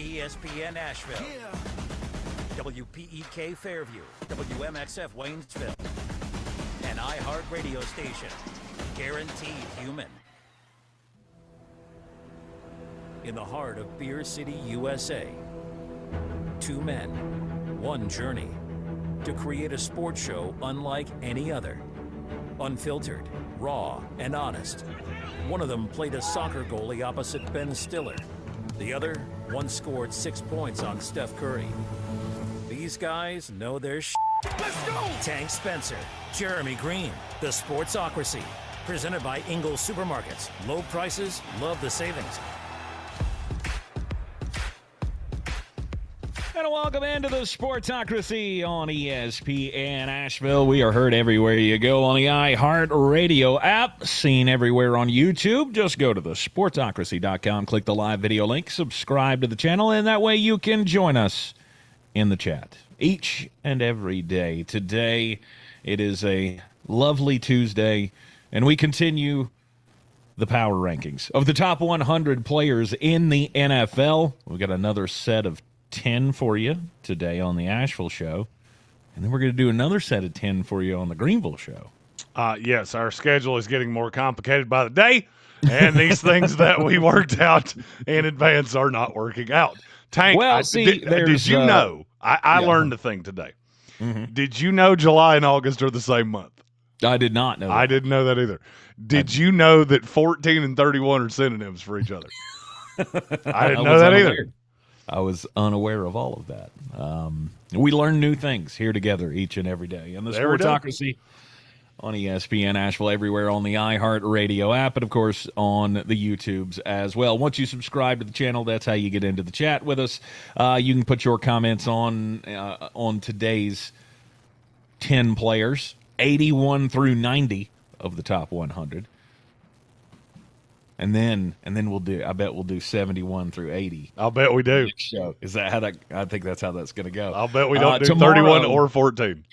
ESPN Asheville, WPEK Fairview, WMXF Waynesville, an iHeart radio station, guaranteed human. In the heart of Beer City, USA, two men, one journey, to create a sports show unlike any other. Unfiltered, raw, and honest. One of them played a soccer goalie opposite Ben Stiller. The other once scored 6 points on Steph Curry. These guys know their shit. Let's go! Tank Spencer, Jeremy Greene, the Sportsocracy. Presented by Ingles Supermarkets. Low prices, love the savings. And welcome into the Sportsocracy on ESPN Asheville. We are heard everywhere you go on the iHeart Radio app, seen everywhere on YouTube. Just go to the sportsocracy.com, click the live video link, subscribe to the channel, and that way you can join us in the chat each and every day. Today, it is a lovely Tuesday, and we continue the power rankings of the top 100 players in the NFL. We've got another set of 10 for you today on the Asheville show, and then we're going to do another set of 10 for you on the Greenville show. Yes, our schedule is getting more complicated by the day, and these things that we worked out in advance are not working out. Tank, well, did you know? I learned a thing today. Mm-hmm. Did you know July and August are the same month? I did not know that. I didn't know that either. Did you know that 14 and 31 are synonyms for each other? I didn't know that either. I was unaware of all of that. We learn new things here together each and every day. And the Sportsocracy on ESPN Asheville, everywhere on the iHeart Radio app, and, of course, on the YouTubes as well. Once you subscribe to the channel, that's how you get into the chat with us. You can put your comments on today's 10 players, 81 through 90 of the top 100. And then we'll do. I bet we'll do 71 through 80. I'll bet we do. Show. Is that how that? I think that's how that's going to go. I'll bet we don't do tomorrow, 31 or 14.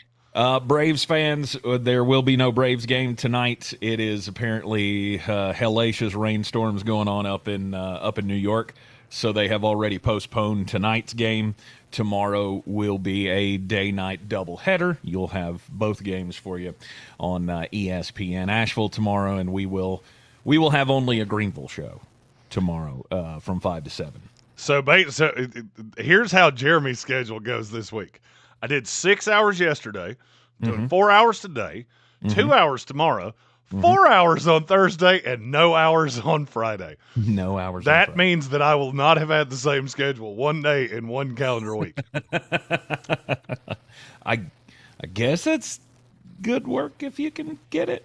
Braves fans, there will be no Braves game tonight. It is apparently hellacious rainstorms going on up in New York, so they have already postponed tonight's game. Tomorrow will be a day-night doubleheader. You'll have both games for you on ESPN Asheville tomorrow, and we will have only a Greenville show tomorrow from 5 to 7. So here's how Jeremy's schedule goes this week. I did 6 hours yesterday, doing 4 hours today, 2 hours tomorrow, 4 hours on Thursday, and no hours on Friday. No hours That on Friday. means that I will not have had the same schedule one day in one calendar week. I guess it's good work if you can get it.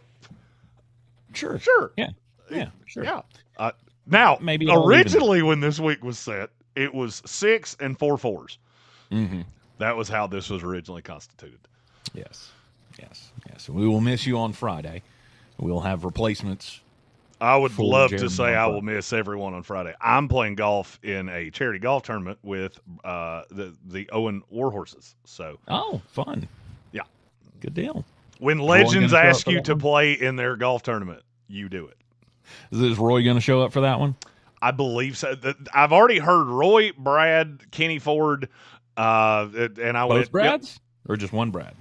Sure. Yeah, sure. Yeah. Now, maybe originally when this week was set, it was 6 and 4 fours. Mm-hmm. That was how this was originally constituted. Yes. We will miss you on Friday. We'll have replacements. I would love to Jeremy say I will miss everyone on Friday. I'm playing golf in a charity golf tournament with the Owen Warhorses. So, fun. Yeah. Good deal. When legends ask you to play in their golf tournament, you do it. Is Roy going to show up for that one? I believe so. I've already heard Roy, Brad, Kenny Ford, and I both Brads? Yep. Or just one Brad?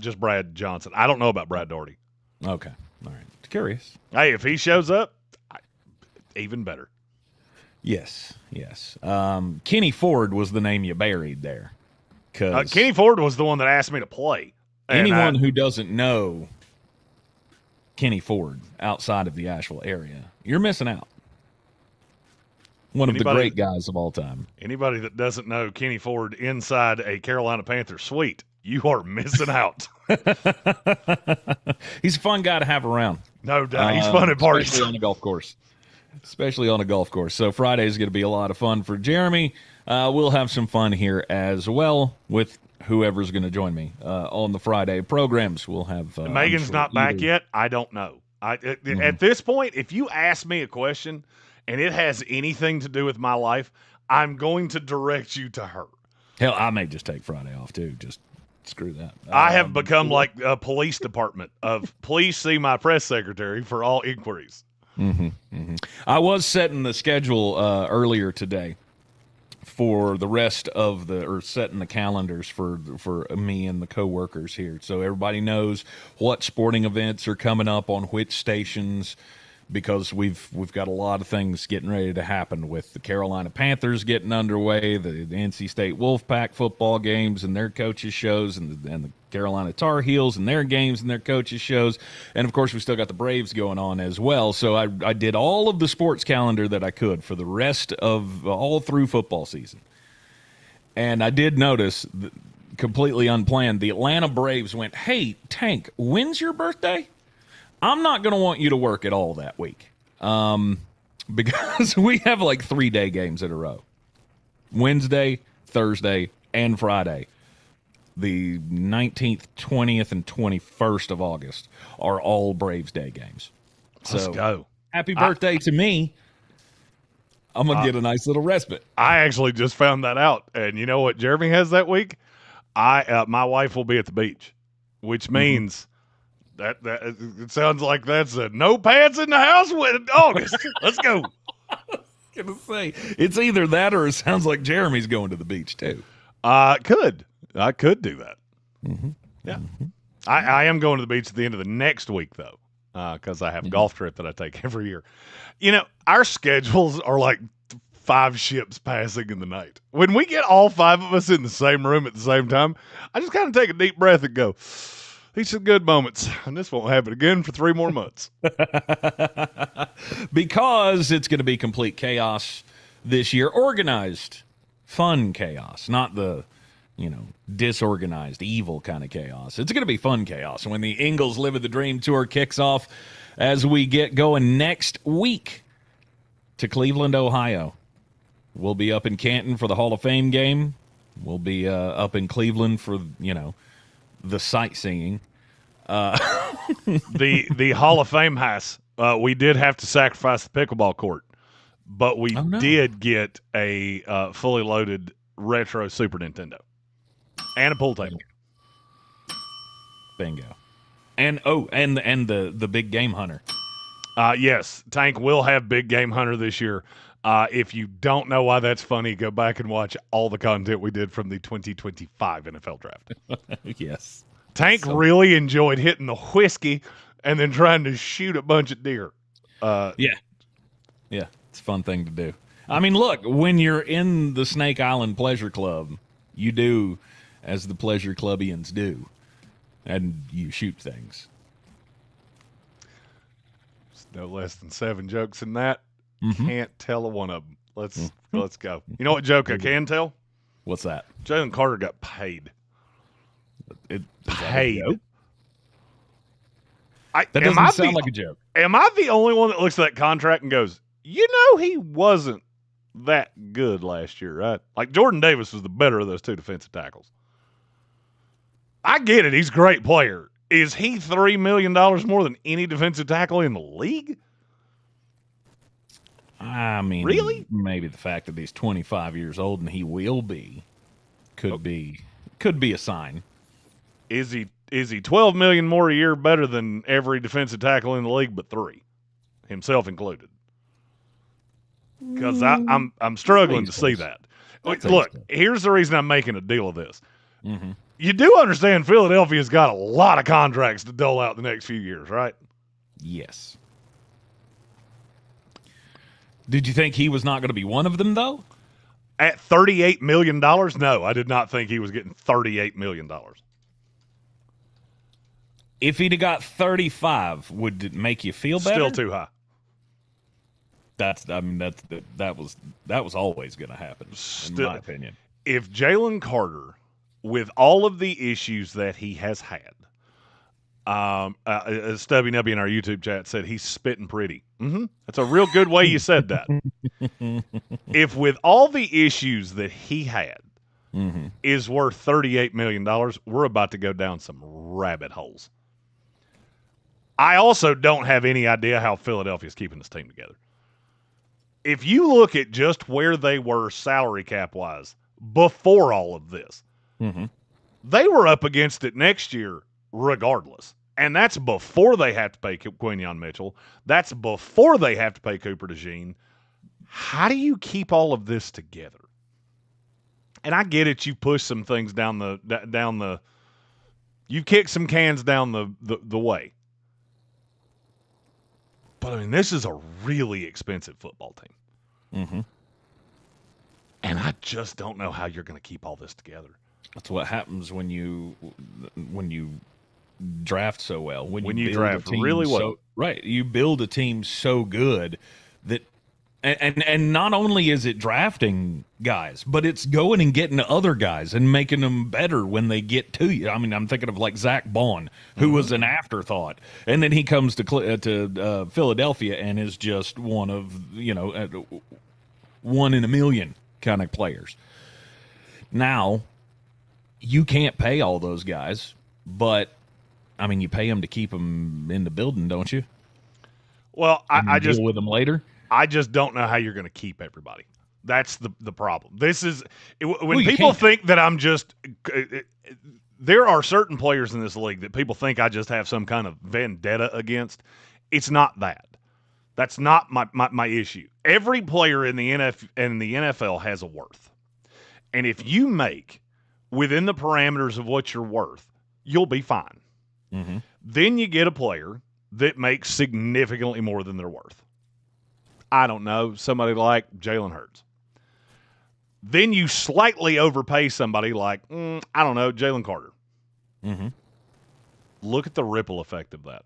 Just Brad Johnson. I don't know about Brad Doherty. Okay. All right. Curious. Hey, if he shows up, even better. Yes. Kenny Ford was the name you buried there. Kenny Ford was the one that asked me to play. Anyone who doesn't know Kenny Ford outside of the Asheville area, you're missing out. One of the great guys of all time. Anybody that doesn't know Kenny Ford inside a Carolina Panthers suite, you are missing out. He's a fun guy to have around. No doubt. He's fun at parties. Especially on a golf course. So Friday is going to be a lot of fun for Jeremy. We'll have some fun here as well with whoever's going to join me on the Friday programs. We'll have Megan's not back yet. I don't know. At this point, if you ask me a question and it has anything to do with my life, I'm going to direct you to her. Hell, I may just take Friday off too. Just screw that. I have become like a police department of please see my press secretary for all inquiries. I was setting the schedule earlier today for the rest of or setting the calendars for me and the coworkers here, so everybody knows what sporting events are coming up on which stations, because we've got a lot of things getting ready to happen with the Carolina Panthers getting underway, the NC State Wolfpack football games and their coaches shows, and the Carolina Tar Heels and their games and their coaches shows, and of course we still got the Braves going on as well. So I did all of the sports calendar that I could for the rest of all through football season, and I did notice, completely unplanned, the Atlanta Braves went, "Hey Tank, when's your birthday? I'm not going to want you to work at all that week, because we have like 3-day games in a row. Wednesday, Thursday, and Friday. The 19th, 20th, and 21st of August are all Braves Day games. Let's go. Happy birthday to me. I'm going to get a nice little respite. I actually just found that out. And you know what Jeremy has that week? My wife will be at the beach, which means that it sounds like that's a no pants in the house with August. Let's go. I was going to say, it's either that or it sounds like Jeremy's going to the beach too. I could do that. Mm-hmm. Yeah. Mm-hmm. I am going to the beach at the end of the next week, though, because I have a golf trip that I take every year. You know, our schedules are like 5 ships passing in the night. When we get all 5 of us in the same room at the same time, I just kind of take a deep breath and go, these are good moments, and this won't happen again for 3 more months. Because it's going to be complete chaos this year. Organized, fun chaos, not the, disorganized, evil kind of chaos. It's going to be fun chaos. And when the Ingles Living the Dream Tour kicks off, as we get going next week to Cleveland, Ohio, we'll be up in Canton for the Hall of Fame game. We'll be up in Cleveland for, the sightseeing. The Hall of Fame house, we did have to sacrifice the pickleball court, but we did get a fully loaded retro Super Nintendo and a pool table. Bingo. And the big game hunter. Yes, Tank will have big game hunter this year. If you don't know why that's funny, go back and watch all the content we did from the 2025 NFL draft. Yes. Tank really enjoyed hitting the whiskey and then trying to shoot a bunch of deer. Yeah, it's a fun thing to do. I mean, look, when you're in the Snake Island Pleasure Club, you do as the Pleasure Clubbians do, and you shoot things. There's no less than 7 jokes in that. Mm-hmm. Can't tell a one of them. Let's go. You know what joke I can tell? What's that? Jalen Carter got paid. Paid. That doesn't sound like a joke. Am I the only one that looks at that contract and goes, he wasn't that good last year, right? Like Jordan Davis was the better of those 2 defensive tackles. I get it. He's a great player. Is he $3 million more than any defensive tackle in the league? I mean, really? Maybe the fact that he's 25 years old and he will be could be a sign. Is he $12 million more a year better than every defensive tackle in the league but 3, himself included? Because I'm struggling to see that. Look, here's the reason I'm making a deal of this. Mm-hmm. You do understand Philadelphia's got a lot of contracts to dole out the next few years, right? Yes. Did you think he was not going to be one of them, though? At $38 million? No, I did not think he was getting $38 million. If he'd have got 35, would it make you feel better? Still too high. That was always going to happen, in my opinion. If Jalen Carter, with all of the issues that he has had, Stubby Nubby in our YouTube chat said he's spitting pretty. Mm-hmm. That's a real good way you said that. If with all the issues that he had is worth $38 million, we're about to go down some rabbit holes. I also don't have any idea how Philadelphia's keeping this team together. If you look at just where they were salary cap-wise before all of this, they were up against it next year regardless. And that's before they have to pay Quinyon Mitchell. That's before they have to pay Cooper DeJean. How do you keep all of this together? And I get it. You push some things down the. You kick some cans down the way. But I mean, this is a really expensive football team. Mm-hmm. And I just don't know how you're going to keep all this together. That's what happens when you draft so well. When you draft really well. Right. You build a team so good that and not only is it drafting guys, but it's going and getting other guys and making them better when they get to you. I mean, I'm thinking of like Zach Bond, who was an afterthought, and then he comes to Philadelphia and is just one of, one in a million kind of players. Now, you can't pay all those guys, but I mean, you pay them to keep them in the building, don't you? Well, I just deal with them later. I just don't know how you're going to keep everybody. That's the problem. This is when people can't. think that I'm just. There are certain players in this league that people think I just have some kind of vendetta against. It's not that. That's not my issue. Every player in the NFL has a worth, and if you make within the parameters of what you're worth, you'll be fine. Mm-hmm. Then you get a player that makes significantly more than they're worth. I don't know, somebody like Jalen Hurts. Then you slightly overpay somebody like, I don't know, Jalen Carter. Mm-hmm. Look at the ripple effect of that.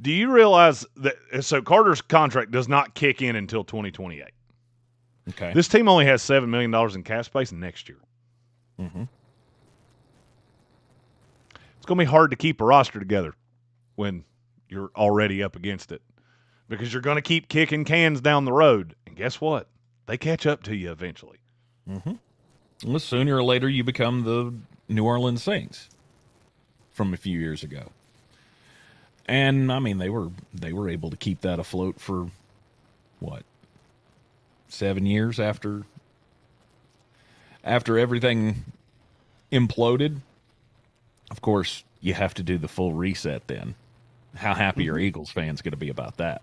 Do you realize that so Carter's contract does not kick in until 2028? Okay. This team only has $7 million in cap space next year. Mm-hmm. It's going to be hard to keep a roster together when you're already up against it because you're going to keep kicking cans down the road. And guess what? They catch up to you eventually. Mm-hmm. Well, sooner or later, you become the New Orleans Saints from a few years ago. And, I mean, they were able to keep that afloat for, 7 years after everything imploded? Of course, you have to do the full reset then. How happy are Eagles fans going to be about that?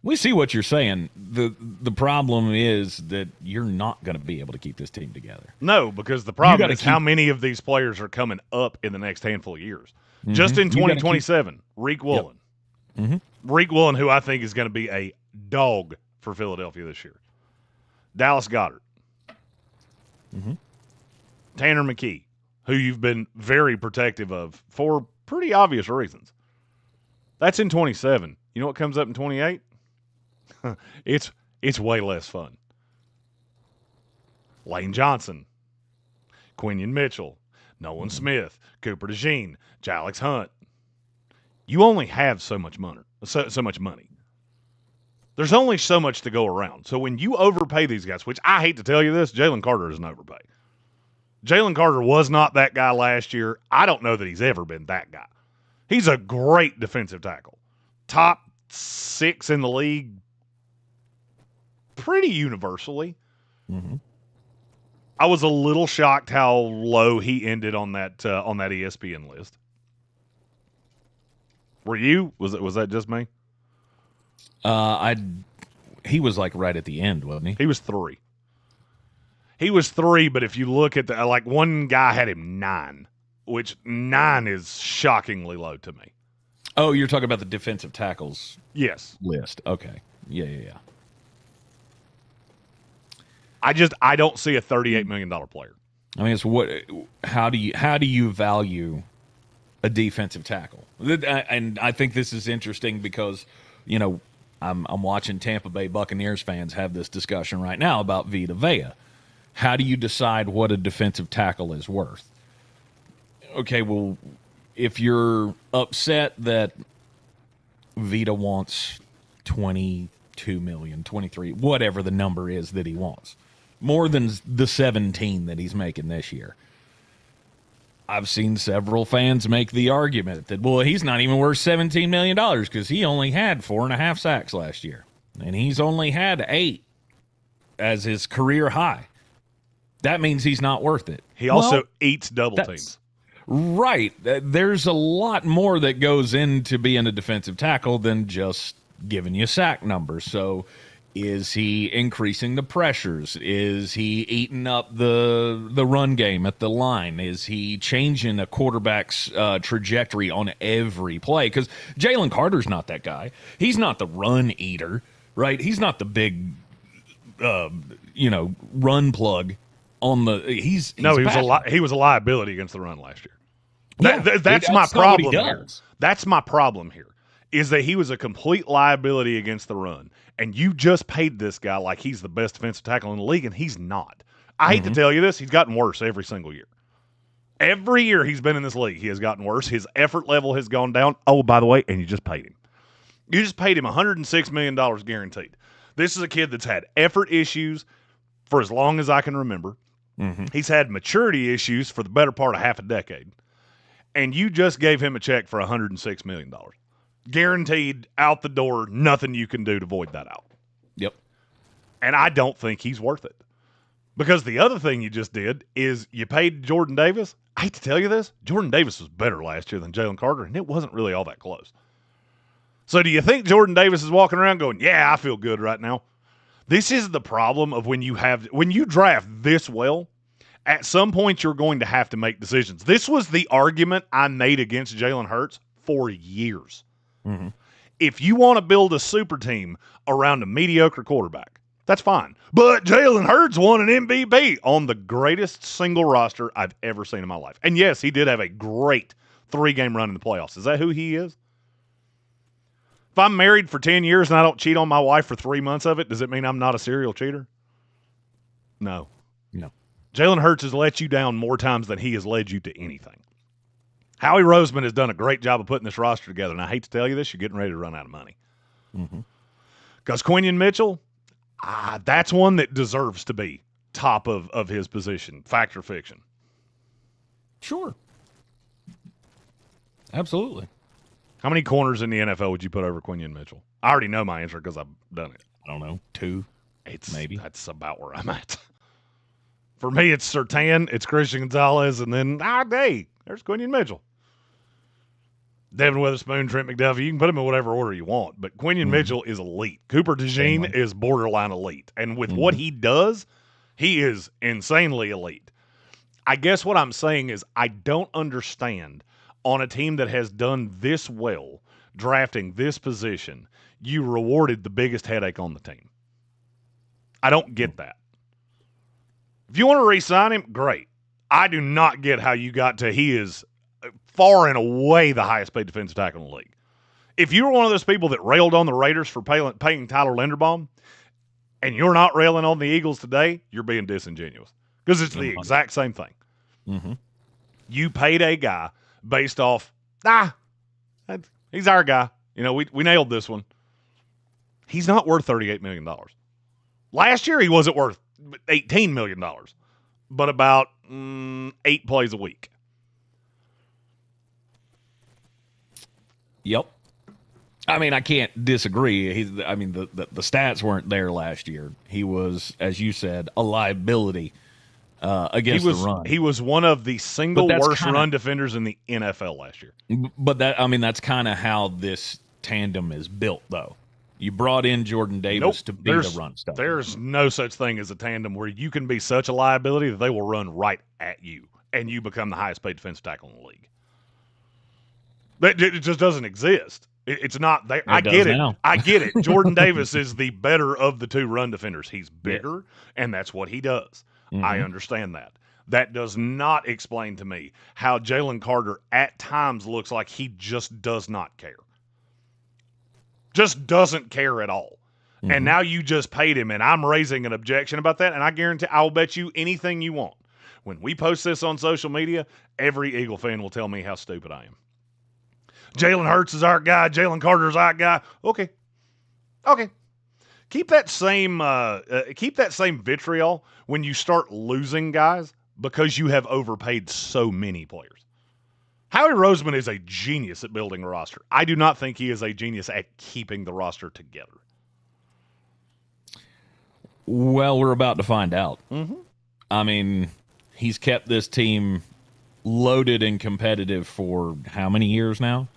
We see what you're saying. The problem is that you're not going to be able to keep this team together. No, because the problem is how many of these players are coming up in the next handful of years. Mm-hmm. Just in 2027, Reek Woolen. Yep. Mm-hmm. Reek Woolen, who I think is going to be a dog for Philadelphia this year. Dallas Goedert. Mm-hmm. Tanner McKee, who you've been very protective of for pretty obvious reasons. That's in 27. You know what comes up in 28? It's way less fun. Lane Johnson, Quinion Mitchell, Nolan Smith, Cooper DeJean, Jalix Hunt. You only have so much money. So much money. There's only so much to go around. So when you overpay these guys, which I hate to tell you this, Jalen Carter is an overpay. Jalen Carter was not that guy last year. I don't know that he's ever been that guy. He's a great defensive tackle. Top 6 in the league pretty universally. Mm-hmm. I was a little shocked how low he ended on that ESPN list. Were you? Was that just me? He was like right at the end, wasn't he? He was 3. He was 3, but if you look at one guy had him 9, which 9 is shockingly low to me. Oh, you're talking about the defensive tackles Yes. list. Okay. Yeah. I don't see a $38 million player. I mean, how do you value a defensive tackle? And I think this is interesting because, I'm watching Tampa Bay Buccaneers fans have this discussion right now about Vita Vea. How do you decide what a defensive tackle is worth? Okay, well, if you're upset that Vita wants 22 million, 23, whatever the number is that he wants, more than the 17 that he's making this year, I've seen several fans make the argument that, well, he's not even worth $17 million because he only had 4.5 sacks last year, and he's only had 8 as his career high. That means he's not worth it. He also eats double teams. Right. There's a lot more that goes into being a defensive tackle than just giving you sack numbers. So Is he increasing the pressures? Is he eating up the run game at the line? Is he changing a quarterback's trajectory on every play? Because Jalen Carter's not that guy. He's not the run eater, right? He's not the big, run plug on the. He's no, he passionate. was a liability against the run last year. That's My not what he problem here. does. That's my problem here. Is that he was a complete liability against the run. And you just paid this guy like he's the best defensive tackle in the league, and he's not. I hate to tell you this, he's gotten worse every single year. Every year he's been in this league, he has gotten worse. His effort level has gone down. Oh, by the way, and you just paid him. You just paid him $106 million guaranteed. This is a kid that's had effort issues for as long as I can remember. He's had maturity issues for the better part of half a decade. And you just gave him a check for $106 million. Guaranteed, out the door, nothing you can do to void that out. Yep. And I don't think he's worth it. Because the other thing you just did is you paid Jordan Davis. I hate to tell you this, Jordan Davis was better last year than Jalen Carter, and it wasn't really all that close. So do you think Jordan Davis is walking around going, yeah, I feel good right now? This is the problem of when you draft this well, at some point you're going to have to make decisions. This was the argument I made against Jalen Hurts for years. If you want to build a super team around a mediocre quarterback, that's fine. But Jalen Hurts won an MVP on the greatest single roster I've ever seen in my life. And yes, he did have a great 3-game run in the playoffs. Is that who he is? If I'm married for 10 years and I don't cheat on my wife for 3 months of it, does it mean I'm not a serial cheater? No. Jalen Hurts has let you down more times than he has led you to anything. Howie Roseman has done a great job of putting this roster together, and I hate to tell you this, you're getting ready to run out of money. Because Quinion Mitchell, that's one that deserves to be top of his position, fact or fiction. Sure. Absolutely. How many corners in the NFL would you put over Quinion Mitchell? I already know my answer because I've done it. I don't know, 2, maybe. That's about where I'm at. For me, it's Surtain, it's Christian Gonzalez, and then, hey, there's Quinion Mitchell. Devin Witherspoon, Trent McDuffie, you can put them in whatever order you want, but Quinion Mitchell is elite. Cooper DeJean is borderline elite. And with what he does, he is insanely elite. I guess what I'm saying is I don't understand on a team that has done this well, drafting this position, you rewarded the biggest headache on the team. I don't get that. If you want to re-sign him, great. I do not get how you got to he is far and away the highest paid defensive tackle in the league. If you were one of those people that railed on the Raiders for paying Tyler Linderbaum, and you're not railing on the Eagles today, you're being disingenuous. Because it's the exact same thing. You paid a guy based off, he's our guy. We nailed this one. He's not worth $38 million. Last year, he wasn't worth $18 million, but about 8 plays a week. Yep. I mean, I can't disagree. The stats weren't there last year. He was, as you said, a liability against the run. He was one of the single worst run defenders in the NFL last year. But that's kind of how this tandem is built, though. You brought in Jordan Davis to be the run stuff. There's no such thing as a tandem where you can be such a liability that they will run right at you, and you become the highest paid defensive tackle in the league. It just doesn't exist. It's not there. I get it. Now. I get it. Jordan Davis is the better of the two run defenders. He's bigger, and that's what he does. I understand that. That does not explain to me how Jalen Carter at times looks like he just does not care. Just doesn't care at all. And now you just paid him, and I'm raising an objection about that, and I guarantee I will bet you anything you want. When we post this on social media, every Eagle fan will tell me how stupid I am. Jalen Hurts is our guy. Jalen Carter's our guy. Okay. Keep that same vitriol when you start losing guys because you have overpaid so many players. Howie Roseman is a genius at building a roster. I do not think he is a genius at keeping the roster together. Well, we're about to find out. I mean, he's kept this team loaded and competitive for how many years now?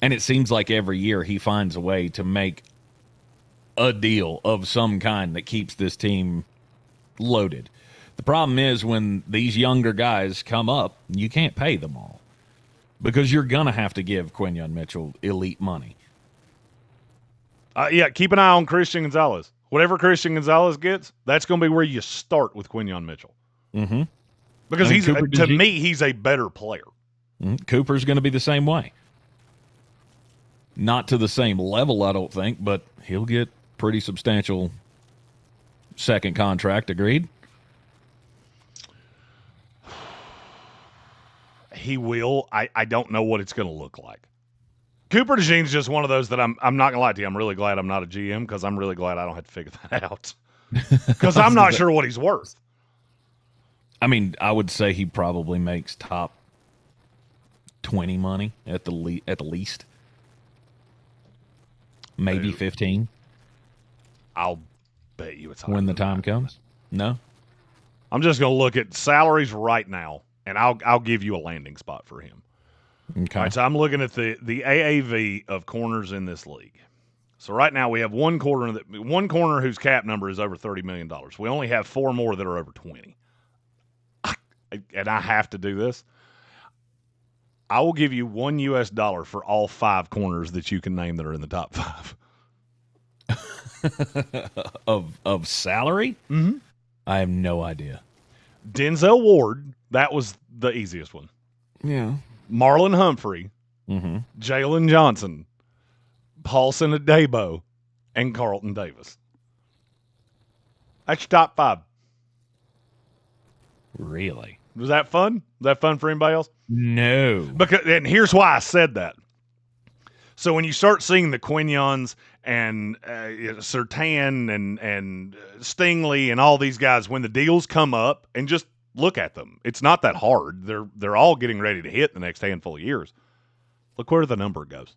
And it seems like every year he finds a way to make a deal of some kind that keeps this team loaded. The problem is when these younger guys come up, you can't pay them all because you're going to have to give Quinyon Mitchell elite money. Yeah, keep an eye on Christian Gonzalez. Whatever Christian Gonzalez gets, that's going to be where you start with Quinyon Mitchell. Mm-hmm. Because to me, he's a better player. Mm-hmm. Cooper's going to be the same way. Not to the same level, I don't think, but he'll get pretty substantial second contract. Agreed? He will. I don't know what it's going to look like. Cooper DeJean's just one of those that I'm not going to lie to you. I'm really glad I'm not a GM because I'm really glad I don't have to figure that out. Because I'm not sure what he's worth. I mean, I would say he probably makes top 20 money at the least. Maybe 15. I'll bet you it's higher when the than time that. comes. No? I'm just going to look at salaries right now, and I'll give you a landing spot for him. Okay. All right, so I'm looking at the AAV of corners in this league. So right now we have one corner whose cap number is over $30 million. We only have 4 more that are over 20. And I have to do this. I will give you $1 for all 5 corners that you can name that are in the top 5. of salary? Mm-hmm. I have no idea. Denzel Ward, that was the easiest one. Yeah. Marlon Humphrey, Mm-hmm. Jalen Johnson, Paulson Adebo, and Carlton Davis. That's your top 5. Really? Was that fun? Was that fun for anybody else? No. And here's why I said that. So when you start seeing the Quinyons and Surtain and Stingley and all these guys, when the deals come up, and just look at them, it's not that hard. They're all getting ready to hit the next handful of years. Look where the number goes.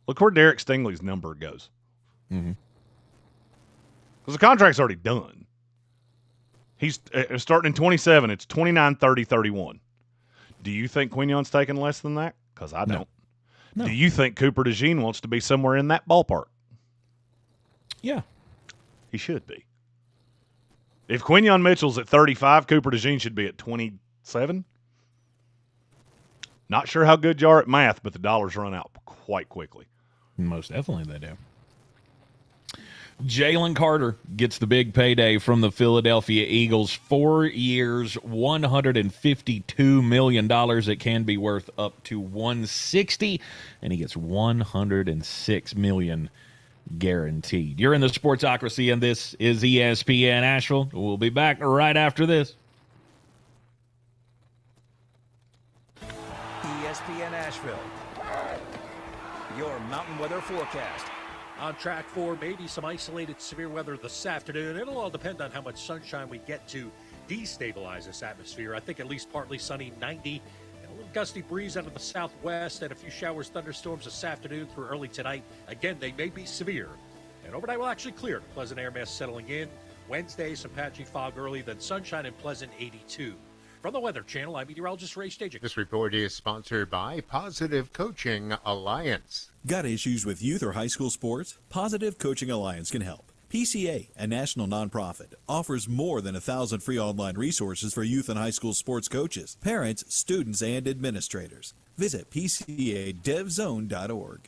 Look where Derek Stingley's number goes. Mm-hmm. Because the contract's already done. He's starting in 27. It's 29, 30, 31. Do you think Quinyon's taking less than that? Because I don't. No. Do you think Cooper DeJean wants to be somewhere in that ballpark? Yeah. He should be. If Quinyon Mitchell's at 35, Cooper DeJean should be at 27. Not sure how good you are at math, but the dollars run out quite quickly. Most definitely they do. Jalen Carter gets the big payday from the Philadelphia Eagles. 4 years, $152 million. It can be worth up to $160, and he gets $106 million guaranteed. You're in the Sportsocracy, and this is ESPN Asheville. We'll be back right after this. ESPN Asheville, your mountain weather forecast. On track for maybe some isolated severe weather this afternoon. It'll all depend on how much sunshine we get to destabilize this atmosphere. I think at least partly sunny, 90, and a little gusty breeze out of the southwest, and a few showers, thunderstorms this afternoon through early tonight. Again, they may be severe. And overnight will actually clear. Pleasant air mass settling in. Wednesday, some patchy fog early, then sunshine and pleasant 82. From the Weather Channel, I'm meteorologist Ray Staging. This report is sponsored by Positive Coaching Alliance. Got issues with youth or high school sports? Positive Coaching Alliance can help. PCA, a national nonprofit, offers more than 1,000 free online resources for youth and high school sports coaches, parents, students, and administrators. Visit PCADevZone.org.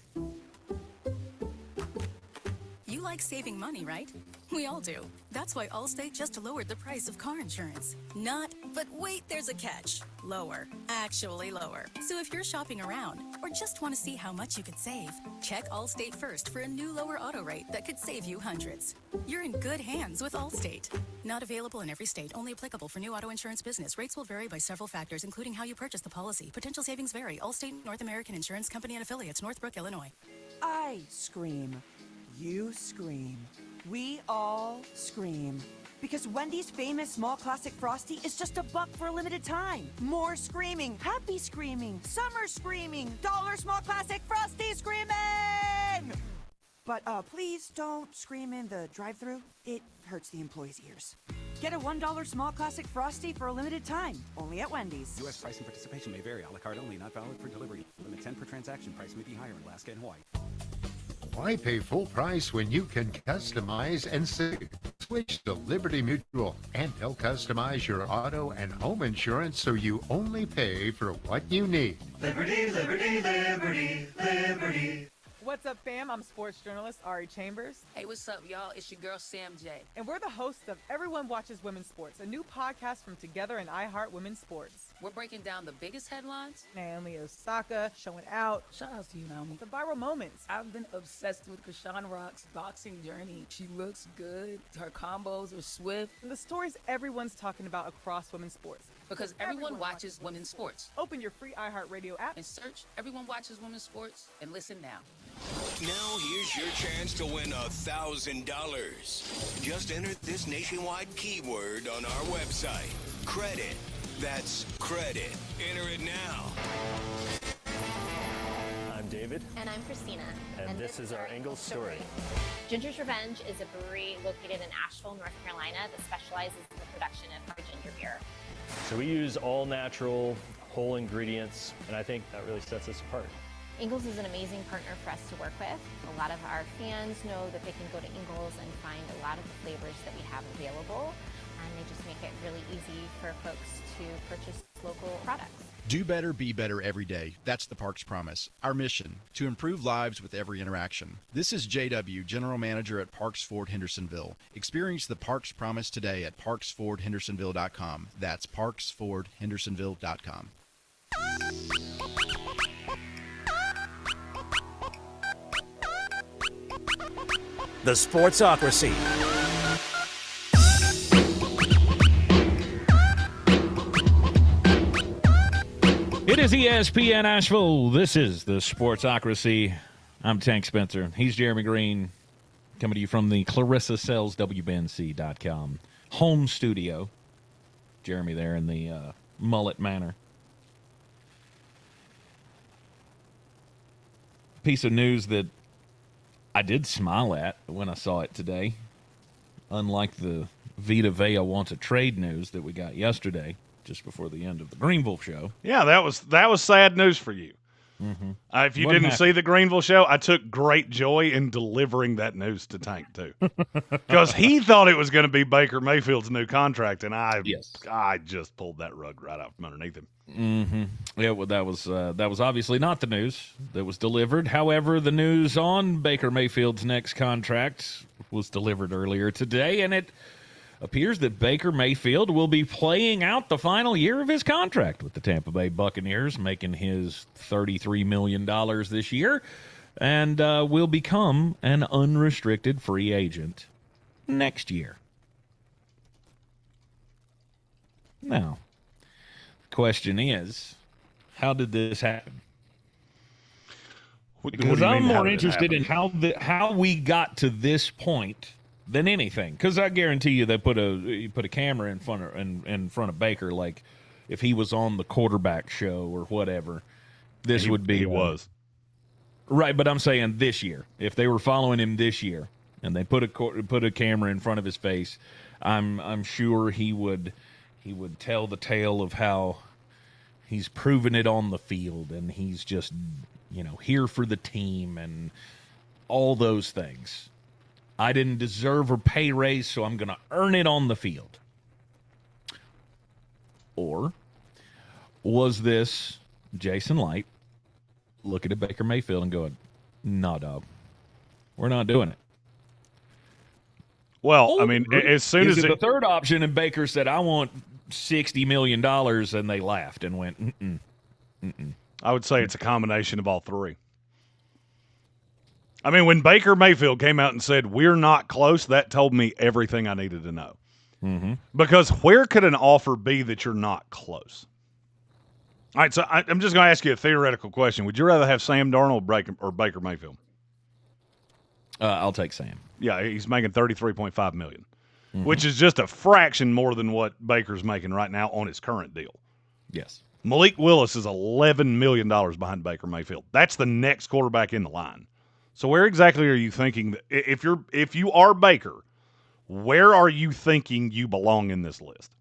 You like saving money, right? We all do. That's why Allstate just lowered the price of car insurance. Not, but wait, there's a catch. Lower. Actually lower. So if you're shopping around or just want to see how much you could save, check Allstate first for a new lower auto rate that could save you hundreds. You're in good hands with Allstate. Not available in every state, only applicable for new auto insurance business. Rates will vary by several factors, including how you purchase the policy. Potential savings vary. Allstate North American Insurance Company and Affiliates, Northbrook, Illinois. I scream. You scream. We all scream. Because Wendy's famous small classic Frosty is just $1 for a limited time. More screaming, happy screaming, summer screaming, dollar small classic Frosty screaming! But please don't scream in the drive-thru. It hurts the employees' ears. Get a $1 small classic Frosty for a limited time, only at Wendy's. U.S. price and participation may vary. A la carte only, not valid for delivery. Limit 10 per transaction. Price may be higher in Alaska and Hawaii. Why pay full price when you can customize and save? Switch to Liberty Mutual, and they'll customize your auto and home insurance so you only pay for what you need. Liberty, liberty, liberty, liberty. What's up, fam? I'm sports journalist Ari Chambers. Hey, what's up, y'all? It's your girl, Sam J. And we're the hosts of Everyone Watches Women's Sports, a new podcast from Together and iHeart Women's Sports. We're breaking down the biggest headlines. Naomi Osaka showing out. Shout out to you, Naomi. The viral moments. I've been obsessed with Krishan Rock's boxing journey. She looks good. Her combos are swift. And the stories everyone's talking about across women's sports. Because everyone watches women's sports. Open your free iHeartRadio app and search Everyone Watches Women's Sports and listen now. Now here's your chance to win $1,000. Just enter this nationwide keyword on our website. Credit. That's credit. Enter it now. I'm David. And I'm Christina. And this is our Ingalls story. Ginger's Revenge is a brewery located in Asheville, North Carolina that specializes in the production of hard ginger beer. So we use all natural, whole ingredients, and I think that really sets us apart. Ingalls is an amazing partner for us to work with. A lot of our fans know that they can go to Ingalls and find a lot of the flavors that we have available, and they just make it really easy for folks to purchase local products. Do better, be better every day. That's the Parks Promise. Our mission, to improve lives with every interaction. This is JW, General Manager at Parks Ford Hendersonville. Experience the Parks Promise today at parksfordhendersonville.com. That's parksfordhendersonville.com. The Sportsocracy. It is ESPN Asheville. This is the Sportsocracy. I'm Tank Spencer. He's Jeremy Greene, coming to you from the Clarissa Sells WBNC.com home studio. Jeremy there in the mullet manor. Piece of news that I did smile at when I saw it today. Unlike the Vita Vea wants a trade news that we got yesterday, just before the end of the Greenville show. Yeah, that was sad news for you. Mm-hmm. If you didn't see the Greenville show, I took great joy in delivering that news to Tank too, because he thought it was going to be Baker Mayfield's new contract, and I just pulled that rug right out from underneath him. Mm-hmm. Yeah, well, that was obviously not the news that was delivered. However, the news on Baker Mayfield's next contract was delivered earlier today, and it appears that Baker Mayfield will be playing out the final year of his contract with the Tampa Bay Buccaneers, making his $33 million this year, and will become an unrestricted free agent next year. Now, the question is, how did this happen? Because I'm more interested in how we got to this point than anything, because I guarantee you they put a camera in front of Baker, like if he was on the quarterback show or whatever. He was right, but I'm saying this year, if they were following him this year and they put a camera in front of his face, I'm sure he would tell the tale of how he's proven it on the field and he's just here for the team and all those things. I didn't deserve a pay raise, so I'm going to earn it on the field. Or was this Jason Light looking at Baker Mayfield and going, "No, dog, we're not doing it"? Well, I mean, as soon as the third option, and Baker said, "I want $60 million," and they laughed and went, "Mm-mm, mm-mm." I would say it's a combination of all three. I mean, when Baker Mayfield came out and said, "We're not close," that told me everything I needed to know. Mm-hmm. Because where could an offer be that you're not close? All right, so I'm just going to ask you a theoretical question. Would you rather have Sam Darnold or Baker Mayfield? I'll take Sam. Yeah, he's making $33.5 million, which is just a fraction more than what Baker's making right now on his current deal. Yes. Malik Willis is $11 million behind Baker Mayfield. That's the next quarterback in the line. So where exactly are you thinking that if you are Baker, where are you thinking you belong in this list?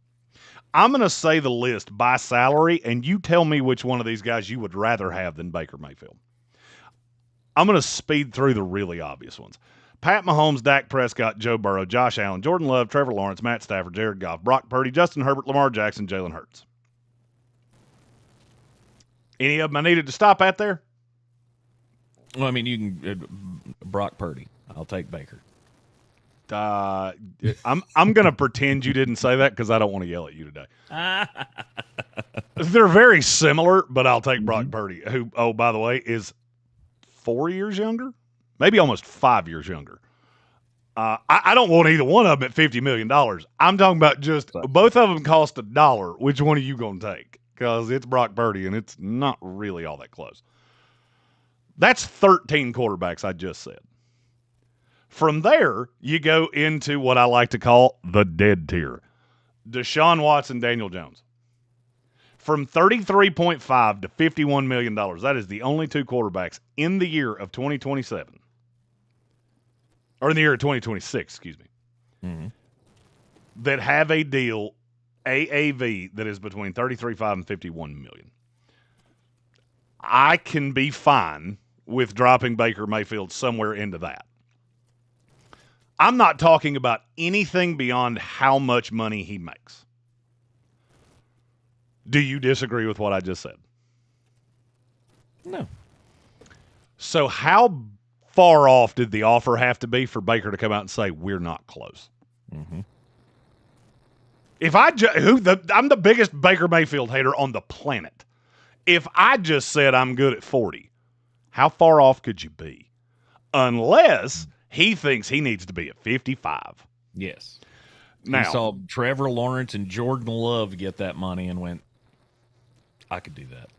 I'm going to say the list by salary, and you tell me which one of these guys you would rather have than Baker Mayfield. I'm going to speed through the really obvious ones. Pat Mahomes, Dak Prescott, Joe Burrow, Josh Allen, Jordan Love, Trevor Lawrence, Matt Stafford, Jared Goff, Brock Purdy, Justin Herbert, Lamar Jackson, Jalen Hurts. Any of them I needed to stop at there? Well, I mean, you can Brock Purdy. I'll take Baker. I'm going to pretend you didn't say that because I don't want to yell at you today. They're very similar, but I'll take Brock Purdy, who, oh, by the way, is 4 years younger, maybe almost 5 years younger. I don't want either one of them at $50 million. I'm talking about just both of them cost $1. Which one are you going to take? Because it's Brock Purdy, and it's not really all that close. That's 13 quarterbacks I just said. From there, you go into what I like to call the dead tier. Deshaun Watson, Daniel Jones. From $33.5 to $51 million, that is the only two quarterbacks in the year of 2027. Or in the year of 2026, excuse me. That have a deal, AAV, that is between $33.5 and $51 million. I can be fine with dropping Baker Mayfield somewhere into that. I'm not talking about anything beyond how much money he makes. Do you disagree with what I just said? No. So how far off did the offer have to be for Baker to come out and say, we're not close? If I'm the biggest Baker Mayfield hater on the planet. If I just said I'm good at 40, how far off could you be? Unless he thinks he needs to be at 55. Yes. Now, he saw Trevor Lawrence and Jordan Love get that money and went, I could do that.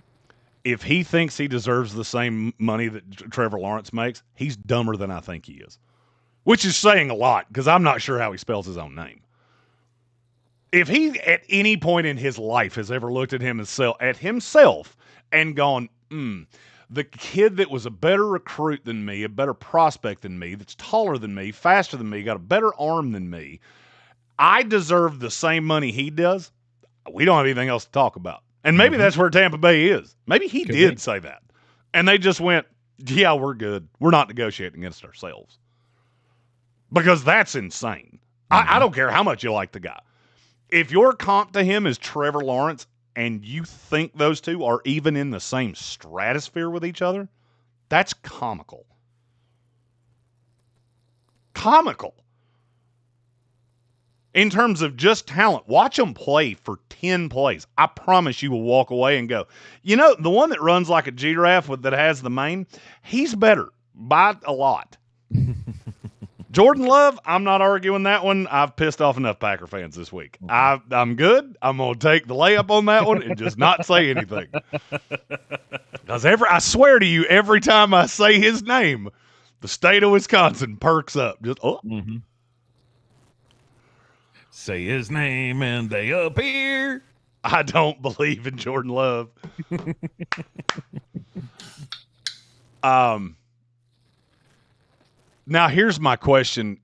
If he thinks he deserves the same money that Trevor Lawrence makes, he's dumber than I think he is. Which is saying a lot, because I'm not sure how he spells his own name. If he at any point in his life has ever looked at himself and gone, the kid that was a better recruit than me, a better prospect than me, that's taller than me, faster than me, got a better arm than me, I deserve the same money he does, we don't have anything else to talk about. And maybe that's where Tampa Bay is. Maybe he did say that. And they just went, yeah, we're good. We're not negotiating against ourselves. Because that's insane. I don't care how much you like the guy. If your comp to him is Trevor Lawrence and you think those two are even in the same stratosphere with each other, that's comical. Comical. In terms of just talent, watch them play for 10 plays. I promise you will walk away and go, you know, the one that runs like a giraffe that has the mane, he's better by a lot. Jordan Love, I'm not arguing that one. I've pissed off enough Packer fans this week. I'm good. I'm going to take the layup on that one and just not say anything. Because I swear to you, every time I say his name, the state of Wisconsin perks up. Just say his name and they appear. I don't believe in Jordan Love. Now, here's my question.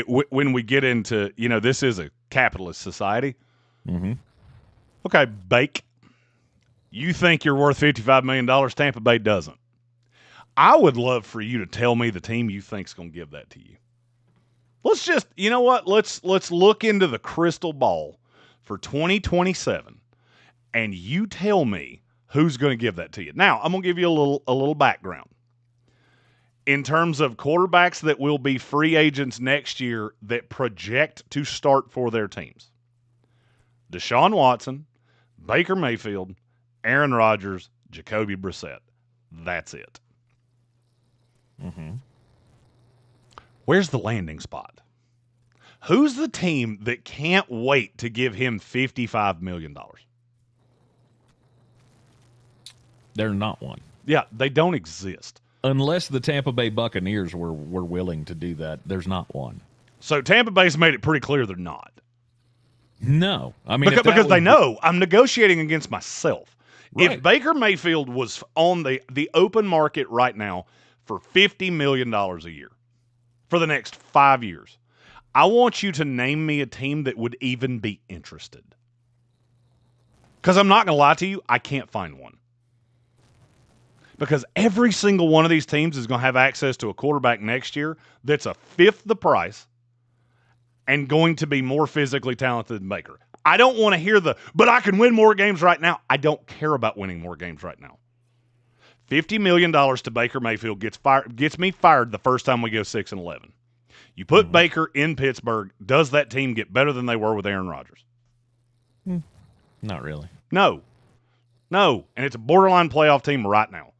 When we get into, this is a capitalist society. Okay, Bake, you think you're worth $55 million. Tampa Bay doesn't. I would love for you to tell me the team you think's going to give that to you. Let's just, you know what? Let's look into the crystal ball for 2027, and you tell me who's going to give that to you. Now, I'm going to give you a little background. In terms of quarterbacks that will be free agents next year that project to start for their teams. Deshaun Watson, Baker Mayfield, Aaron Rodgers, Jacoby Brissett. That's it. Where's the landing spot? Who's the team that can't wait to give him $55 million? They're not one. Yeah, they don't exist. Unless the Tampa Bay Buccaneers were willing to do that, there's not one. So Tampa Bay's made it pretty clear they're not. No. I mean, because they know I'm negotiating against myself. Right. If Baker Mayfield was on the open market right now for $50 million a year for the next 5 years, I want you to name me a team that would even be interested. Because I'm not going to lie to you, I can't find one. Because every single one of these teams is going to have access to a quarterback next year that's a fifth the price and going to be more physically talented than Baker. I don't want to hear but I can win more games right now. I don't care about winning more games right now. $50 million to Baker Mayfield gets me fired the first time we go 6-11. You put Baker in Pittsburgh, does that team get better than they were with Aaron Rodgers? Not really. No. And it's a borderline playoff team right now.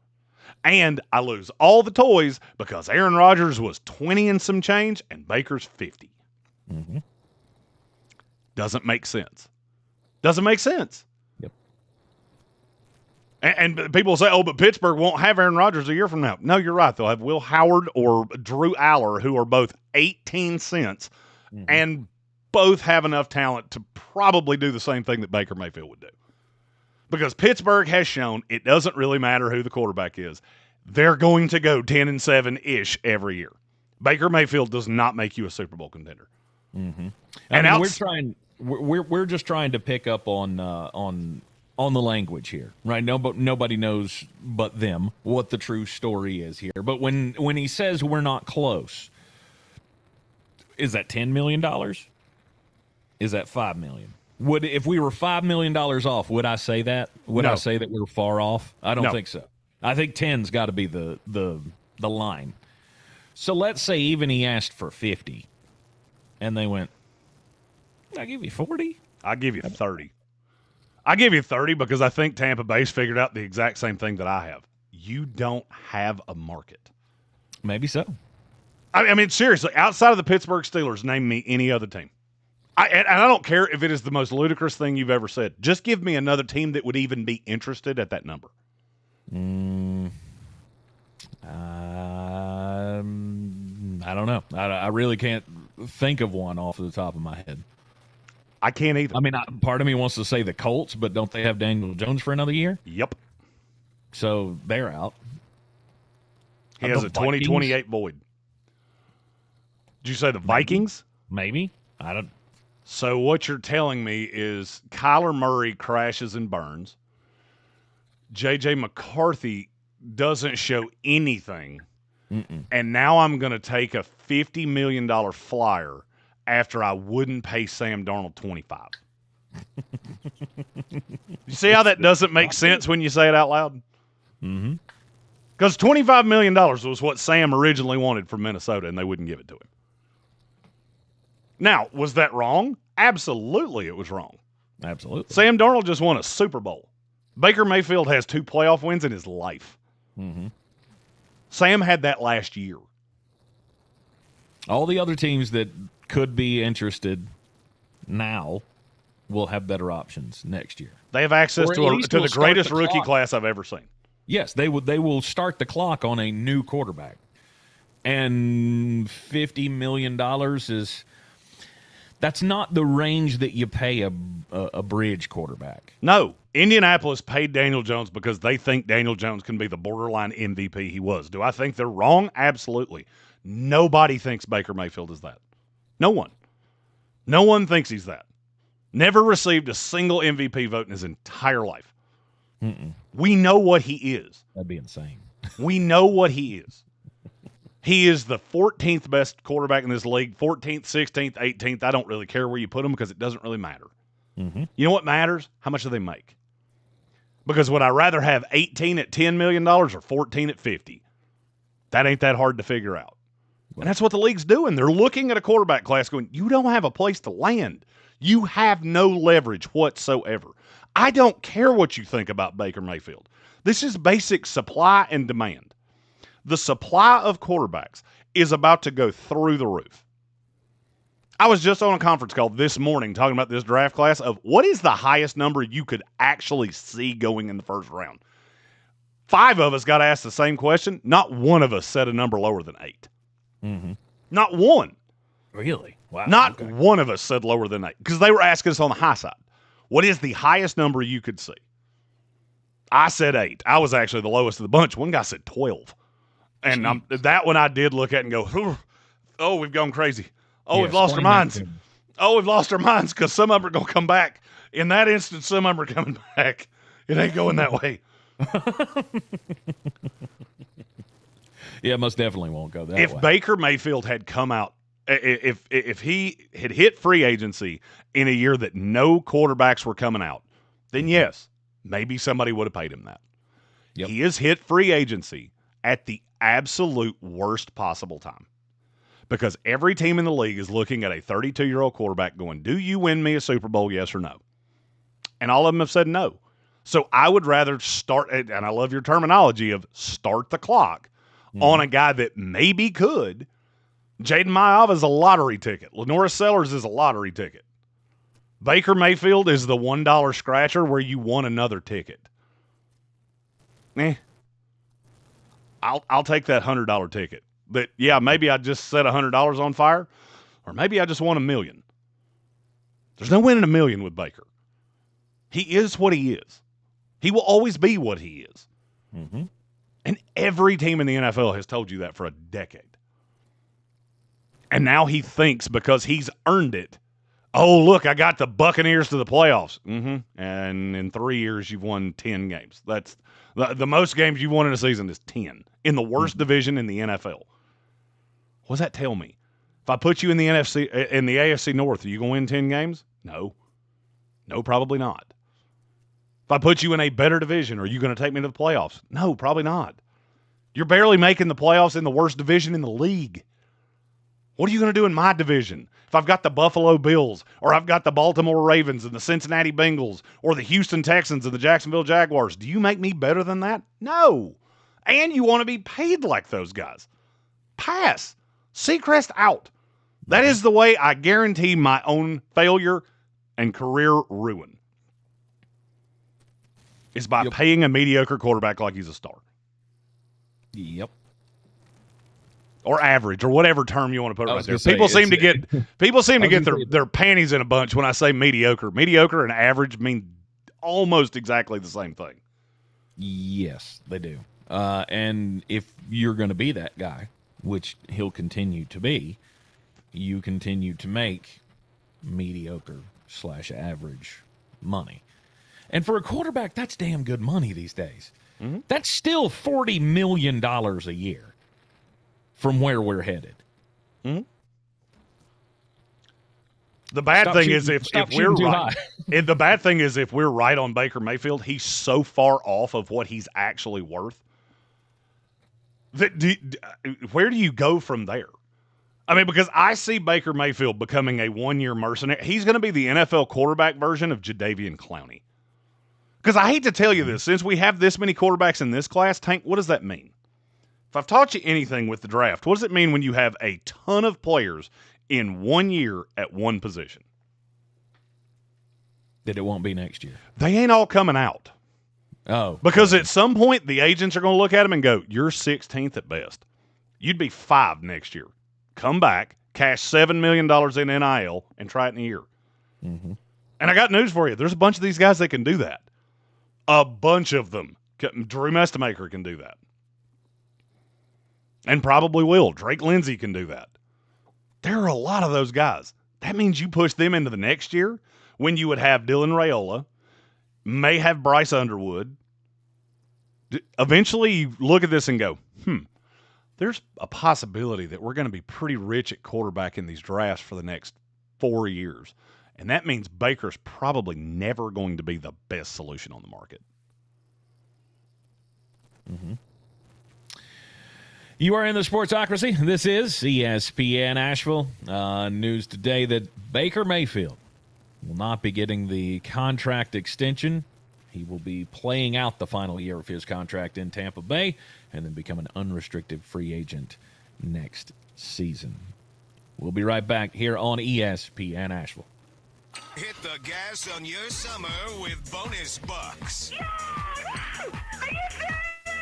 And I lose all the toys because Aaron Rodgers was 20 and some change and Baker's 50. Doesn't make sense. Doesn't make sense. Yep. And people say, but Pittsburgh won't have Aaron Rodgers a year from now. No, you're right. They'll have Will Howard or Drew Aller, who are both 18 cents and both have enough talent to probably do the same thing that Baker Mayfield would do. Because Pittsburgh has shown it doesn't really matter who the quarterback is. They're going to go 10-7-ish every year. Baker Mayfield does not make you a Super Bowl contender. We're just trying to pick up on the language here, right? Nobody knows but them what the true story is here. But when he says we're not close, is that $10 million? Is that $5 million? If we were $5 million off, would I say that? Would No. I say that we're far off? I don't No. think so. I think 10's got to be the line. So let's say even he asked for 50, and they went, "I'll give you 40." I'll give you 30. I give you 30 because I think Tampa Bay's figured out the exact same thing that I have. You don't have a market. Maybe so. I mean, seriously, outside of the Pittsburgh Steelers, name me any other team. And I don't care if it is the most ludicrous thing you've ever said. Just give me another team that would even be interested at that number. I don't know. I really can't think of one off the top of my head. I can't either. I mean, part of me wants to say the Colts, but don't they have Daniel Jones for another year? Yep. So they're out. He has a 2028 void. Did you say the Vikings? Maybe. I don't. So what you're telling me is Kyler Murray crashes and burns. J.J. McCarthy doesn't show anything. And now I'm going to take a $50 million flyer after I wouldn't pay Sam Darnold $25. You see how that doesn't make sense when you say it out loud? Because $25 million was what Sam originally wanted from Minnesota, and they wouldn't give it to him. Now, was that wrong? Absolutely, it was wrong. Absolutely. Sam Darnold just won a Super Bowl. Baker Mayfield has 2 playoff wins in his life. Sam had that last year. All the other teams that could be interested now will have better options next year. They have access Or at to least the will start greatest the rookie clock. class I've ever seen. Yes, they will start the clock on a new quarterback. And $50 million that's not the range that you pay a bridge quarterback. No, Indianapolis paid Daniel Jones because they think Daniel Jones can be the borderline MVP he was. Do I think they're wrong? Absolutely. Nobody thinks Baker Mayfield is that. No one. No one thinks he's that. Never received a single MVP vote in his entire life. We know what he is. That'd be insane. We know what he is. He is the 14th best quarterback in this league, 14th, 16th, 18th. I don't really care where you put him because it doesn't really matter. You know what matters? How much do they make? Because would I rather have 18 at $10 million or 14 at 50? That ain't that hard to figure out. And that's what the league's doing. They're looking at a quarterback class going, you don't have a place to land. You have no leverage whatsoever. I don't care what you think about Baker Mayfield. This is basic supply and demand. The supply of quarterbacks is about to go through the roof. I was just on a conference call this morning talking about this draft class of what is the highest number you could actually see going in the first round. 5 of us got asked the same question. Not one of us said a number lower than 8. Not one. Really? Wow. Not one of us said lower than 8 because they were asking us on the high side. What is the highest number you could see? I said 8. I was actually the lowest of the bunch. One guy said 12. And that one I did look at and go, oh, we've gone crazy. Oh, we've lost our minds. Oh, we've lost our minds because some of them are going to come back. In that instance, some of them are coming back. It ain't going that way. Yeah, most definitely won't go that way. If Baker Mayfield had come out, if he had hit free agency in a year that no quarterbacks were coming out, then yes, maybe somebody would have paid him that. Yep. He has hit free agency at the absolute worst possible time because every team in the league is looking at a 32-year-old quarterback going, do you win me a Super Bowl, yes or no? And all of them have said no. So I would rather start, and I love your terminology of start the clock on a guy that maybe could. Jaden Mayav is a lottery ticket. Lenora Sellers is a lottery ticket. Baker Mayfield is the $1 scratcher where you won another ticket. I'll take that $100 ticket. That, yeah, maybe I just set $100 on fire, or maybe I just won $1 million. There's no winning $1 million with Baker. He is what he is. He will always be what he is. Mm-hmm. And every team in the NFL has told you that for a decade. And now he thinks because he's earned it, oh, look, I got the Buccaneers to the playoffs. Mm-hmm. And in 3 years, you've won 10 games. That's the most games you've won in a season is 10 in the worst division in the NFL. What does that tell me? If I put you in the AFC North, are you going to win 10 games? No. No, probably not. If I put you in a better division, are you going to take me to the playoffs? No, probably not. You're barely making the playoffs in the worst division in the league. What are you going to do in my division? If I've got the Buffalo Bills, or I've got the Baltimore Ravens and the Cincinnati Bengals, or the Houston Texans and the Jacksonville Jaguars, do you make me better than that? No. And you want to be paid like those guys. Pass. Seacrest out. That is the way I guarantee my own failure and career ruin. Is by paying a mediocre quarterback like he's a star. Yep. Or average, or whatever term you want to put right there. People seem to get their panties in a bunch when I say mediocre. Mediocre and average mean almost exactly the same thing. Yes, they do. And if you're going to be that guy, which he'll continue to be, you continue to make mediocre/average money. And for a quarterback, that's damn good money these days. Mm-hmm. That's still $40 million a year from where we're headed. Mm-hmm. The bad thing is if we're right, and the bad thing is if we're right on Baker Mayfield, he's so far off of what he's actually worth. Where do you go from there? I mean, because I see Baker Mayfield becoming a one-year mercenary. He's going to be the NFL quarterback version of Jadeveon Clowney. Because I hate to tell you this, since we have this many quarterbacks in this class, Tank, what does that mean? If I've taught you anything with the draft, what does it mean when you have a ton of players in 1 year at one position? That it won't be next year. They ain't all coming out. Oh. Because at some point, the agents are going to look at them and go, you're 16th at best. You'd be 5 next year. Come back, cash $7 million in NIL, and try it in a year. Mm-hmm. And I got news for you. There's a bunch of these guys that can do that. A bunch of them. Drew Mestemaker can do that. And probably will. Drake Lindsay can do that. There are a lot of those guys. That means you push them into the next year when you would have Dylan Raiola, may have Bryce Underwood. Eventually you look at this and go, there's a possibility that we're going to be pretty rich at quarterback in these drafts for the next 4 years. And that means Baker's probably never going to be the best solution on the market. Mm-hmm. You are in the Sportsocracy. This is ESPN Asheville. News today that Baker Mayfield will not be getting the contract extension. He will be playing out the final year of his contract in Tampa Bay and then become an unrestricted free agent next season. We'll be right back here on ESPN Asheville. Hit the gas on your summer with bonus bucks.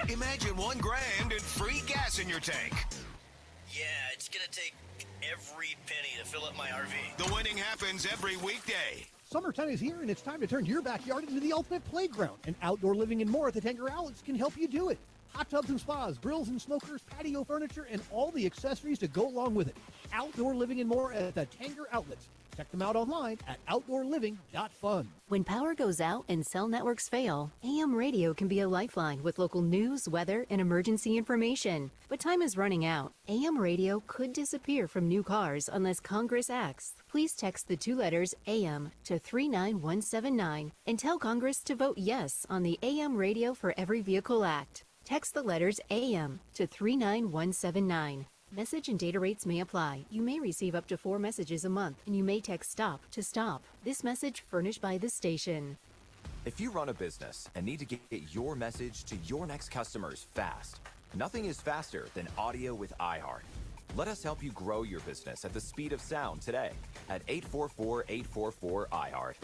Imagine $1,000 and free gas in your tank. Yeah, it's gonna take every penny to fill up my RV. The winning happens every weekday. Summertime is here, and it's time to turn your backyard into the ultimate playground. And outdoor living and more at the Tanger Outlets can help you do it. Hot tubs and spas, grills and smokers, patio furniture, and all the accessories to go along with it. Outdoor living and more at the Tanger Outlets. Check them out online at outdoorliving.fun. When power goes out and cell networks fail, AM radio can be a lifeline with local news, weather, and emergency information. But time is running out. AM radio could disappear from new cars unless Congress acts. Please text the 2 letters AM to 39179 and tell Congress to vote yes on the AM Radio for Every Vehicle Act. Text the letters AM to 39179. Message and data rates may apply. You may receive up to 4 messages a month, and you may text STOP to stop. This message furnished by the station. If you run a business and need to get your message to your next customers fast, nothing is faster than audio with iHeart. Let us help you grow your business at the speed of sound today at 844-844-iHeart.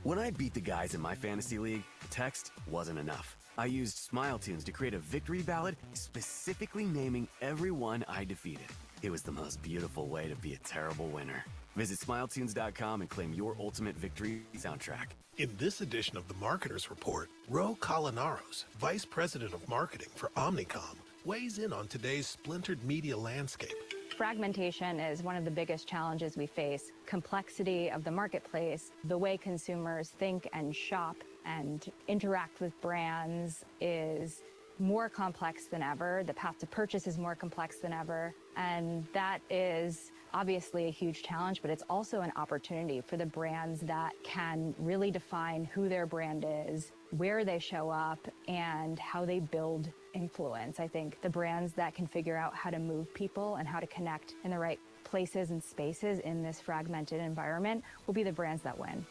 When I beat the guys in my fantasy league, text wasn't enough. I used Smile Tunes to create a victory ballad specifically naming everyone I defeated. It was the most beautiful way to be a terrible winner. Visit SmileTunes.com and claim your ultimate victory soundtrack. In this edition of the Marketers Report, Ro Colinaros, Vice President of Marketing for Omnicom, weighs in on today's splintered media landscape. Fragmentation is one of the biggest challenges we face. Complexity of the marketplace, the way consumers think and shop and interact with brands is more complex than ever. The path to purchase is more complex than ever. And that is obviously a huge challenge, but it's also an opportunity for the brands that can really define who their brand is, where they show up, and how they build influence. I think the brands that can figure out how to move people and how to connect in the right places and spaces in this fragmented environment will be the brands that win.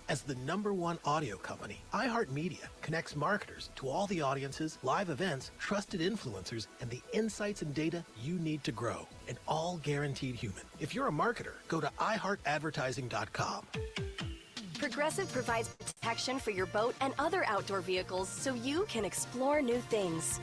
As the #1 audio company, iHeartMedia connects marketers to all the audiences, live events, trusted influencers, and the insights and data you need to grow, and all guaranteed human. If you're a marketer, go to iHeartAdvertising.com. Progressive provides protection for your boat and other outdoor vehicles so you can explore new things.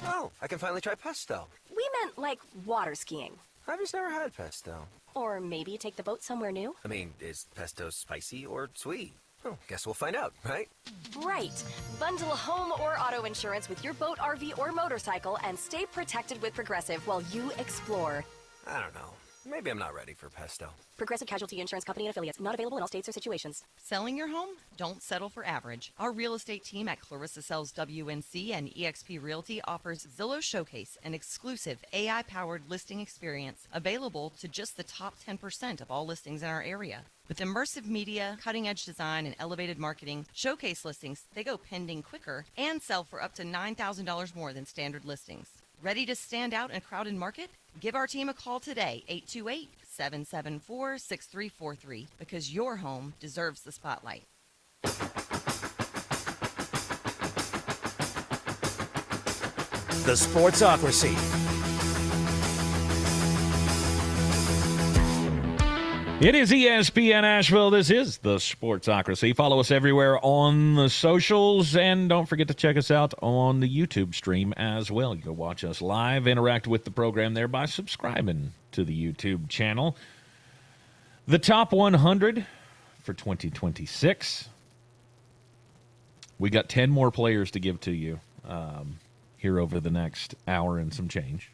Oh, I can finally try pesto. We meant like water skiing. I've just never had pesto. Or maybe take the boat somewhere new. I mean, is pesto spicy or sweet? Oh, guess we'll find out, right? Right. Bundle home or auto insurance with your boat, RV, or motorcycle and stay protected with Progressive while you explore. I don't know. Maybe I'm not ready for pesto. Progressive Casualty Insurance Company and Affiliates. Not available in all states or situations. Selling your home? Don't settle for average. Our real estate team at Clarissa Sells WNC and eXp Realty offers Zillow Showcase, an exclusive AI-powered listing experience available to just the top 10% of all listings in our area. With immersive media, cutting-edge design, and elevated marketing, Showcase listings, they go pending quicker and sell for up to $9,000 more than standard listings. Ready to stand out in a crowded market? Give our team a call today, 828-774-6343, because your home deserves the spotlight. The Sportsocracy. It is ESPN Asheville. This is the Sportsocracy. Follow us everywhere on the socials, and don't forget to check us out on the YouTube stream as well. You can watch us live, interact with the program there by subscribing to the YouTube channel. The top 100 for 2026. We got 10 more players to give to you here over the next hour and some change.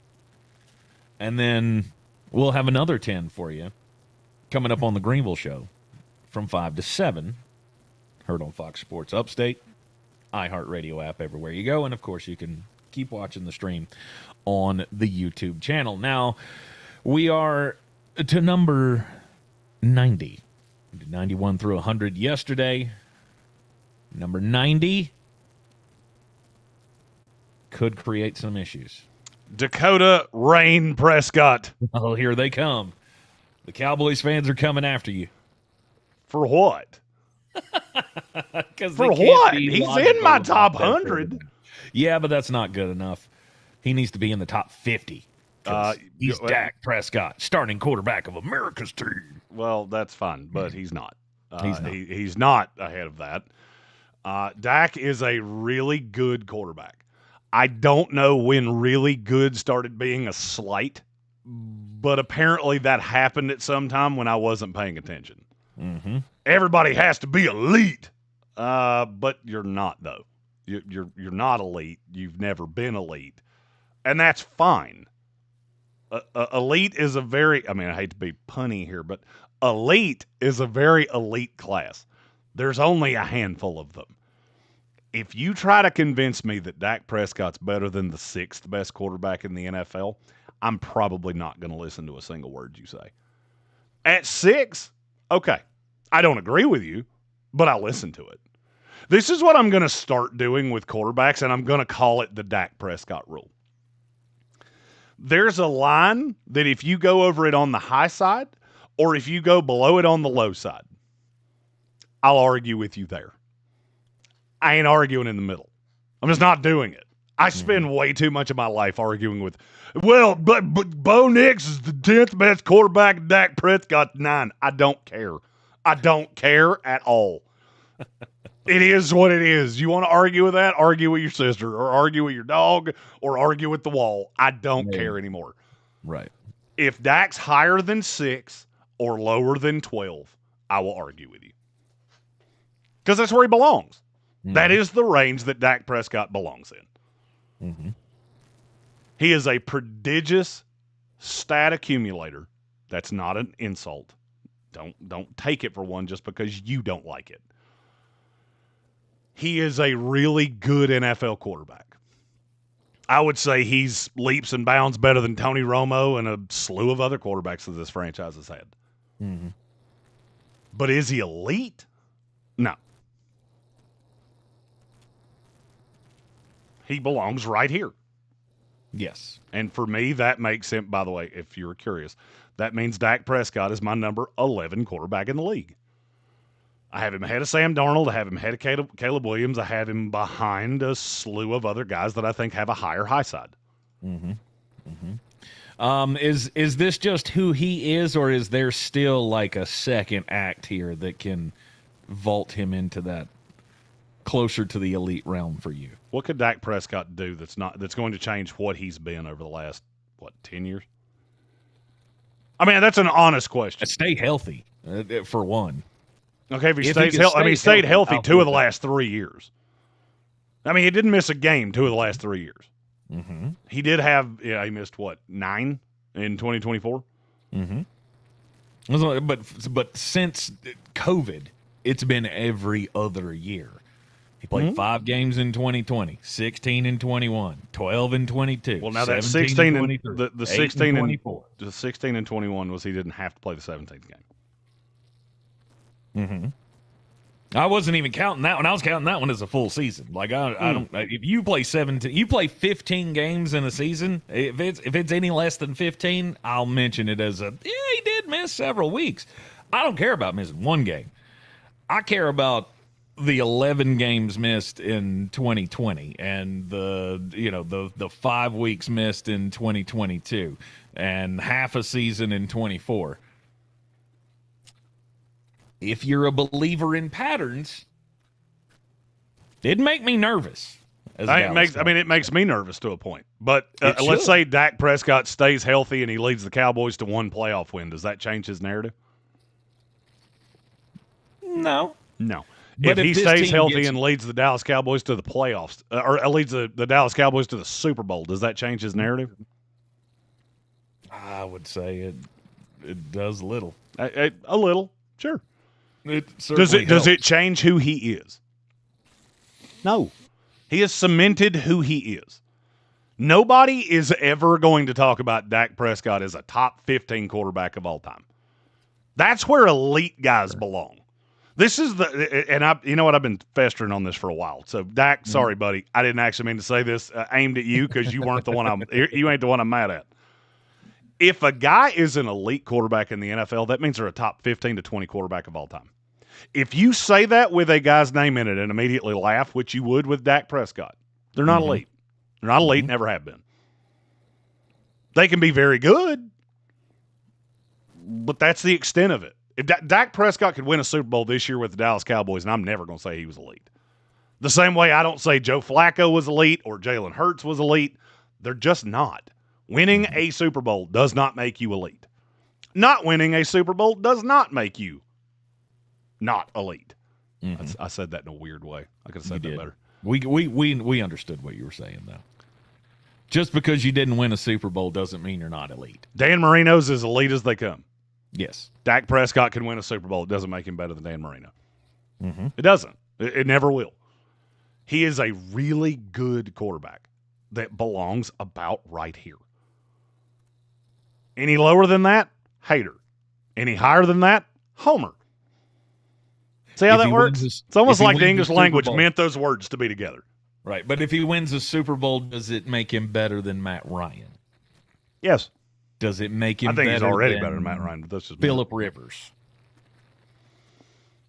And then we'll have another 10 for you coming up on the Greenville Show from 5 to 7. Heard on Fox Sports Upstate, iHeartRadio app everywhere you go. And, of course, you can keep watching the stream on the YouTube channel. Now, we are to number 90. We did 91 through 100 yesterday. Number 90 could create some issues. Dakota Rain Prescott. Oh, here they come. The Cowboys fans are coming after you. For what? For what? He's in my top 100. Yeah, but that's not good enough. He needs to be in the top 50. He's Dak Prescott, starting quarterback of America's team. Well, that's fine, but he's not. He's not. He's not ahead of that. Dak is a really good quarterback. I don't know when really good started being a slight, but apparently that happened at some time when I wasn't paying attention. Mm-hmm. Everybody has to be elite, but you're not, though. You're not elite. You've never been elite, and that's fine. elite is a very, I mean, I hate to be punny here, but elite is a very elite class. There's only a handful of them. If you try to convince me that Dak Prescott's better than the 6th best quarterback in the NFL, I'm probably not going to listen to a single word you say. At 6, okay, I don't agree with you, but I'll listen to it. This is what I'm going to start doing with quarterbacks, and I'm going to call it the Dak Prescott rule. There's a line that if you go over it on the high side or if you go below it on the low side, I'll argue with you there. I ain't arguing in the middle. I'm just not doing it. I spend way too much of my life arguing with, well, but Bo Nix is the 10th best quarterback and Dak Prescott's 9. I don't care. I don't care at all. It is what it is. You want to argue with that? Argue with your sister or argue with your dog or argue with the wall. I don't care anymore. Right. If Dak's higher than 6 or lower than 12, I will argue with you. Because that's where he belongs. That is the range that Dak Prescott belongs in. He is a prodigious stat accumulator. That's not an insult. Don't take it for one just because you don't like it. He is a really good NFL quarterback. I would say he's leaps and bounds better than Tony Romo and a slew of other quarterbacks that this franchise has had. But is he elite? No. He belongs right here. Yes. And for me, that makes him, by the way, if you're curious, that means Dak Prescott is my number 11 quarterback in the league. I have him ahead of Sam Darnold. I have him ahead of Caleb Williams. I have him behind a slew of other guys that I think have a higher high side. Is this just who he is, or is there still like a second act here that can vault him into that closer to the elite realm for you? What could Dak Prescott do that's going to change what he's been over the last 10 years? I mean, that's an honest question. Stay healthy, for one. Okay, if he stays healthy, I mean, he stayed healthy 2 of the last 3 years. I mean, he didn't miss a game 2 of the last 3 years. He did have, he missed 9 in 2024? But since COVID, it's been every other year. He played 5 games in 2020, 16 in 21, 12 in 22. Well, now that 16 and the 16 and 24. The 16 and 21 was he didn't have to play the 17th game. I wasn't even counting that one. I was counting that one as a full season. Like I don't. If you play 17, you play 15 games in a season. If it's any less than 15, I'll mention it as he did miss several weeks. I don't care about missing one game. I care about the 11 games missed in 2020 and the 5 weeks missed in 2022 and half a season in 24. If you're a believer in patterns, it'd make me nervous. It makes me nervous to a point. But let's say Dak Prescott stays healthy and he leads the Cowboys to 1 playoff win. Does that change his narrative? No. If he stays healthy and leads the Dallas Cowboys to the playoffs, or leads the Dallas Cowboys to the Super Bowl, does that change his narrative? I would say it does a little. A little, sure. Does it change who he is? No. He has cemented who he is. Nobody is ever going to talk about Dak Prescott as a top 15 quarterback of all time. That's where elite guys belong. This is you know what? I've been festering on this for a while. So Dak, sorry, buddy, I didn't actually mean to say this aimed at you because you weren't the one you ain't the one I'm mad at. If a guy is an elite quarterback in the NFL, that means they're a top 15 to 20 quarterback of all time. If you say that with a guy's name in it and immediately laugh, which you would with Dak Prescott, they're not elite. They're not elite, never have been. They can be very good, but that's the extent of it. If Dak Prescott could win a Super Bowl this year with the Dallas Cowboys, and I'm never going to say he was elite. The same way I don't say Joe Flacco was elite or Jalen Hurts was elite. They're just not. Winning a Super Bowl does not make you elite. Not winning a Super Bowl does not make you not elite. I said that in a weird way. I could have said that better. We understood what you were saying, though. Just because you didn't win a Super Bowl doesn't mean you're not elite. Dan Marino's as elite as they come. Yes. Dak Prescott can win a Super Bowl. It doesn't make him better than Dan Marino. Mm-hmm. It doesn't. It never will. He is a really good quarterback that belongs about right here. Any lower than that, hater. Any higher than that, homer. See how that works? It's almost like the English language meant those words to be together. Right, but if he wins a Super Bowl, does it make him better than Matt Ryan? Yes. Does it make him I think better he's already than better than Matt Ryan, but that's just Phillip Rivers?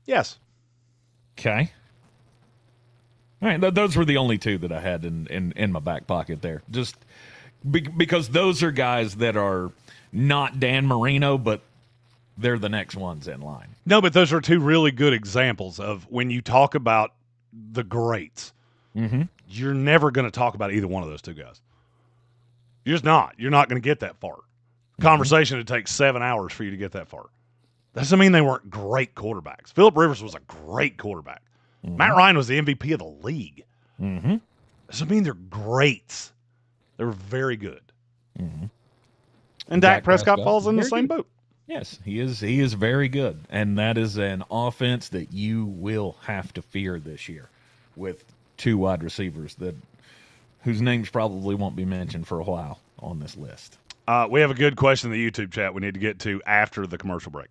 Yes. Okay. All right, those were the only two that I had in my back pocket there. Just because those are guys that are not Dan Marino, but they're the next ones in line. No, but those are two really good examples of when you talk about the greats. Mm-hmm. You're never going to talk about either one of those two guys. You're just not. You're not going to get that far. Conversation would take 7 hours for you to get that far. That doesn't mean they weren't great quarterbacks. Phillip Rivers was a great quarterback. Mm-hmm. Matt Ryan was the MVP of the league. Mm-hmm. Doesn't mean they're greats. They were very good. Mm-hmm. And Dak Prescott falls in the same boat. Yes, he is very good, and that is an offense that you will have to fear this year with two wide receivers whose names probably won't be mentioned for a while on this list. We have a good question in the YouTube chat we need to get to after the commercial break.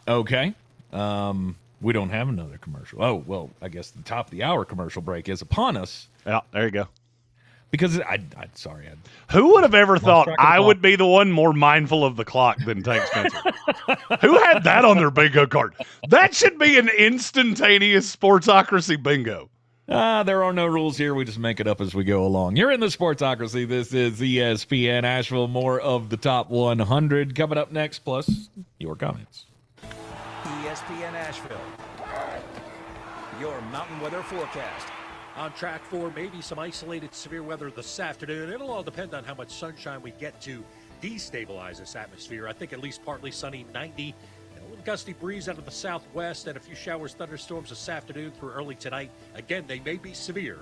Okay. We don't have another commercial. Oh, well, I guess the top of the hour commercial break is upon us. Yeah, there you go. Because who would have ever thought I would be the one more mindful of the clock than Tank Spencer? Who had that on their bingo card? That should be an instantaneous Sportsocracy bingo. There are no rules here. We just make it up as we go along. You're in the Sportsocracy. This is ESPN Asheville. More of the top 100 coming up next, plus your comments. ESPN Asheville. Your mountain weather forecast. On track for maybe some isolated severe weather this afternoon. It'll all depend on how much sunshine we get to destabilize this atmosphere. I think at least partly sunny, 90, and a little gusty breeze out of the southwest, and a few showers, thunderstorms this afternoon through early tonight. Again, they may be severe.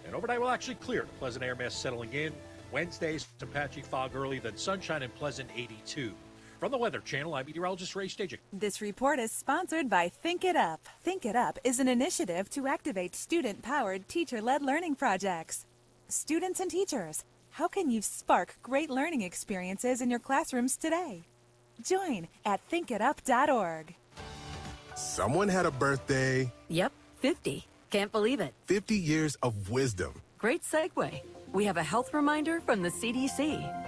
And overnight will actually clear. The pleasant air mass settling in. Wednesdays, some patchy fog early, then sunshine and pleasant 82. From the Weather Channel, I'm meteorologist Ray Stajic. This report is sponsored by Think It Up. Think It Up is an initiative to activate student-powered, teacher-led learning projects. Students and teachers, how can you spark great learning experiences in your classrooms today? Join at thinkitup.org. Someone had a birthday. Yep, 50. Can't believe it. 50 years of wisdom. Great segue. We have a health reminder from the CDC.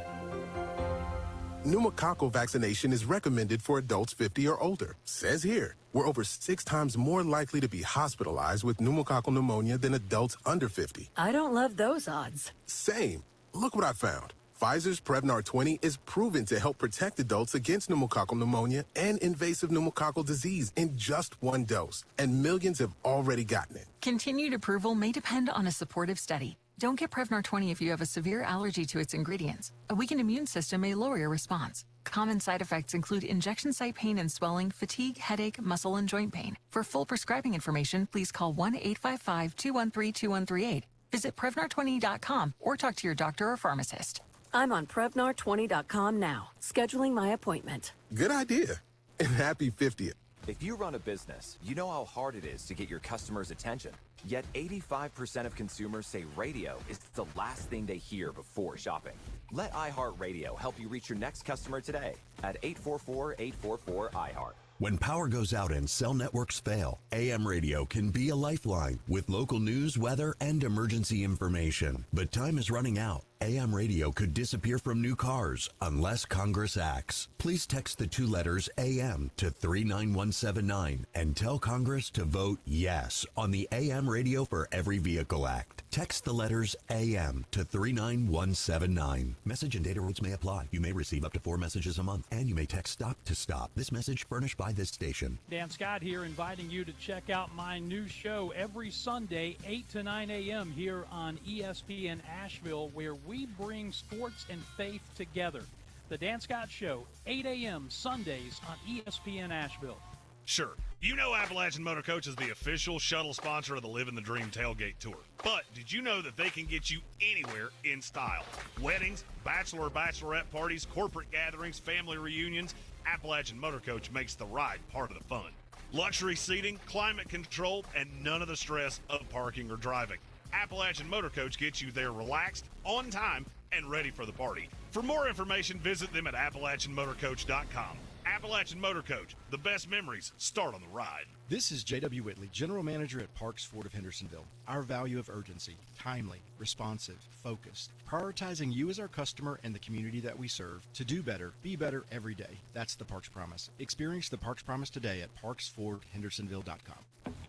Pneumococcal vaccination is recommended for adults 50 or older. Says here, we're over 6 times more likely to be hospitalized with pneumococcal pneumonia than adults under 50. I don't love those odds. Same. Look what I found. Pfizer's Prevnar 20 is proven to help protect adults against pneumococcal pneumonia and invasive pneumococcal disease in just 1 dose. And millions have already gotten it. Continued approval may depend on a supportive study. Don't get Prevnar 20 if you have a severe allergy to its ingredients. A weakened immune system may lower your response. Common side effects include injection site pain and swelling, fatigue, headache, muscle, and joint pain. For full prescribing information, please call 1-855-213-2138. Visit Prevnar20.com or talk to your doctor or pharmacist. I'm on Prevnar20.com now, scheduling my appointment. Good idea. And happy 50th. If you run a business, you know how hard it is to get your customers' attention. Yet 85% of consumers say radio is the last thing they hear before shopping. Let iHeartRadio help you reach your next customer today at 844-844-iHeart. When power goes out and cell networks fail, AM radio can be a lifeline with local news, weather, and emergency information. But time is running out. AM radio could disappear from new cars unless Congress acts. Please text the 2 letters AM to 39179 and tell Congress to vote yes on the AM Radio for Every Vehicle Act. Text the letters AM to 39179. Message and data rules may apply. You may receive up to 4 messages a month, and you may text STOP to STOP. This message furnished by this station. Dan Scott here, inviting you to check out my new show every Sunday, 8 to 9 a.m. here on ESPN Asheville, where we bring sports and faith together. The Dan Scott Show, 8 a.m. Sundays on ESPN Asheville. Sure. You know Appalachian Motor Coach is the official shuttle sponsor of the Living the Dream Tailgate Tour. But did you know that they can get you anywhere in style? Weddings, bachelorette parties, corporate gatherings, family reunions. Appalachian Motor Coach makes the ride part of the fun. Luxury seating, climate control, and none of the stress of parking or driving. Appalachian Motor Coach gets you there relaxed, on time, and ready for the party. For more information, visit them at AppalachianMotorCoach.com. Appalachian Motor Coach, the best memories start on the ride. This is J.W. Whitley, General Manager at Parks Ford of Hendersonville. Our value of urgency, timely, responsive, focused, prioritizing you as our customer and the community that we serve to do better, be better every day. That's the Parks Promise. Experience the Parks Promise today at parksfordhendersonville.com.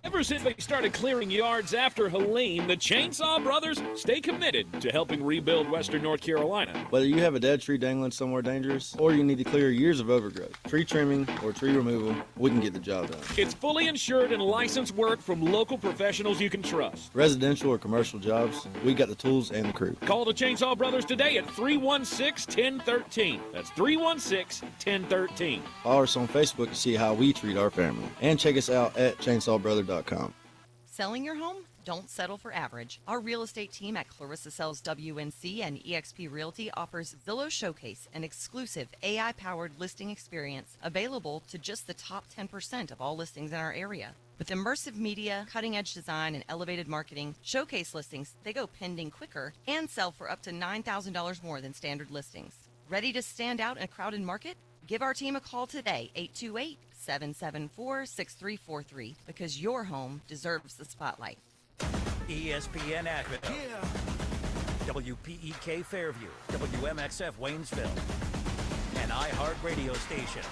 Ever since they started clearing yards after Helene, the Chainsaw Brothers stay committed to helping rebuild Western North Carolina. Whether you have a dead tree dangling somewhere dangerous, or you need to clear years of overgrowth, tree trimming, or tree removal, we can get the job done. It's fully insured and licensed work from local professionals you can trust. Residential or commercial jobs, we got the tools and the crew. Call the Chainsaw Brothers today at 316-1013. That's 316-1013. Follow us on Facebook to see how we treat our family. And check us out at chainsawbrother.com. Selling your home? Don't settle for average. Our real estate team at Clarissa Sells WNC and eXp Realty offers Zillow Showcase, an exclusive AI-powered listing experience available to just the top 10% of all listings in our area. With immersive media, cutting-edge design, and elevated marketing, Showcase listings, they go pending quicker and sell for up to $9,000 more than standard listings. Ready to stand out in a crowded market? Give our team a call today, 828-774-6343, because your home deserves the spotlight. ESPN Asheville. Yeah. WPEK Fairview. WMXF Waynesville. An iHeart radio station.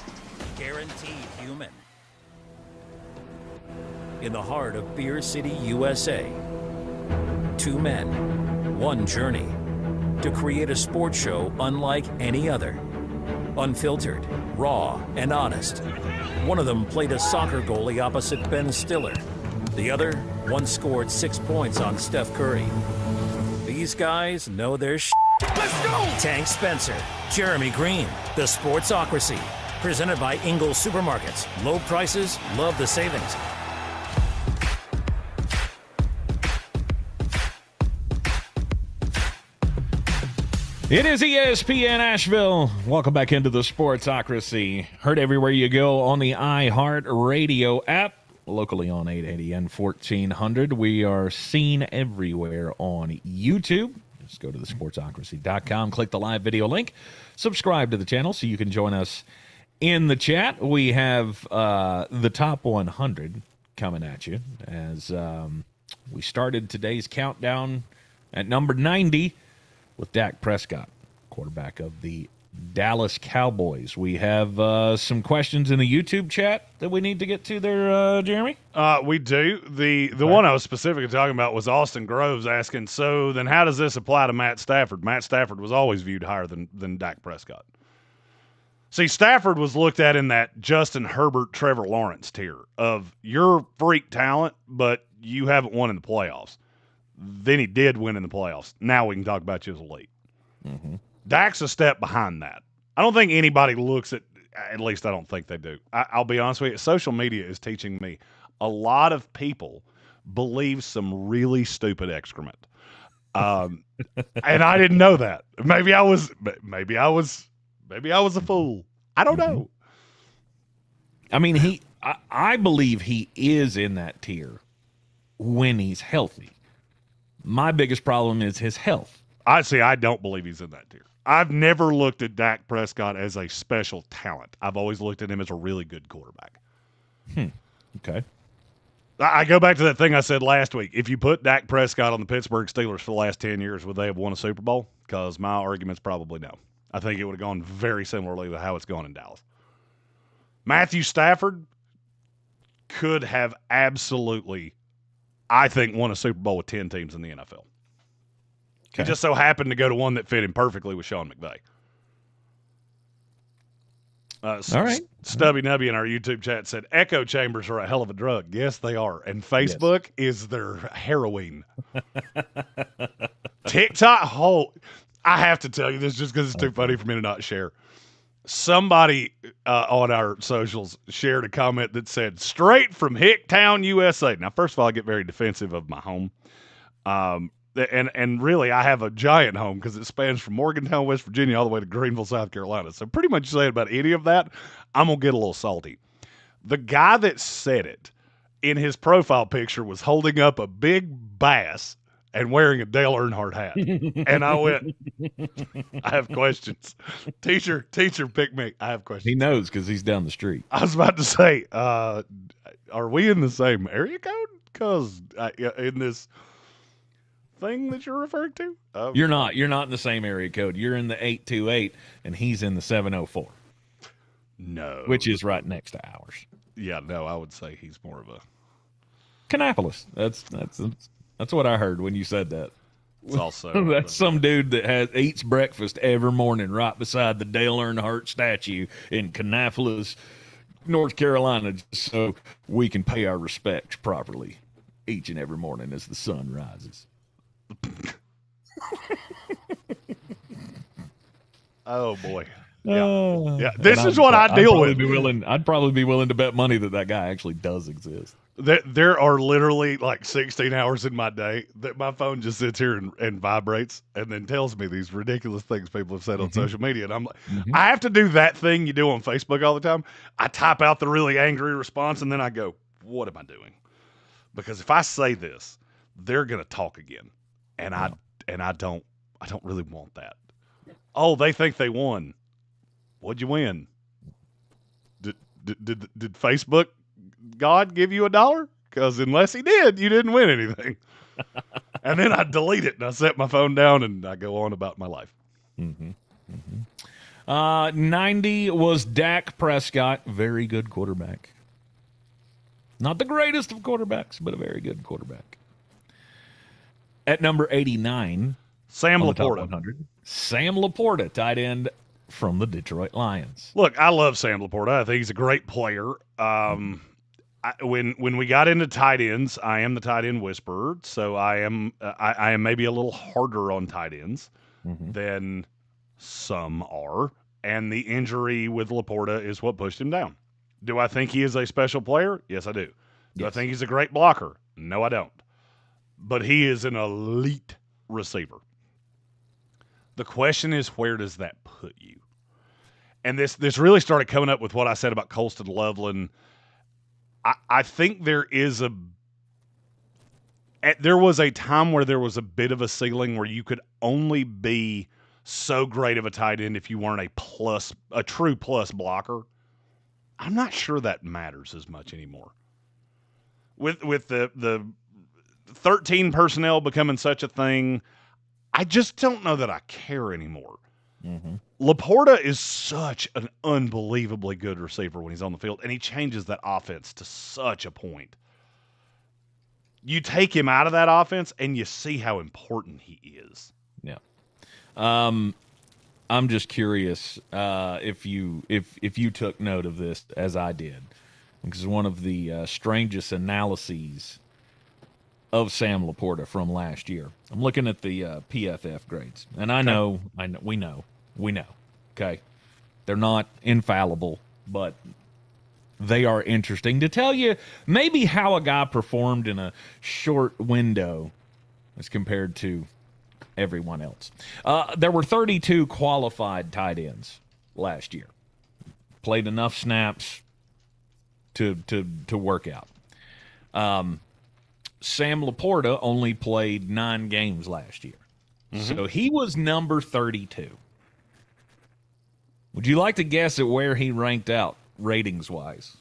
Guaranteed human. In the heart of Beer City, USA. Two men, one journey. To create a sports show unlike any other. Unfiltered, raw, and honest. One of them played a soccer goalie opposite Ben Stiller. The other once scored 6 points on Steph Curry. These guys know their shit. Let's go! Tank Spencer, Jeremy Greene, the Sportsocracy. Presented by Ingles Supermarkets. Low prices, love the savings. It is ESPN Asheville. Welcome back into the Sportsocracy. Heard everywhere you go on the iHeart Radio app. Locally on 880 and 1400. We are seen everywhere on YouTube. Just go to thesportsocracy.com, click the live video link, subscribe to the channel so you can join us in the chat. We have the top 100 coming at you as we started today's countdown at number 90 with Dak Prescott, quarterback of the Dallas Cowboys. We have some questions in the YouTube chat that we need to get to there, Jeremy? We do. The one I was specifically talking about was Austin Groves asking, so then how does this apply to Matt Stafford? Matt Stafford was always viewed higher than Dak Prescott. See, Stafford was looked at in that Justin Herbert, Trevor Lawrence tier of you're freak talent, but you haven't won in the playoffs. Then he did win in the playoffs. Now we can talk about you as elite. Mm-hmm. Dak's a step behind that. I don't think anybody looks at least I don't think they do. I'll be honest with you. Social media is teaching me a lot of people believe some really stupid excrement. And I didn't know that. Maybe I was a fool. I don't know. I mean, I believe he is in that tier when he's healthy. My biggest problem is his health. I don't believe he's in that tier. I've never looked at Dak Prescott as a special talent. I've always looked at him as a really good quarterback. Okay. I go back to that thing I said last week. If you put Dak Prescott on the Pittsburgh Steelers for the last 10 years, would they have won a Super Bowl? Because my argument's probably no. I think it would have gone very similarly to how it's gone in Dallas. Matthew Stafford could have absolutely, I think, won a Super Bowl with 10 teams in the NFL. Okay. He just so happened to go to one that fit him perfectly with Sean McVay. All right. Stubby Nubby in our YouTube chat said, echo chambers are a hell of a drug. Yes, they are. And Facebook is their heroin. TikTok, I have to tell you this just because it's too funny for me to not share. Somebody on our socials shared a comment that said, straight from Hicktown, USA. Now, first of all, I get very defensive of my home. And really, I have a giant home because it spans from Morgantown, West Virginia, all the way to Greenville, South Carolina. So pretty much saying about any of that, I'm going to get a little salty. The guy that said it in his profile picture was holding up a big bass and wearing a Dale Earnhardt hat. And I went, I have questions. Teacher, pick me. I have questions. He knows because he's down the street. I was about to say, are we in the same area code? Because in this thing that you're referring to? You're not in the same area code. You're in the 828, and he's in the 704. No. Which is right next to ours. Yeah, no, I would say he's more of a Kannapolis. That's what I heard when you said that. It's also that's some dude that eats breakfast every morning right beside the Dale Earnhardt statue in Kannapolis, North Carolina, just so we can pay our respects properly each and every morning as the sun rises. Oh boy. Yeah. This is what I deal with. I'd probably be willing to bet money that guy actually does exist. There are literally like 16 hours in my day that my phone just sits here and vibrates and then tells me these ridiculous things people have said on social media. And I'm like, I have to do that thing you do on Facebook all the time. I type out the really angry response and then I go, what am I doing? Because if I say this, they're going to talk again. And I don't really want that. Oh, they think they won. What'd you win? Did Facebook God give you $1? Because unless he did, you didn't win anything. And then I delete it and I set my phone down and I go on about my life. 90 was Dak Prescott. Very good quarterback. Not the greatest of quarterbacks, but a very good quarterback. At number 89, Sam Laporta. 100, Sam Laporta, tight end from the Detroit Lions. Look, I love Sam Laporta. I think he's a great player. When we got into tight ends, I am the tight end whisperer, so I am maybe a little harder on tight ends than some are. And the injury with Laporta is what pushed him down. Do I think he is a special player? Yes, I do. Do I think he's a great blocker? No, I don't. But he is an elite receiver. The question is, where does that put you? And this really started coming up with what I said about Colston Loveland. I think there was a time where there was a bit of a ceiling where you could only be so great of a tight end if you weren't a true plus blocker. I'm not sure that matters as much anymore. With the 13 personnel becoming such a thing, I just don't know that I care anymore. Laporta is such an unbelievably good receiver when he's on the field, and he changes that offense to such a point. You take him out of that offense, and you see how important he is. Yeah. I'm just curious if you took note of this as I did, because one of the strangest analyses of Sam Laporta from last year. I'm looking at the PFF grades, and we know. Okay, they're not infallible, but they are interesting to tell you maybe how a guy performed in a short window as compared to everyone else. There were 32 qualified tight ends last year. Played enough snaps to work out. Sam Laporta only played 9 games last year. So he was number 32. Would you like to guess at where he ranked out ratings-wise?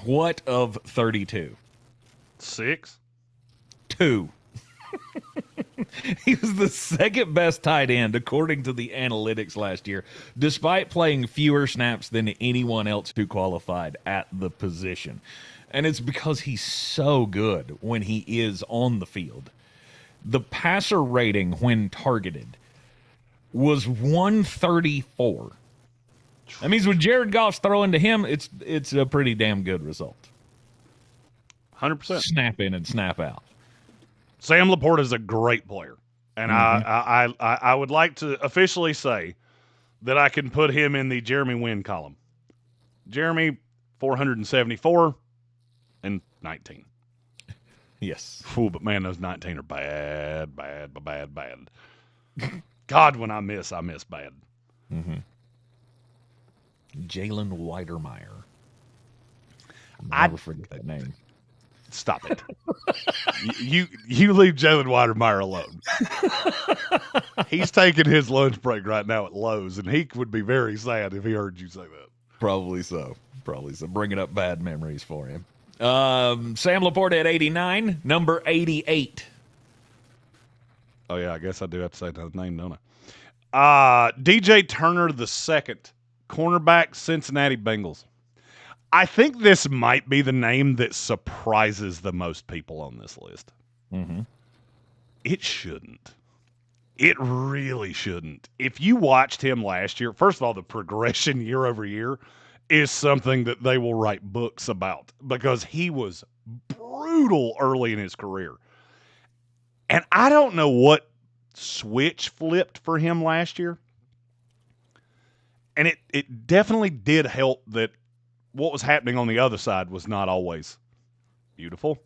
What of 32? 6? 2. He was the second best tight end according to the analytics last year, despite playing fewer snaps than anyone else who qualified at the position. And it's because he's so good when he is on the field. The passer rating when targeted was 134. That means when Jared Goff's throwing to him, it's a pretty damn good result. 100%. Snap in and snap out. Sam Laporta is a great player. And I would like to officially say that I can put him in the Jeremy win column. Jeremy, 474 and 19. Yes. Ooh, but man, those 19 are bad. God, when I miss bad. Mm-hmm. Jalen Weidermeyer. I'll never forget that name. Stop it. you leave Jalen Weidermeyer alone. He's taking his lunch break right now at Lowe's, and he would be very sad if he heard you say that. Probably so. Bringing up bad memories for him. Sam Laporte at 89, number 88. Oh, yeah, I guess I do have to say that name, don't I? DJ Turner the second, cornerback, Cincinnati Bengals. I think this might be the name that surprises the most people on this list. Mm-hmm. It shouldn't. It really shouldn't. If you watched him last year, first of all, the progression year over year is something that they will write books about because he was brutal early in his career. And I don't know what switch flipped for him last year. And it definitely did help that what was happening on the other side was not always beautiful.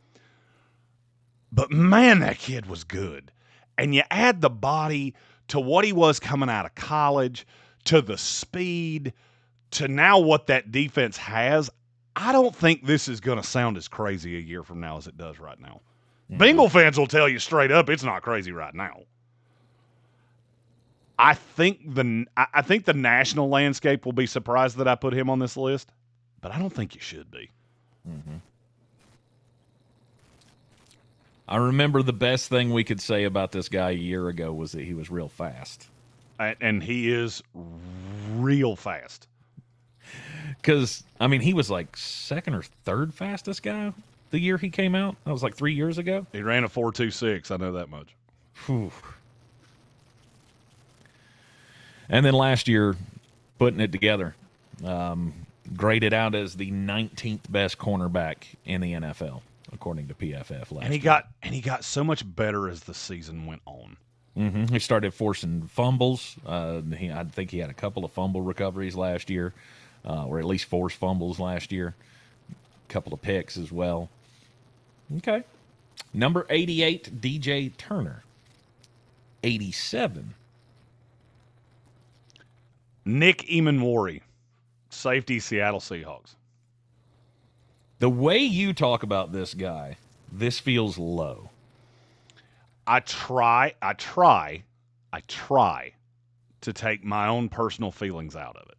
But man, that kid was good. And you add the body to what he was coming out of college, to the speed, to now what that defense has. I don't think this is going to sound as crazy a year from now as it does right now. Mm-hmm. Bengal fans will tell you straight up it's not crazy right now. I think the national landscape will be surprised that I put him on this list, but I don't think you should be. Mm-hmm. I remember the best thing we could say about this guy a year ago was that he was real fast. And he is real fast. Because, I mean, he was like second or third fastest guy the year he came out. That was like 3 years ago. He ran a 4.26. I know that much. Whew. And then last year, putting it together, graded out as the 19th best cornerback in the NFL, according to PFF last year. And he got so much better as the season went on. Mm-hmm. He started forcing fumbles. I think he had a couple of fumble recoveries last year, or at least forced fumbles last year. A couple of picks as well. Okay. Number 88, DJ Turner. 87. Nick Emanwari, safety, Seattle Seahawks. The way you talk about this guy, this feels low. I try to take my own personal feelings out of it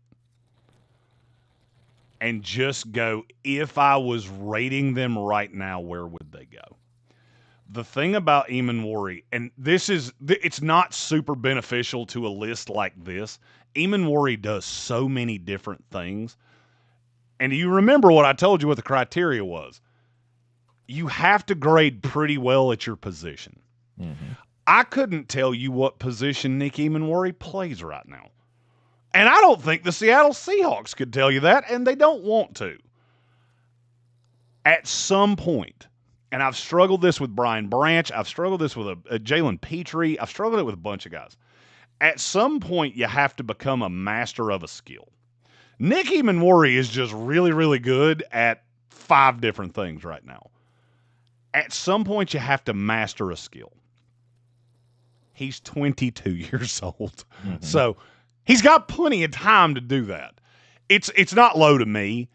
and just go, if I was rating them right now, where would they go? The thing about Emanwari, and it's not super beneficial to a list like this. Emanwari does so many different things. And do you remember what I told you what the criteria was? You have to grade pretty well at your position. Mm-hmm. I couldn't tell you what position Nick Emanwari plays right now. And I don't think the Seattle Seahawks could tell you that, and they don't want to. At some point, and I've struggled this with Brian Branch, I've struggled this with a Jalen Petrie, I've struggled it with a bunch of guys. At some point, you have to become a master of a skill. Nick Emanwari is just really, really good at 5 different things right now. At some point, you have to master a skill. He's 22 years old. Mm-hmm. So he's got plenty of time to do that. It's not low to me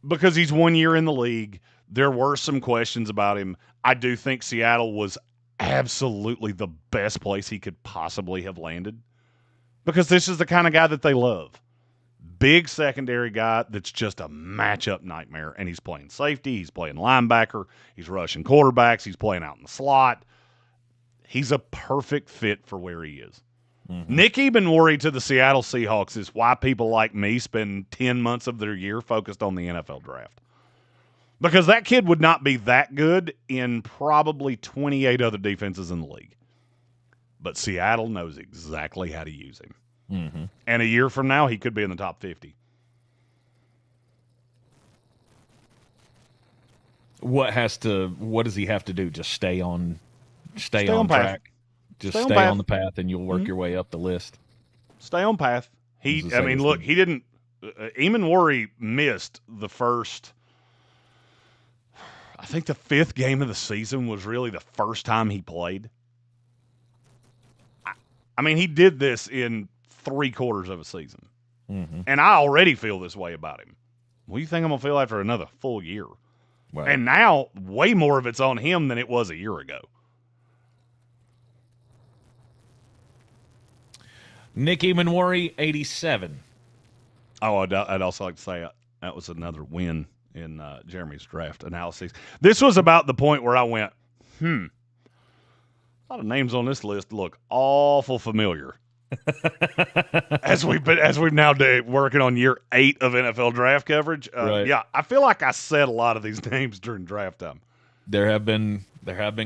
because he's 1 year in the league. There were some questions about him. I do think Seattle was absolutely the best place he could possibly have landed because this is the kind of guy that they love. Big secondary guy that's just a matchup nightmare, and he's playing safety, he's playing linebacker, he's rushing quarterbacks, he's playing out in the slot. He's a perfect fit for where he is. Mm-hmm. Nick Emanwari to the Seattle Seahawks is why people like me spend 10 months of their year focused on the NFL draft. Because that kid would not be that good in probably 28 other defenses in the league. But Seattle knows exactly how to use him. Mm-hmm. And a year from now, he could be in the top 50. What does he have to do? Just stay on on track. Path. Just stay on the path, and you'll work your way up the list. Stay on path. He didn't. Eamon Worry missed the first. I think the 5th game of the season was really the first time he played. I mean, he did this in 3/4 of a season. Mm-hmm. And I already feel this way about him. What do you think I'm going to feel after another full year? Well, and now, way more of it's on him than it was a year ago. Nick Eamon-Worry, 87. Oh, I'd also like to say that was another win in Jeremy's draft analysis. This was about the point where I went, a lot of names on this list look awful familiar. as we've now working on year 8 of NFL draft coverage. Right. Yeah, I feel like I said a lot of these names during draft time. There have been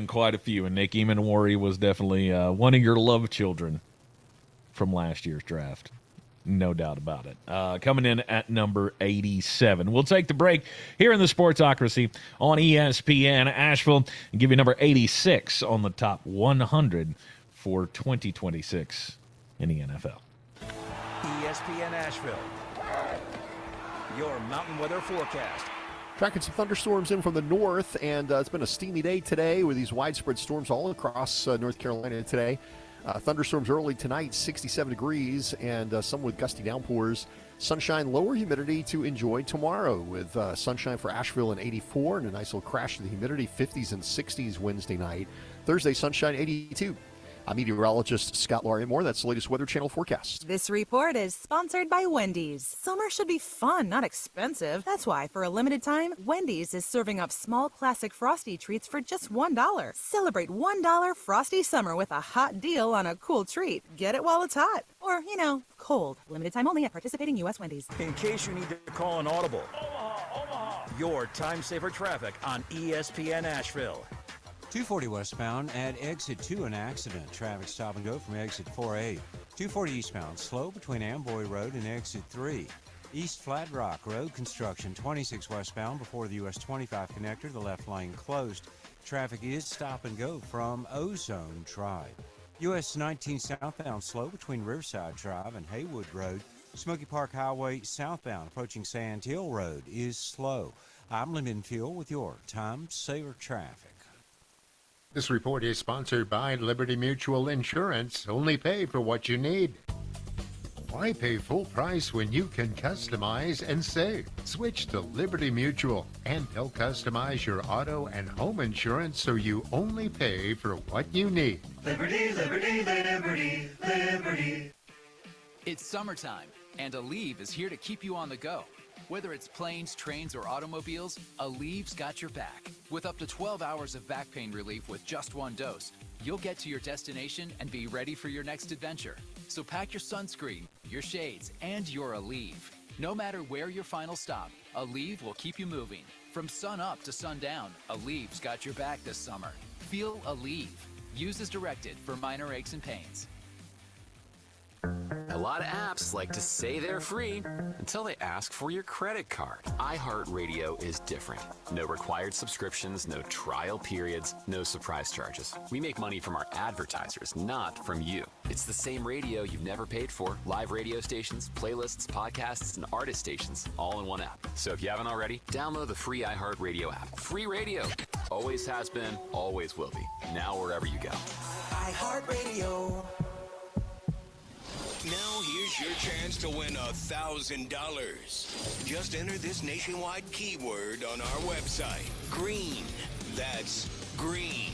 quite a few, and Nick Eamon-Worry was definitely one of your love children from last year's draft. No doubt about it. Coming in at number 87. We'll take the break here in the Sportsocracy on ESPN Asheville and give you number 86 on the top 100 for 2026 in the NFL. ESPN Asheville, your mountain weather forecast. Tracking some thunderstorms in from the north, and it's been a steamy day today with these widespread storms all across North Carolina today. Thunderstorms early tonight, 67 degrees, and some with gusty downpours. Sunshine, lower humidity to enjoy tomorrow with sunshine for Asheville in 84 and a nice little crash to the humidity, 50s and 60s Wednesday night. Thursday, sunshine, 82. I'm meteorologist Scott Larimore. That's the latest Weather Channel forecast. This report is sponsored by Wendy's. Summer should be fun, not expensive. That's why, for a limited time, Wendy's is serving up small classic Frosty treats for just $1. Celebrate $1 Frosty Summer with a hot deal on a cool treat. Get it while it's hot. Or, cold. Limited time only at participating U.S. Wendy's. In case you need to call an audible, your time saver traffic on ESPN Asheville. 240 westbound at exit 2, an accident. Traffic stop and go from exit 4A. 240 eastbound, slow between Amboy Road and exit 3. East Flat Rock Road construction. 26 westbound before the US 25 connector, the left lane closed. Traffic is stop and go from Ozone Drive. US 19 southbound, slow between Riverside Drive and Haywood Road. Smoky Park Highway southbound approaching Sand Hill Road is slow. I'm Lyndon Fuel with your time saver traffic. This report is sponsored by Liberty Mutual Insurance. Only pay for what you need. Why pay full price when you can customize and save? Switch to Liberty Mutual, and they'll customize your auto and home insurance so you only pay for what you need. Liberty, liberty, liberty, liberty. It's summertime, and Aleve is here to keep you on the go. Whether it's planes, trains, or automobiles, Aleve's got your back. With up to 12 hours of back pain relief with just one dose, you'll get to your destination and be ready for your next adventure. So pack your sunscreen, your shades, and your Aleve. No matter where your final stop, Aleve will keep you moving. From sun up to sundown, Aleve's got your back this summer. Feel Aleve. Use as directed for minor aches and pains. A lot of apps like to say they're free until they ask for your credit card. iHeartRadio is different. No required subscriptions, no trial periods, no surprise charges. We make money from our advertisers, not from you. It's the same radio you've never paid for. Live radio stations, playlists, podcasts, and artist stations, all in one app. So if you haven't already, download the free iHeartRadio app. Free radio. Always has been, always will be. Now wherever you go. iHeartRadio. Now here's your chance to win $1,000. Just enter this nationwide keyword on our website. Greene. That's Greene.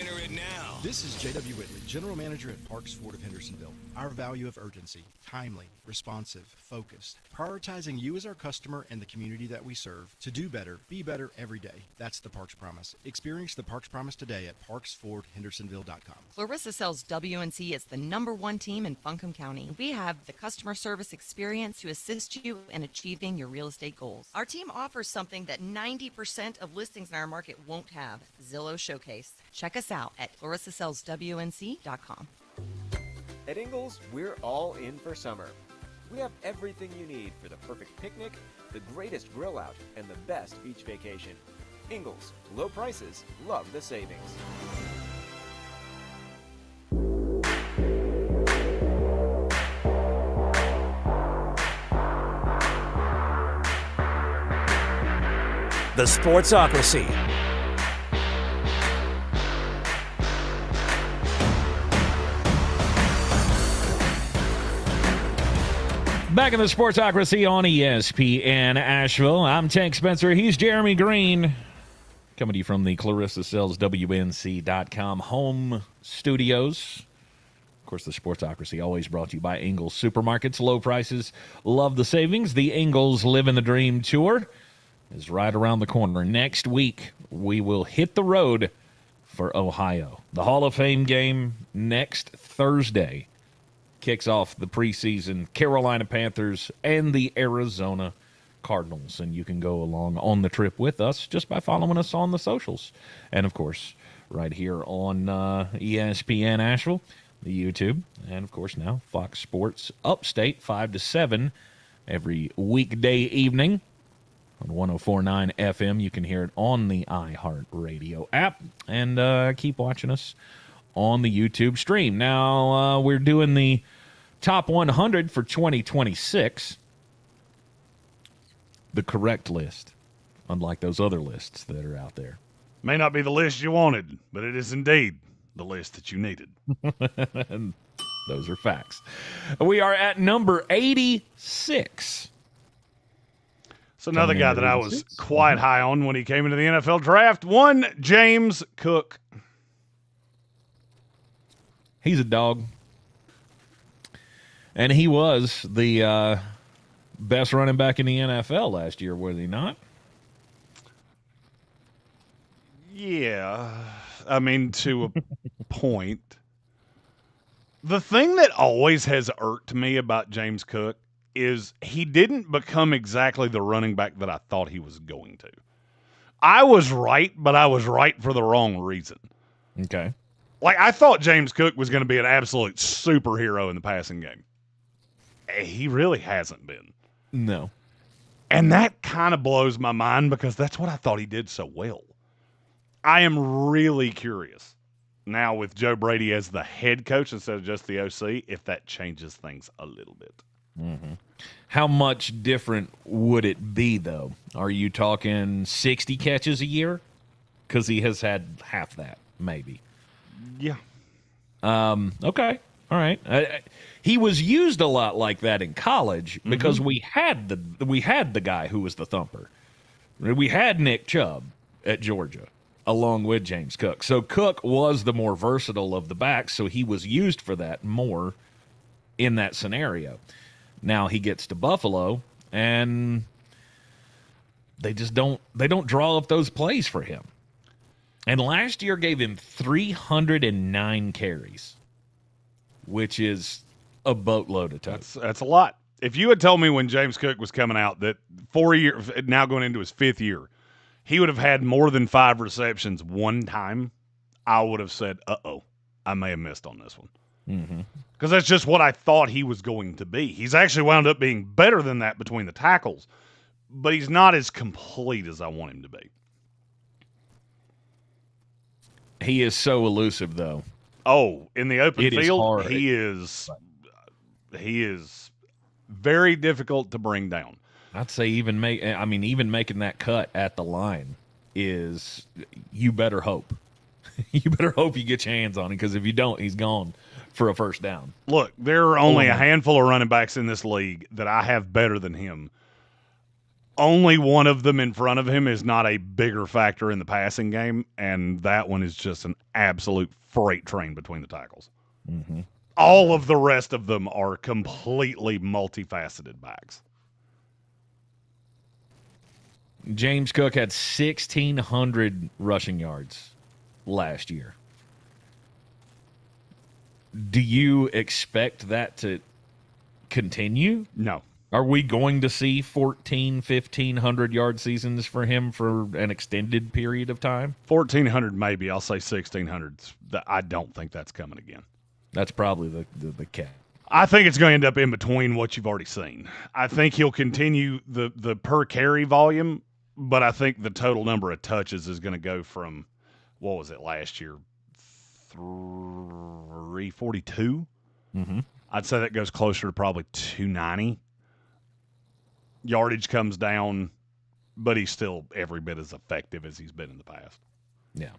Enter it now. This is J.W. Whitley, General Manager at Parks Ford of Hendersonville. Our value of urgency, timely, responsive, focused, prioritizing you as our customer and the community that we serve to do better, be better every day. That's the Parks Promise. Experience the Parks Promise today at parksfordhendersonville.com. Clarissa Sells WNC is the #1 team in Buncombe County. We have the customer service experience to assist you in achieving your real estate goals. Our team offers something that 90% of listings in our market won't have, Zillow Showcase. Check us out at clarissasellswnc.com. At Ingles, we're all in for summer. We have everything you need for the perfect picnic, the greatest grill out, and the best beach vacation. Ingles, low prices, love the savings. The Sportsocracy. Back in the Sportsocracy on ESPN Asheville. I'm Tank Spencer. He's Jeremy Greene. Coming to you from the Clarissa Sells WNC.com home studios. Of course, the Sportsocracy always brought to you by Ingles Supermarkets. Low prices, love the savings. The Ingles Living the Dream Tour is right around the corner. Next week, we will hit the road for Ohio. The Hall of Fame game next Thursday kicks off the preseason Carolina Panthers and the Arizona Cardinals. And you can go along on the trip with us just by following us on the socials. And, of course, right here on ESPN Asheville, the YouTube, and, of course, now Fox Sports Upstate, 5 to 7 every weekday evening on 104.9 FM. You can hear it on the iHeartRadio app. And keep watching us on the YouTube stream. Now, we're doing the Top 100 for 2026. The correct list, unlike those other lists that are out there. May not be the list you wanted, but it is indeed the list that you needed. And those are facts. We are at number 86. So another guy that I was quite high on when he came into the NFL draft, one James Cook. He's a dog. And he was the best running back in the NFL last year, was he not? Yeah. I mean, to a point. The thing that always has irked me about James Cook is he didn't become exactly the running back that I thought he was going to. I was right, but I was right for the wrong reason. Okay. Like, I thought James Cook was going to be an absolute superhero in the passing game. He really hasn't been. No. And that kind of blows my mind because that's what I thought he did so well. I am really curious now with Joe Brady as the head coach instead of just the OC if that changes things a little bit. Mm-hmm. How much different would it be, though? Are you talking 60 catches a year? Because he has had half that, maybe. Yeah. Okay. All right. He was used a lot like that in college because we had the guy who was the thumper. We had Nick Chubb at Georgia along with James Cook. So Cook was the more versatile of the backs, so he was used for that more in that scenario. Now he gets to Buffalo and they just don't draw up those plays for him. And last year gave him 309 carries, which is a boatload of touchdowns. That's a lot. If you had told me when James Cook was coming out that 4 years, now going into his fifth year, he would have had more than 5 receptions one time, I would have said, uh-oh, I may have missed on this one. Because that's just what I thought he was going to be. He's actually wound up being better than that between the tackles, but he's not as complete as I want him to be. He is so elusive, though. Oh, in the open field, hard. he is very difficult to bring down. I'd say even making that cut at the line is, you better hope. You better hope you get your hands on him, because if you don't, he's gone for a first down. Look, there are only a handful of running backs in this league that I have better than him. Only one of them in front of him is not a bigger factor in the passing game, and that one is just an absolute freight train between the tackles. All of the rest of them are completely multifaceted backs. James Cook had 1,600 rushing yards last year. Do you expect that to continue? No. Are we going to see 1,500 yard seasons for him for an extended period of time? 1,400 maybe. I'll say 1,600. I don't think that's coming again. That's probably the cap. I think it's going to end up in between what you've already seen. I think he'll continue the per carry volume, but I think the total number of touches is going to go from, what was it last year, 342? I'd say that goes closer to probably 290. Yardage comes down but he's still every bit as effective as he's been in the past. Yeah.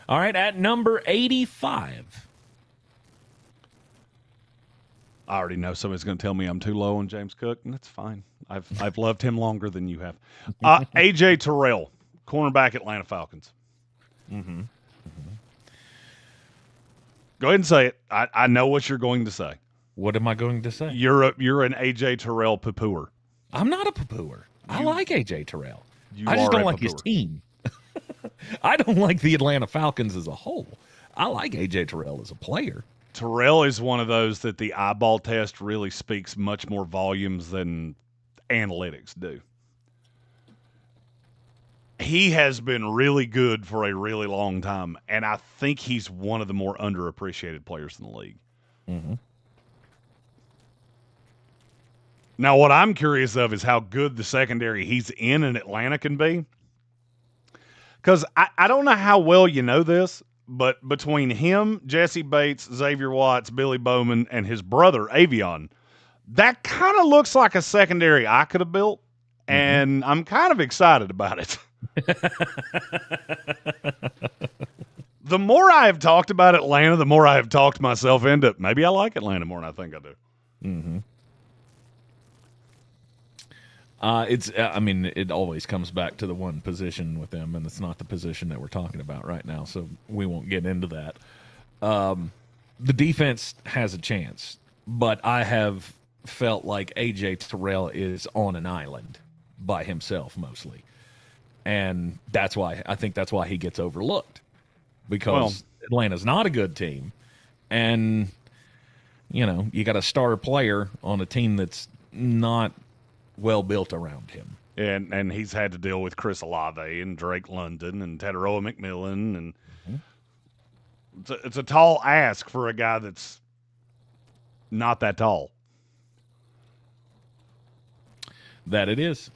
All right, at number 85. I already know somebody's going to tell me I'm too low on James Cook, and that's fine. I've loved him longer than you have. A.J. Terrell, cornerback, Atlanta Falcons. Mm-hmm. Go ahead and say it. I know what you're going to say. What am I going to say? You're an A.J. Terrell poo-pooer. I'm not a poo-pooer. I like A.J. Terrell. You I just are don't a like his poo-pooer. team. I don't like the Atlanta Falcons as a whole. I like A.J. Terrell as a player. Terrell is one of those that the eyeball test really speaks much more volumes than analytics do. He has been really good for a really long time, and I think he's one of the more underappreciated players in the league. Mm-hmm. Now, what I'm curious of is how good the secondary he's in Atlanta can be. Because I don't know how well you know this, but between him, Jesse Bates, Xavier Watts, Billy Bowman, and his brother, Avion, that kind of looks like a secondary I could have built, and I'm kind of excited about it. The more I have talked about Atlanta, the more I have talked myself into maybe I like Atlanta more than I think I do. Mm-hmm. It always comes back to the one position with them, and it's not the position that we're talking about right now, so we won't get into that. The defense has a chance, but I have felt like A.J. Terrell is on an island by himself mostly, and I think that's why he gets overlooked, because Atlanta's not a good team, and you got a star player on a team that's not well built around him. And he's had to deal with Chris Olave and Drake London and Tataroa McMillan. And it's a tall ask for a guy that's not that tall. That it is.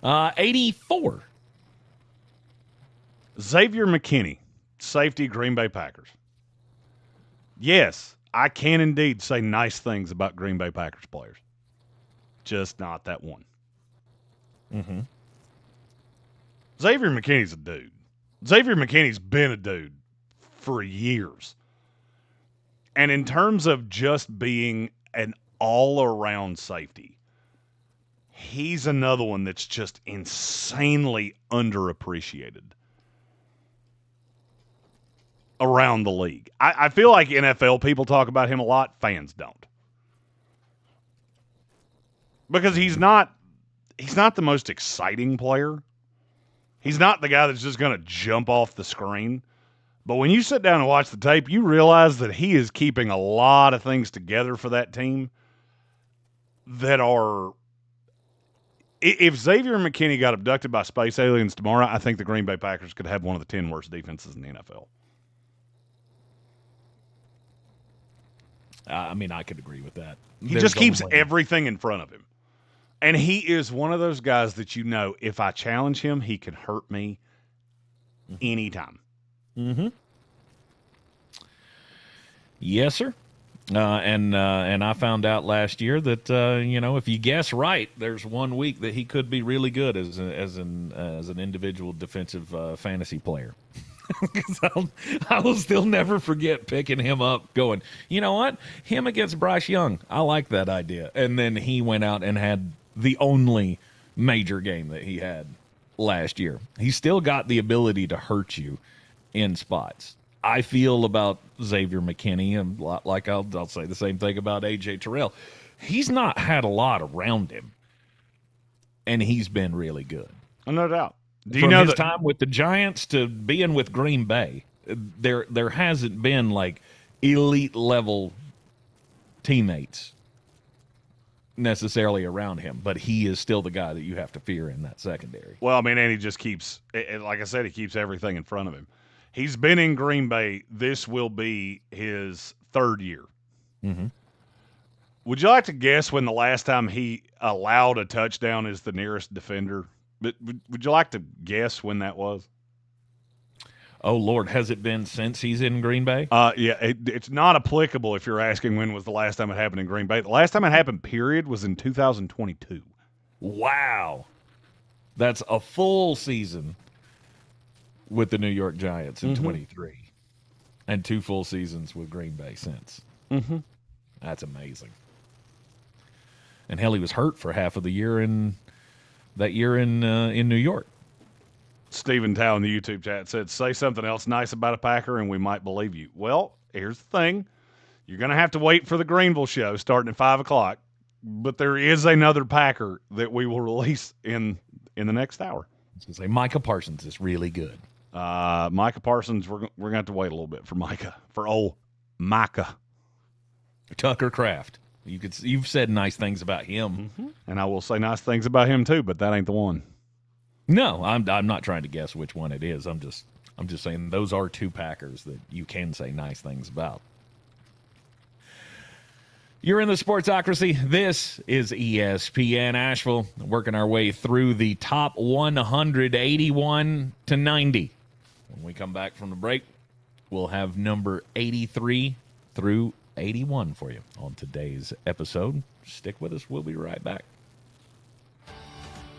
84. Xavier McKinney, safety, Green Bay Packers. Yes, I can indeed say nice things about Green Bay Packers players. Just not that one. Mm-hmm. Xavier McKinney's a dude. Xavier McKinney's been a dude for years. And in terms of just being an all-around safety, he's another one that's just insanely underappreciated around the league. I feel like NFL people talk about him a lot. Fans don't. Because he's not the most exciting player. He's not the guy that's just going to jump off the screen. But when you sit down and watch the tape, you realize that he is keeping a lot of things together for that team that are... If Xavier McKinney got abducted by space aliens tomorrow, I think the Green Bay Packers could have one of the 10 worst defenses in the NFL. I could agree with that. He just keeps everything in front of him. And he is one of those guys that if I challenge him, he can hurt me anytime. Mm-hmm. Yes, sir. And I found out last year that if you guess right, there's 1 week that he could be really good as an individual defensive fantasy player. Because I will still never forget picking him up, going, you know what, him against Bryce Young, I like that idea. And then he went out and had the only major game that he had last year. He's still got the ability to hurt you in spots. I feel about Xavier McKinney, and like I'll say the same thing about A.J. Terrell. He's not had a lot around him, and he's been really good. No doubt. From his time with the Giants to being with Green Bay, there hasn't been like elite level teammates necessarily around him, but he is still the guy that you have to fear in that secondary. Well, and he just keeps, like I said, he keeps everything in front of him. He's been in Green Bay. This will be his third year. Mm-hmm. Would you like to guess when the last time he allowed a touchdown as the nearest defender? But would you like to guess when that was? Oh, Lord, has it been since he's in Green Bay? Yeah, it's not applicable if you're asking when was the last time it happened in Green Bay. The last time it happened, period, was in 2022. Wow. That's a full season with the New York Giants in 23. And 2 full seasons with Green Bay since. Mm-hmm. That's amazing. And hell, he was hurt for half of the year in New York. Stephen Tao in the YouTube chat said, say something else nice about a Packer and we might believe you. Well, here's the thing. You're going to have to wait for the Greenville show starting at 5 o'clock, but there is another Packer that we will release in the next hour. I was going to say, Micah Parsons is really good. Micah Parsons, we're going to have to wait a little bit for Micah, for old Micah. Tucker Kraft. You've said nice things about him. Mm-hmm. And I will say nice things about him too, but that ain't the one. No, I'm not trying to guess which one it is. I'm just saying those are 2 Packers that you can say nice things about. You're in the Sportsocracy. This is ESPN Asheville. Working our way through the top 181 to 90. When we come back from the break, we'll have number 83 through 81 for you on today's episode. Stick with us. We'll be right back.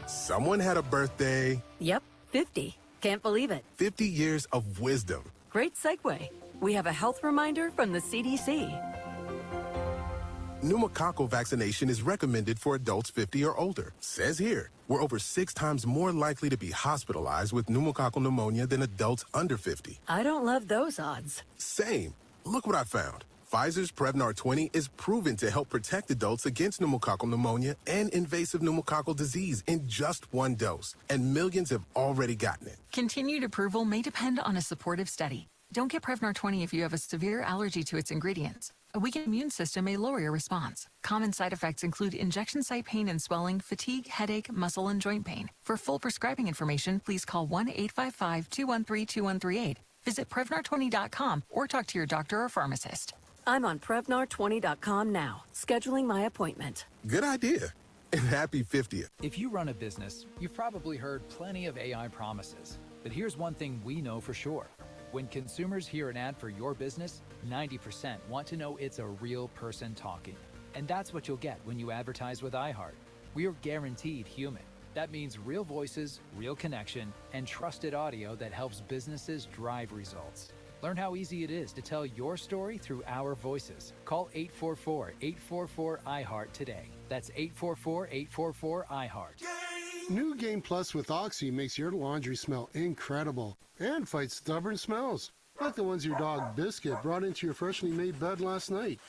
Someone had a birthday. Yep, 50. Can't believe it. 50 years of wisdom. Great segue. We have a health reminder from the CDC. Pneumococcal vaccination is recommended for adults 50 or older. Says here, we're over 6 times more likely to be hospitalized with pneumococcal pneumonia than adults under 50. I don't love those odds. Same. Look what I found. Pfizer's Prevnar 20 is proven to help protect adults against pneumococcal pneumonia and invasive pneumococcal disease in just 1 dose, and millions have already gotten it. Continued approval may depend on a supportive study. Don't get Prevnar 20 if you have a severe allergy to its ingredients. A weakened immune system may lower your response. Common side effects include injection site pain and swelling, fatigue, headache, muscle, and joint pain. For full prescribing information, please call 1-855-213-2138. Visit Prevnar20.com or talk to your doctor or pharmacist. I'm on Prevnar20.com now, scheduling my appointment. Good idea. And happy 50th. If you run a business, you've probably heard plenty of AI promises. But here's one thing we know for sure. When consumers hear an ad for your business, 90% want to know it's a real person talking. And that's what you'll get when you advertise with iHeart. We're guaranteed human. That means real voices, real connection, and trusted audio that helps businesses drive results. Learn how easy it is to tell your story through our voices. Call 844-844-iHeart today. That's 844-844-iHeart. New Game Plus with Oxy makes your laundry smell incredible and fights stubborn smells, like the ones your dog Biscuit brought into your freshly made bed last night.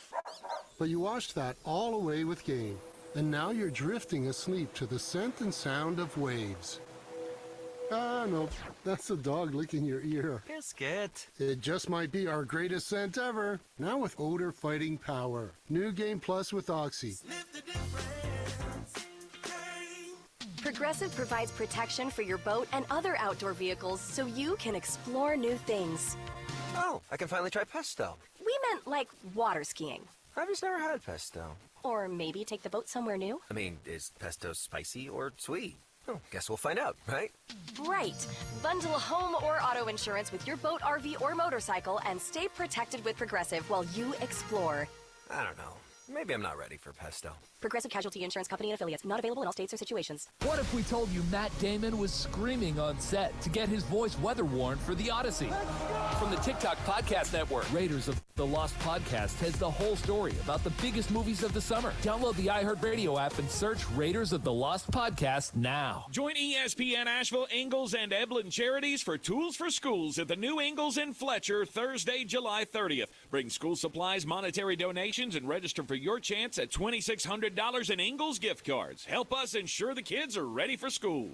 But you washed that all away with Game, and now you're drifting asleep to the scent and sound of waves. Ah, no, that's the dog licking your ear. Biscuit. It just might be our greatest scent ever, now with odor-fighting power. New Game Plus with Oxy. Progressive provides protection for your boat and other outdoor vehicles so you can explore new things. Oh, I can finally try pesto. We meant like water skiing. I've just never had pesto. Or maybe take the boat somewhere new. I mean, is pesto spicy or sweet? Oh, guess we'll find out, right? Right. Bundle home or auto insurance with your boat, RV, or motorcycle and stay protected with Progressive while you explore. I don't know. Maybe I'm not ready for pesto. Progressive Casualty Insurance Company and Affiliates. Not available in all states or situations. What if we told you Matt Damon was screaming on set to get his voice weather worn for The Odyssey? From the TikTok Podcast Network, Raiders of the Lost Podcast has the whole story about the biggest movies of the summer. Download the iHeartRadio app and search Raiders of the Lost Podcast now. Join ESPN Asheville, Ingalls, and Eblin Charities for Tools for Schools at the new Ingalls in Fletcher, Thursday, July 30th. Bring school supplies, monetary donations, and register for your chance at $2,600 in Ingalls gift cards. Help us ensure the kids are ready for school.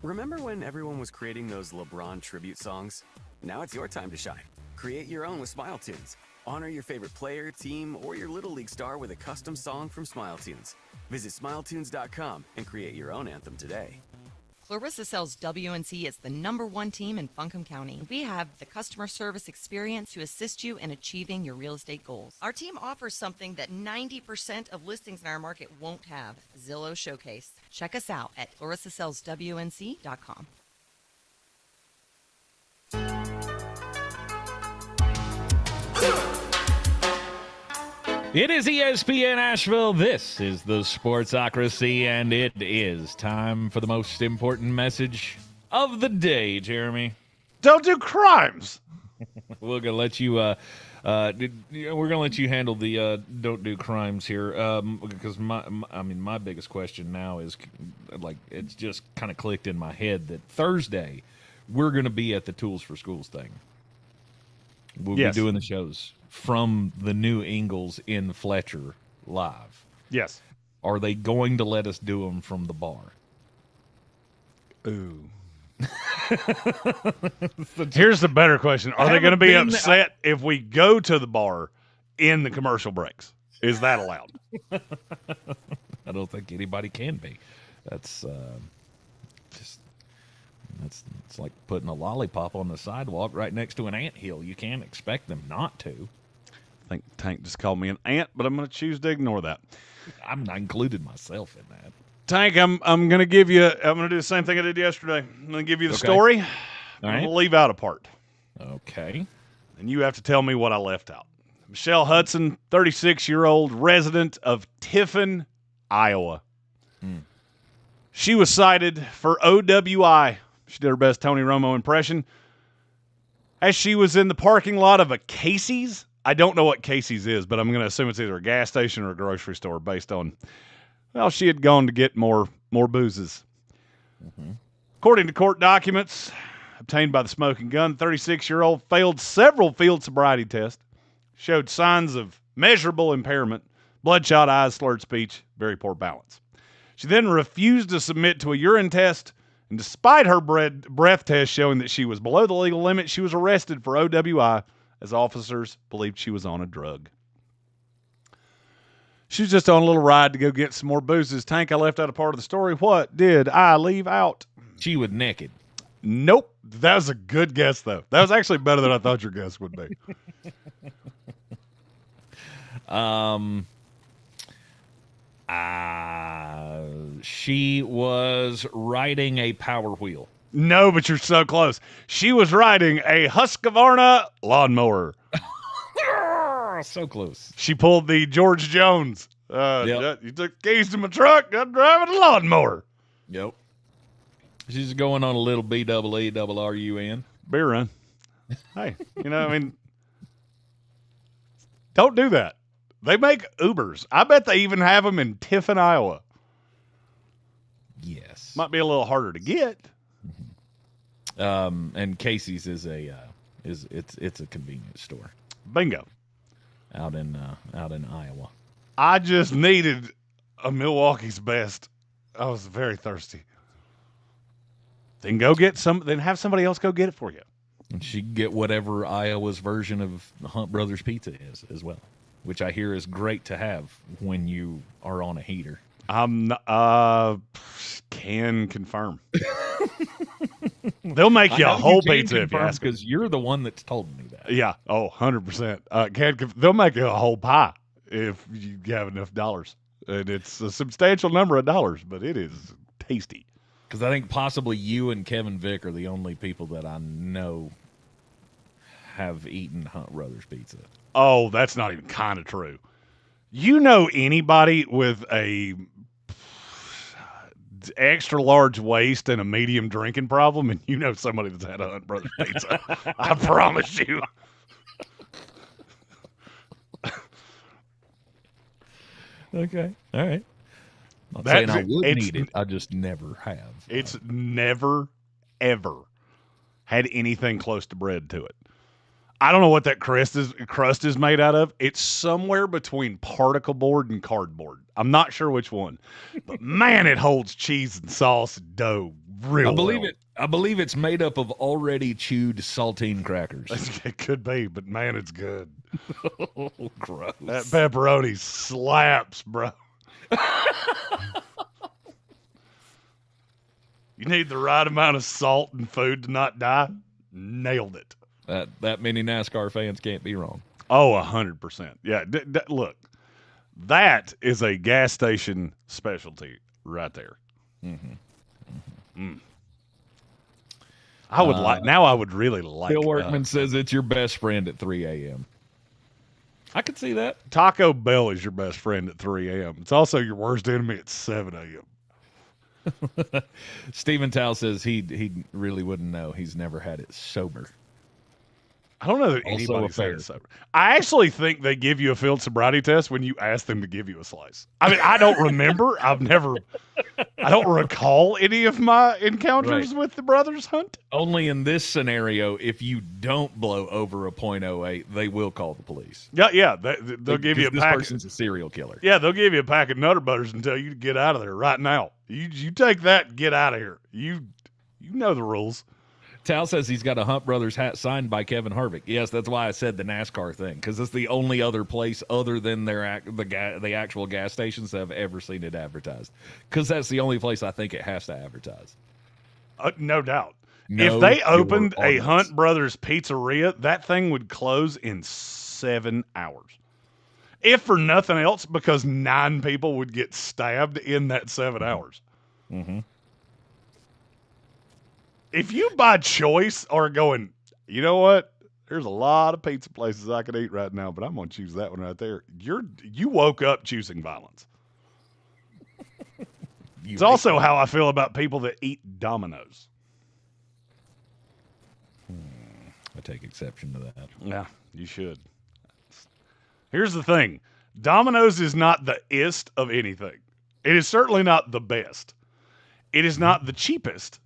Remember when everyone was creating those LeBron tribute songs? Now it's your time to shine. Create your own with Smile Tunes. Honor your favorite player, team, or your Little League star with a custom song from Smile Tunes. Visit SmileTunes.com and create your own anthem today. Clarissa Sells WNC is the #1 team in Buncombe County. We have the customer service experience to assist you in achieving your real estate goals. Our team offers something that 90% of listings in our market won't have, Zillow Showcase. Check us out at ClarissaSellsWNC.com. It is ESPN Asheville. This is the Sportsocracy, and it is time for the most important message of the day, Jeremy. Don't do crimes. We're gonna let you. We're gonna let you handle the don't do crimes here, because my biggest question now is like it's just kind of clicked in my head that Thursday we're gonna be at the Tools for Schools thing. We'll be doing the shows from the new Ingalls in Fletcher live. Yes. Are they going to let us do them from the bar? Ooh. Here's the better question. Are they going to be upset if we go to the bar in the commercial breaks? Is that allowed? I don't think anybody can be. That's it's like putting a lollipop on the sidewalk right next to an anthill. You can't expect them not to. I think Tank just called me an ant, but I'm going to choose to ignore that. I'm not included myself in that. Tank, I'm going to give you. I'm going to do the same thing I did yesterday. I'm going to give you the story. I'm going to leave out a part. Okay. And you have to tell me what I left out. Michelle Hudson, 36-year-old resident of Tiffin, Iowa. She was cited for OWI. She did her best Tony Romo impression as she was in the parking lot of a Casey's. I don't know what Casey's is, but I'm going to assume it's either a gas station or a grocery store based on, well, she had gone to get more boozes. According to court documents obtained by the Smoking Gun, 36-year-old failed several field sobriety tests, showed signs of measurable impairment, bloodshot eyes, slurred speech, very poor balance. She then refused to submit to a urine test, and despite her breath test showing that she was below the legal limit, she was arrested for OWI as officers believed she was on a drug. She was just on a little ride to go get some more boozes. Tank, I left out a part of the story. What did I leave out? She was naked. Nope. That was a good guess, though. That was actually better than I thought your guess would be. She was riding a Power Wheel. No, but you're so close. She was riding a Husqvarna lawnmower. So close. She pulled the George Jones. You took the keys to my truck. I'm driving a lawnmower. Yep. She's going on a little BEERUN. Beer run. Hey, don't do that. They make Ubers. I bet they even have them in Tiffin, Iowa. Yes. Might be a little harder to get. And Casey's is it's a convenience store. Bingo. Out in Iowa. I just needed a Milwaukee's Best. I was very thirsty. Then go get some. Then have somebody else go get it for you. And she can get whatever Iowa's version of Hunt Brothers Pizza is as well, which I hear is great to have when you are on a heater. Can confirm. They'll make you a whole pizza if you ask. Because you're the one that's told me that. Yeah. Oh, 100%. They'll make you a whole pie if you have enough dollars. And it's a substantial number of dollars, but it is tasty. Because I think possibly you and Kevin Vick are the only people that I know have eaten Hunt Brothers Pizza. Oh, that's not even kind of true. You know anybody with a extra large waist and a medium drinking problem, and you know somebody that's had a Hunt Brothers Pizza. I promise you. Okay. All right. I'm not saying I wouldn't eat it. I just never have. It's never, ever had anything close to bread to it. I don't know what that crust is made out of. It's somewhere between particle board and cardboard. I'm not sure which one. But man, it holds cheese and sauce and dough real well. I believe it's made up of already chewed saltine crackers. It could be, but man, it's good. Oh, gross. That pepperoni slaps, bro. You need the right amount of salt and food to not die. Nailed it. That many NASCAR fans can't be wrong. Oh, 100%. Yeah, look, that is a gas station specialty right there. I would I would really like. Bill Workman says it's your best friend at 3 a.m. I could see that. Taco Bell is your best friend at 3 a.m. It's also your worst enemy at 7 a.m. Stephen Towle says he really wouldn't know. He's never had it sober. I don't know that Also anybody's a had fair. it sober. I actually think they give you a field sobriety test when you ask them to give you a slice. I mean, I don't remember. I don't recall any of my encounters with the brothers Hunt. Only in this scenario, if you don't blow over a .08, they will call the police. Yeah. They'll give you a this pack. person's a serial killer. Yeah, they'll give you a pack of Nutter Butters and tell you to get out of there right now. You take that and get out of here. You know the rules. Tal says he's got a Hunt Brothers hat signed by Kevin Harvick. Yes, that's why I said the NASCAR thing, because it's the only other place other than the actual gas stations that have ever seen it advertised. Because that's the only place I think it has to advertise. No doubt. Know if they your opened a audience. Hunt Brothers pizzeria, that thing would close in 7 hours. If for nothing else, because 9 people would get stabbed in that 7 hours. Mm-hmm. If you by choice are going, you know what? There's a lot of pizza places I could eat right now, but I'm going to choose that one right there. You woke up choosing violence. It's also how I feel about people that eat Domino's. I take exception to that. Yeah, you should. Here's the thing. Domino's is not the ist of anything. It is certainly not the best. It is not the cheapest.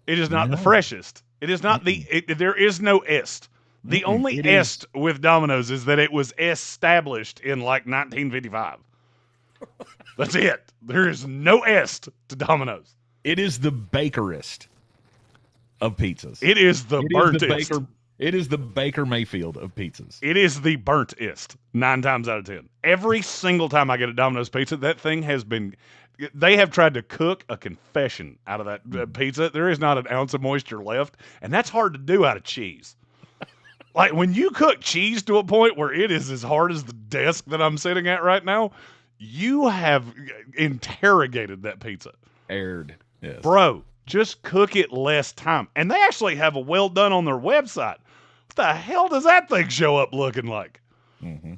It is not the freshest. It is not there is no est. The only est with Domino's is that it was established in like 1955. That's it. There is no est to Domino's. It is the bakerist of pizzas. It is the burntest. It is the Baker Mayfield of pizzas. It is the burntest 9 times out of 10. Every single time I get a Domino's pizza, that thing has been. They have tried to cook a confession out of that pizza. There is not an ounce of moisture left, and that's hard to do out of cheese. Like when you cook cheese to a point where it is as hard as the desk that I'm sitting at right now, you have interrogated that pizza. Aired, yes. Bro, just cook it less time. And they actually have a well done on their website. What the hell does that thing show up looking like? Mm-hmm.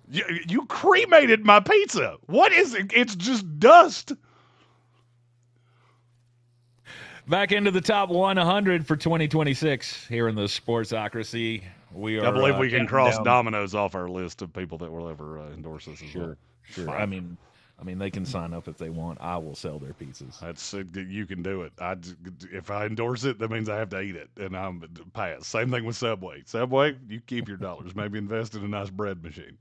You cremated my pizza. What is it? It's just dust. Back into the top 100 for 2026 here in the Sportsocracy. We are. I believe we can counting cross down. Domino's off our list of people that will ever endorse us as well. Sure. I mean, they can sign up if they want. I will sell their pizzas. That's you can do it. If I endorse it, that means I have to eat it, and I'm pass. Same thing with Subway. Subway, you keep your dollars. Maybe invest in a nice bread machine.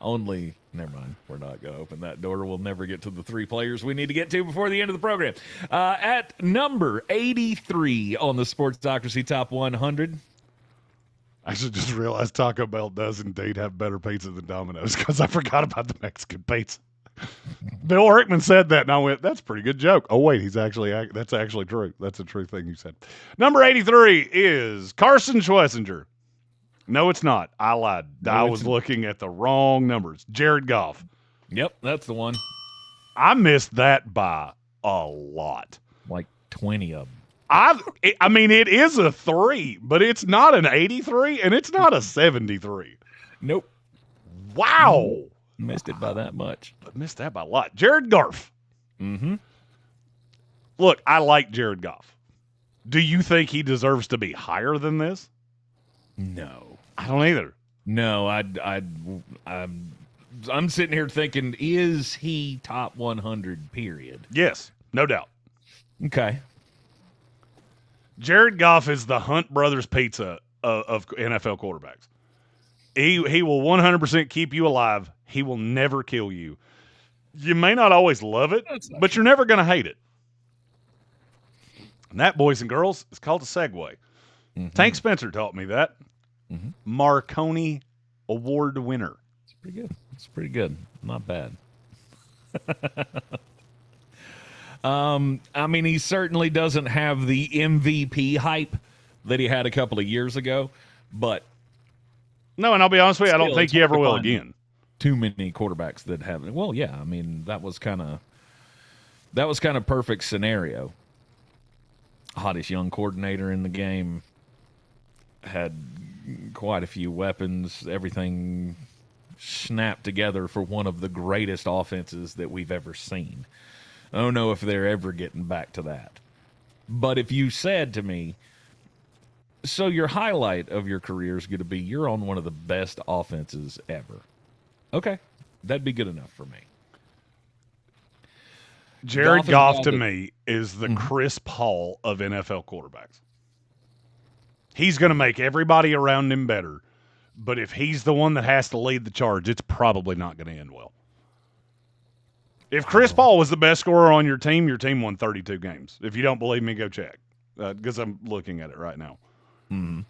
Only, never mind. We're not going to open that door. We'll never get to the 3 players we need to get to before the end of the program. At number 83 on the Sportsocracy Top 100. I actually just realized Taco Bell does indeed have better pizza than Domino's because I forgot about the Mexican pizza. Bill Rickman said that, and I went, that's a pretty good joke. Oh, wait, that's actually true. That's a true thing you said. Number 83 is Carson Schlesinger. No, it's not. I lied. I was looking at the wrong numbers. Jared Goff. Yep, that's the one. I missed that by a lot. Like 20 of them. I mean, it is a 3, but it's not an 83, and it's not a 73. Nope. Wow. Missed it by that much. I missed that by a lot. Jared Goff. Mm-hmm. Look, I like Jared Goff. Do you think he deserves to be higher than this? No. I don't either. No, I'm sitting here thinking, is he top 100, period? Yes, no doubt. Okay. Jared Goff is the Hunt Brothers pizza of NFL quarterbacks. He will 100% keep you alive. He will never kill you. You may not always love it, but you're never going to hate it. And that, boys and girls, is called a segue. Mm-hmm. Tank Spencer taught me that. Mm-hmm. Marconi Award winner. It's pretty good. It's pretty good. Not bad. I mean, he certainly doesn't have the MVP hype that he had a couple of years ago, but no, and I'll be honest with you, I don't think you ever will again. Too many quarterbacks that haven't. Well, yeah, I mean, that was kind of perfect scenario. Hottest young coordinator in the game, had quite a few weapons, everything snapped together for one of the greatest offenses that we've ever seen. I don't know if they're ever getting back to that. But if you said to me, so your highlight of your career is going to be you're on one of the best offenses ever. Okay, that'd be good enough for me. Jared Goff to me is the Chris Paul of NFL quarterbacks. He's going to make everybody around him better. But if he's the one that has to lead the charge, it's probably not going to end well. If Chris Paul was the best scorer on your team won 32 games. If you don't believe me, go check. Because I'm looking at it right now. Mm-hmm.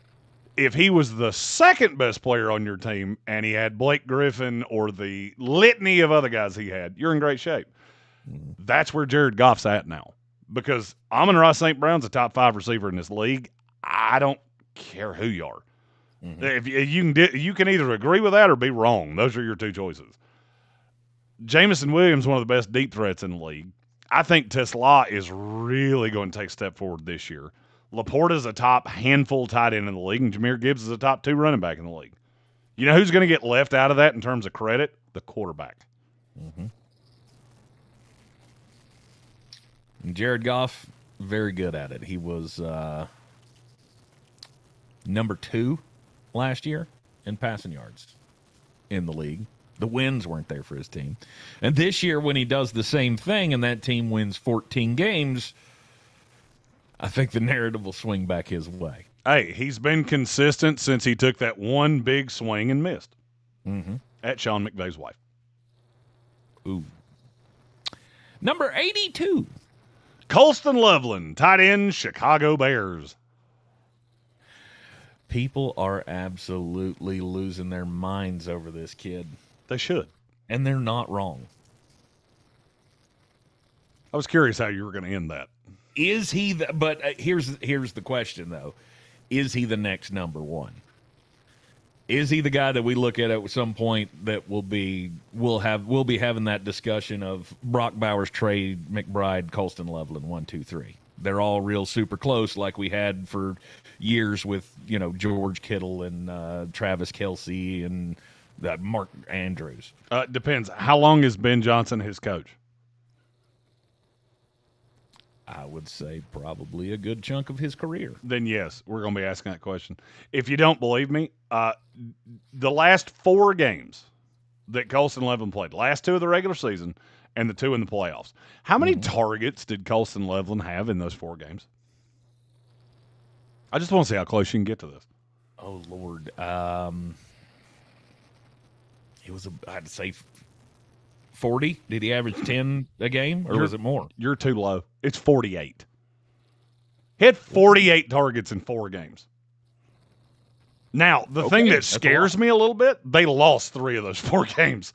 If he was the second best player on your team and he had Blake Griffin or the litany of other guys he had, you're in great shape. That's where Jared Goff's at now. Because Amon-Ra St. Brown's a top 5 receiver in this league. I don't care who you are. If you can either agree with that or be wrong. Those are your two choices. Jameson Williams, one of the best deep threats in the league. I think Tesla is really going to take a step forward this year. Laporta's a top handful tight end in the league, and Jahmyr Gibbs is a top 2 running back in the league. You know who's going to get left out of that in terms of credit? The quarterback. Jared Goff, very good at it. He was number 2 last year in passing yards in the league. The wins weren't there for his team. And this year, when he does the same thing and that team wins 14 games, I think the narrative will swing back his way. Hey, he's been consistent since he took that one big swing and missed at Sean McVay's wife. Ooh. Number 82. Colston Loveland, tight end, Chicago Bears. People are absolutely losing their minds over this kid. They should. And they're not wrong. I was curious how you were going to end that. Is he but here's the question though. Is he the next number 1? Is he the guy that we look at some point that we'll be having that discussion of Brock Bowers, Trey McBride, Colston Loveland, 1, 2, 3. They're all real super close like we had for years with, George Kittle and Travis Kelce and Mark Andrews. Depends. How long is Ben Johnson his coach? I would say probably a good chunk of his career. Then yes, we're going to be asking that question. If you don't believe me, the last 4 games that Colston Loveland played, the last 2 of the regular season and the 2 in the playoffs, how many targets did Colston Loveland have in those 4 games? I just want to see how close you can get to this. Oh, Lord. It was, I'd say 40. Did he average 10 a game, or was it more? You're too low. It's 48. He had 48 targets in 4 games. Now, the thing that scares me a little bit, they lost 3 of those 4 games.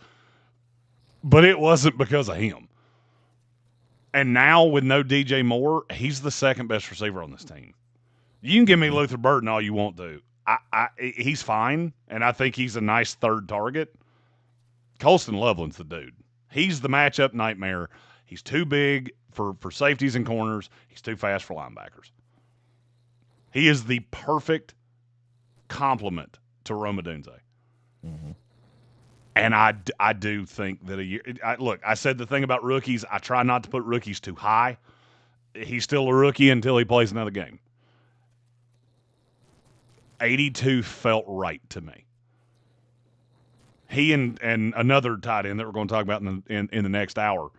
But it wasn't because of him. And now, with no DJ Moore, he's the second best receiver on this team. You can give me Luther Burton all you want to. He's fine, and I think he's a nice 3rd target. Colston Loveland's the dude. He's the matchup nightmare. He's too big for safeties and corners. He's too fast for linebackers. He is the perfect complement to Rome Odunze. And I do think that look, I said the thing about rookies, I try not to put rookies too high. He's still a rookie until he plays another game. 82 felt right to me. He and another tight end that we're going to talk about in the next hour,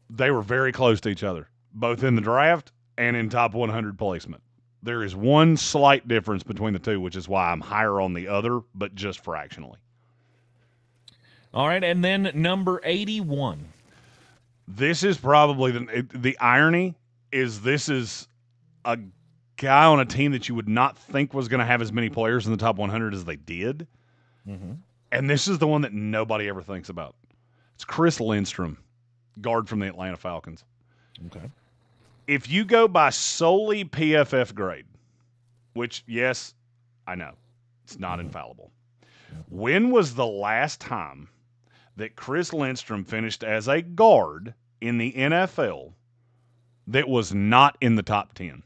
they were very close to each other, both in the draft and in top 100 placement. There is one slight difference between the two, which is why I'm higher on the other, but just fractionally. All right, and then number 81. This is probably the irony is this is a guy on a team that you would not think was going to have as many players in the top 100 as they did. And this is the one that nobody ever thinks about. It's Chris Lindstrom, guard from the Atlanta Falcons. Okay. If you go by solely PFF grade, which, yes, I know, it's not infallible. When was the last time that Chris Lindstrom finished as a guard in the NFL that was not in the top 10?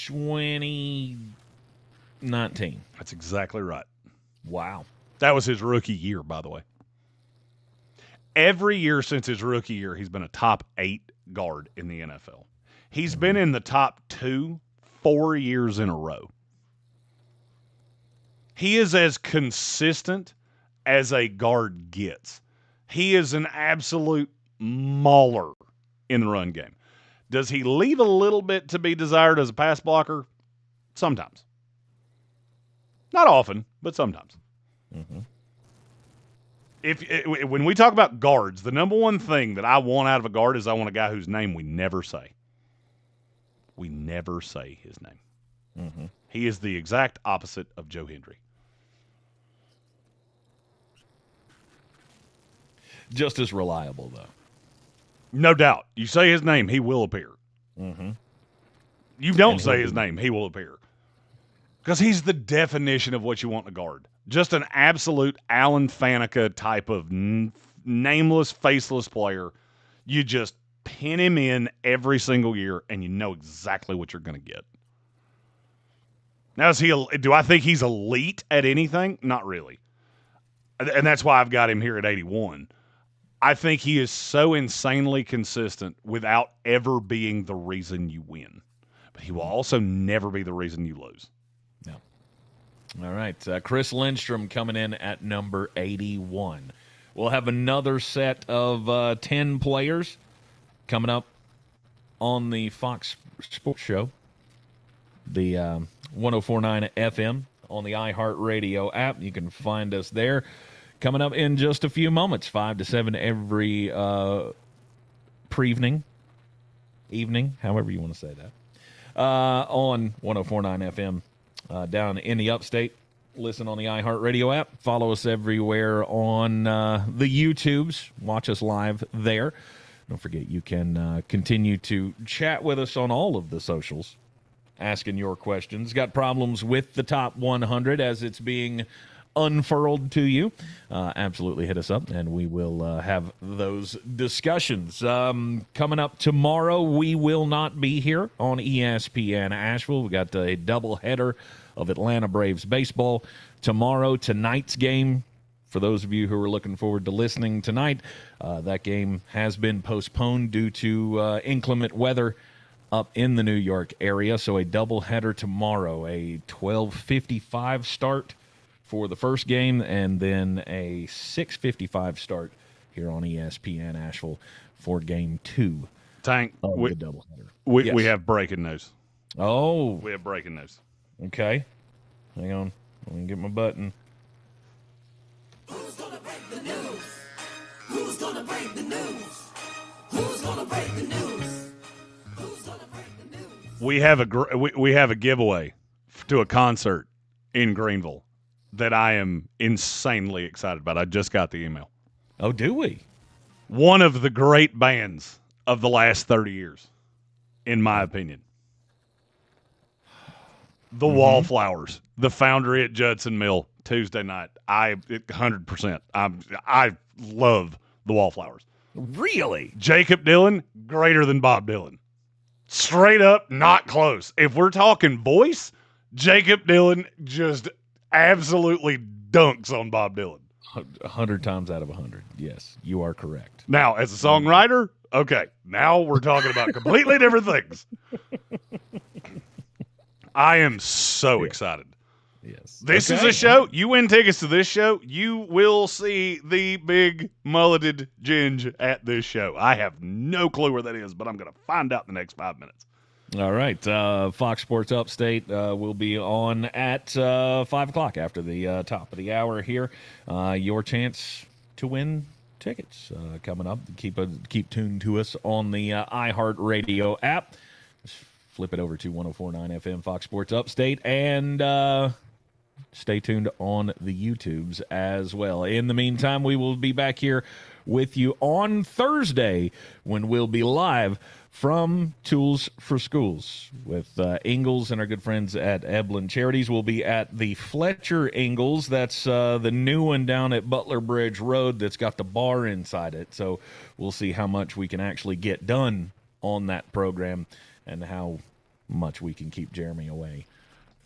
2019. That's exactly right. Wow. That was his rookie year, by the way. Every year since his rookie year, he's been a top 8 guard in the NFL. He's been in the top 2 4 years in a row. He is as consistent as a guard gets. He is an absolute mauler in the run game. Does he leave a little bit to be desired as a pass blocker? Sometimes. Not often, but sometimes. Mm-hmm. When we talk about guards, the number one thing that I want out of a guard is I want a guy whose name we never say. We never say his name. Mm-hmm. He is the exact opposite of Joe Hendry. Just as reliable, though. No doubt. You say his name, he will appear. Mm-hmm. You don't say his name, he will appear. Because he's the definition of what you want in a guard. Just an absolute Alan Faneca type of nameless, faceless player. You just pin him in every single year, and you know exactly what you're going to get. Now, do I think he's elite at anything? Not really. And that's why I've got him here at 81. I think he is so insanely consistent without ever being the reason you win. But he will also never be the reason you lose. No. All right. Chris Lindstrom coming in at number 81. We'll have another set of 10 players coming up on the Fox Sports Show, the 104.9 FM on the iHeartRadio app. You can find us there. Coming up in just a few moments, 5 to 7 every evening, however you want to say that, on 104.9 FM down in the Upstate. Listen on the iHeartRadio app. Follow us everywhere on the YouTubes. Watch us live there. Don't forget, you can continue to chat with us on all of the socials, asking your questions. Got problems with the top 100 as it's being unfurled to you, absolutely hit us up and we will have those discussions. Coming up tomorrow, we will not be here on ESPN Asheville. We got a doubleheader of Atlanta Braves baseball tomorrow. Tonight's game, for those of you who are looking forward to listening tonight, that game has been postponed due to inclement weather up in the New York area. So a doubleheader tomorrow, a 12:55 start for the first game, and then a 6:55 start here on ESPN Asheville for Game 2 Tank, of the doubleheader. We have breaking news. Oh. We have breaking news. Okay. Hang on. Let me get my button. Who's gonna break the news? Who's gonna break the news? Who's gonna break the news? Who's gonna break the news? We have a giveaway to a concert in Greenville that I am insanely excited about. I just got the email. Oh, do we? One of the great bands of the last 30 years, in my opinion. The Wallflowers, the Foundry at Judson Mill, Tuesday night. 100%. I love the Wallflowers. Really? Jacob Dylan, greater than Bob Dylan. Straight up, not close. If we're talking voice, Jacob Dylan just absolutely dunks on Bob Dylan. 100 times out of 100. Yes, you are correct. Now, as a songwriter, okay, now we're talking about completely different things. I am so excited. Yes. This is a show. You win tickets to this show, you will see the big mulleted Ginge at this show. I have no clue where that is, but I'm going to find out in the next 5 minutes. All right. Fox Sports Upstate will be on at 5 o'clock after the top of the hour here. Your chance to win tickets coming up. Keep tuned to us on the iHeartRadio app. Just flip it over to 104.9 FM Fox Sports Upstate and stay tuned on the YouTubes as well. In the meantime, we will be back here with you on Thursday when we'll be live from Tools for Schools with Ingalls and our good friends at Eblin Charities. We'll be at the Fletcher Ingalls. That's the new one down at Butler Bridge Road that's got the bar inside it. So we'll see how much we can actually get done on that program and how much we can keep Jeremy away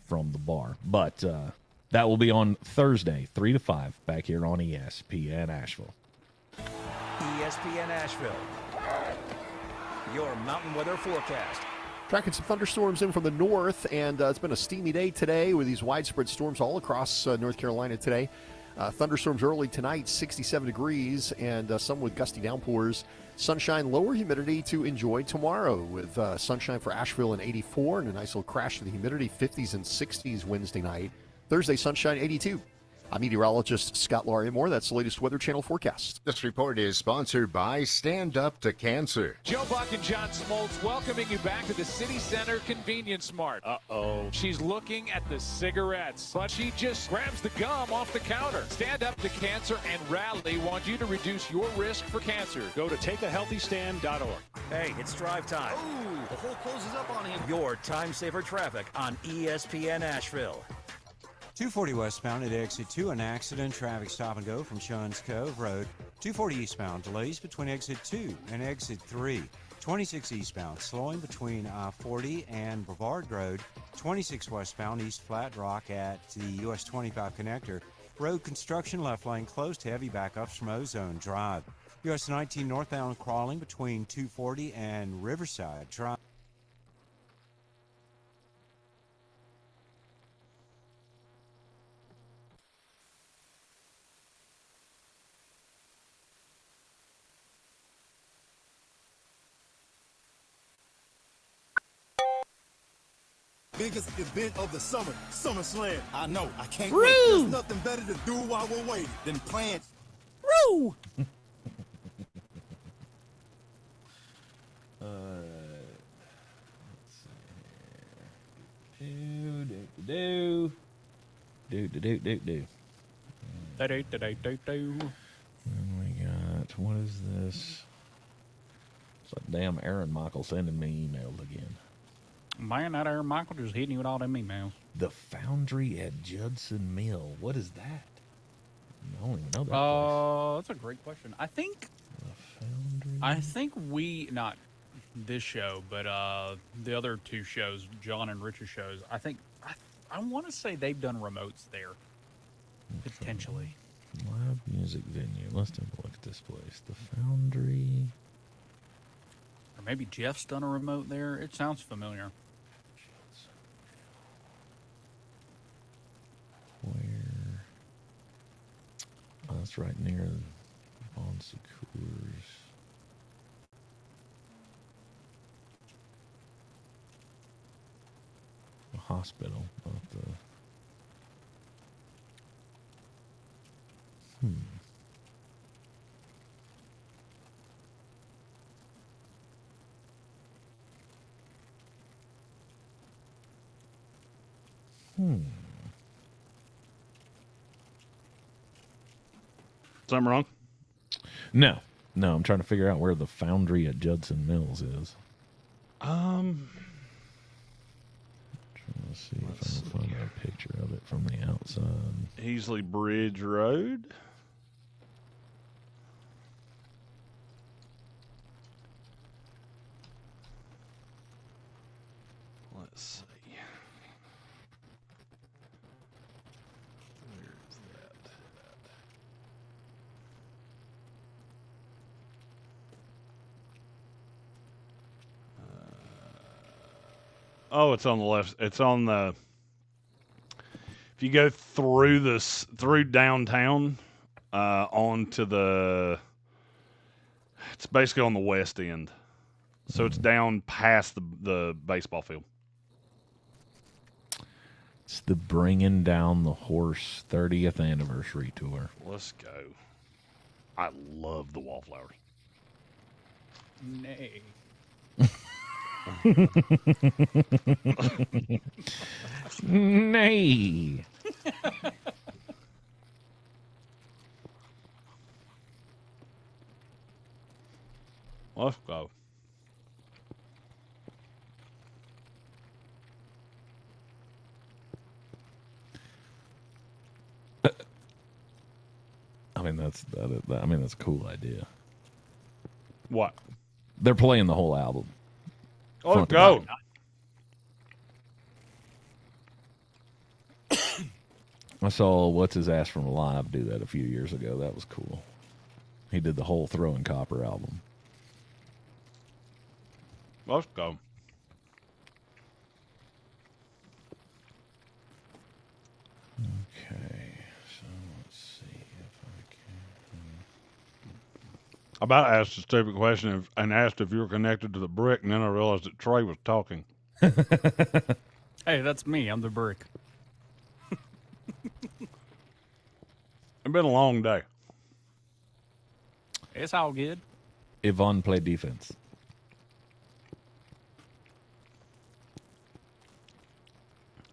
from the bar. But that will be on Thursday, 3 to 5, back here on ESPN Asheville. ESPN Asheville, your mountain weather forecast. Tracking some thunderstorms in from the north, and it's been a steamy day today with these widespread storms all across North Carolina today. Thunderstorms early tonight, 67 degrees, and some with gusty downpours. Sunshine, lower humidity to enjoy tomorrow with sunshine for Asheville in 84 and a nice little crash to the humidity, 50s and 60s Wednesday night. Thursday, sunshine, 82. I'm meteorologist Scott Lauriamore. That's the latest Weather Channel forecast. This report is sponsored by Stand Up to Cancer. Joe Buck and John Smoltz welcoming you back to the City Center Convenience Mart. Uh-oh. She's looking at the cigarettes, but she just grabs the gum off the counter. Stand Up to Cancer and Rally want you to reduce your risk for cancer. Go to takeahealthystand.org. Hey, it's drive time. Ooh, the hole closes up on him. Your time saver traffic on ESPN Asheville. 240 westbound at exit 2, an accident. Traffic stop and go from Shuns Cove Road. 240 eastbound, delays between exit 2 and exit 3. 26 eastbound, slowing between I-40 and Brevard Road. 26 westbound, East Flat Rock at the US 25 connector. Road construction, left lane closed, heavy backups from Ozone Drive. US 19 northbound, crawling between 240 and Riverside Drive. Biggest event of the summer, SummerSlam. I know, I can't Woo! wait. There's nothing better to do while we're waiting than playing. Woo! Let's see here. Do. And we got, what is this? It's like damn Aaron Michael sending me emails again. Man, that Aaron Michael just hitting you with all them emails. The Foundry at Judson Mill. What is that? I don't even know that That's a great question. I think we, not this show, but the other two shows, John and Rich's shows, I want to say they've done remotes there. Potentially. Live music venue. Let's take a look at this place. The Foundry. Or maybe Jeff's done a remote there. It sounds familiar. Where? Oh, that's right near Bon Secours. The hospital, not the... Something wrong? No, I'm trying to figure out where the Foundry at Judson Mills is. Um, Trying to see if I can find a picture of it from the outside. Heasley Bridge Road. Let's see. Where's that? Oh, it's on the left. It's on the. If you go through downtown, onto the. It's basically on the west end, so it's down past the baseball field. It's the Bringing Down the Horse 30th anniversary tour. Let's go. I love the Wallflowers. Nay. Nay. Let's go. I mean that's a cool idea. What? They're playing the whole album. Oh, front to go. back. I saw What's His Ass from Live do that a few years ago. That was cool. He did the whole Throwing Copper album. Let's go. Okay, so let's see if I can. I about asked a stupid question and asked if you were connected to the brick, and then I realized that Trey was talking. Hey, that's me. I'm the brick. It's been a long day. It's all good. Yvonne played defense.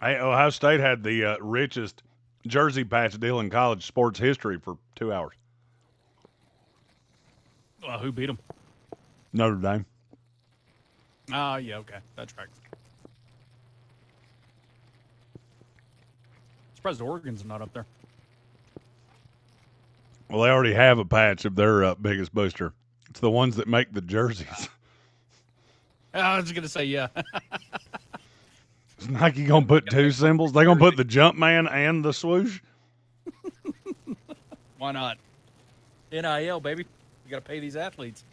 Hey, Ohio State had the richest jersey patch deal in college sports history for 2 hours. Well, who beat them? Notre Dame. Oh, yeah, okay. That's right. Surprised Oregon's not up there. Well, they already have a patch of their biggest booster. It's the ones that make the jerseys. I was going to say, yeah. Is Nike going to put two symbols? They going to put the Jumpman and the swoosh? Why not? NIL, baby. You got to pay these athletes.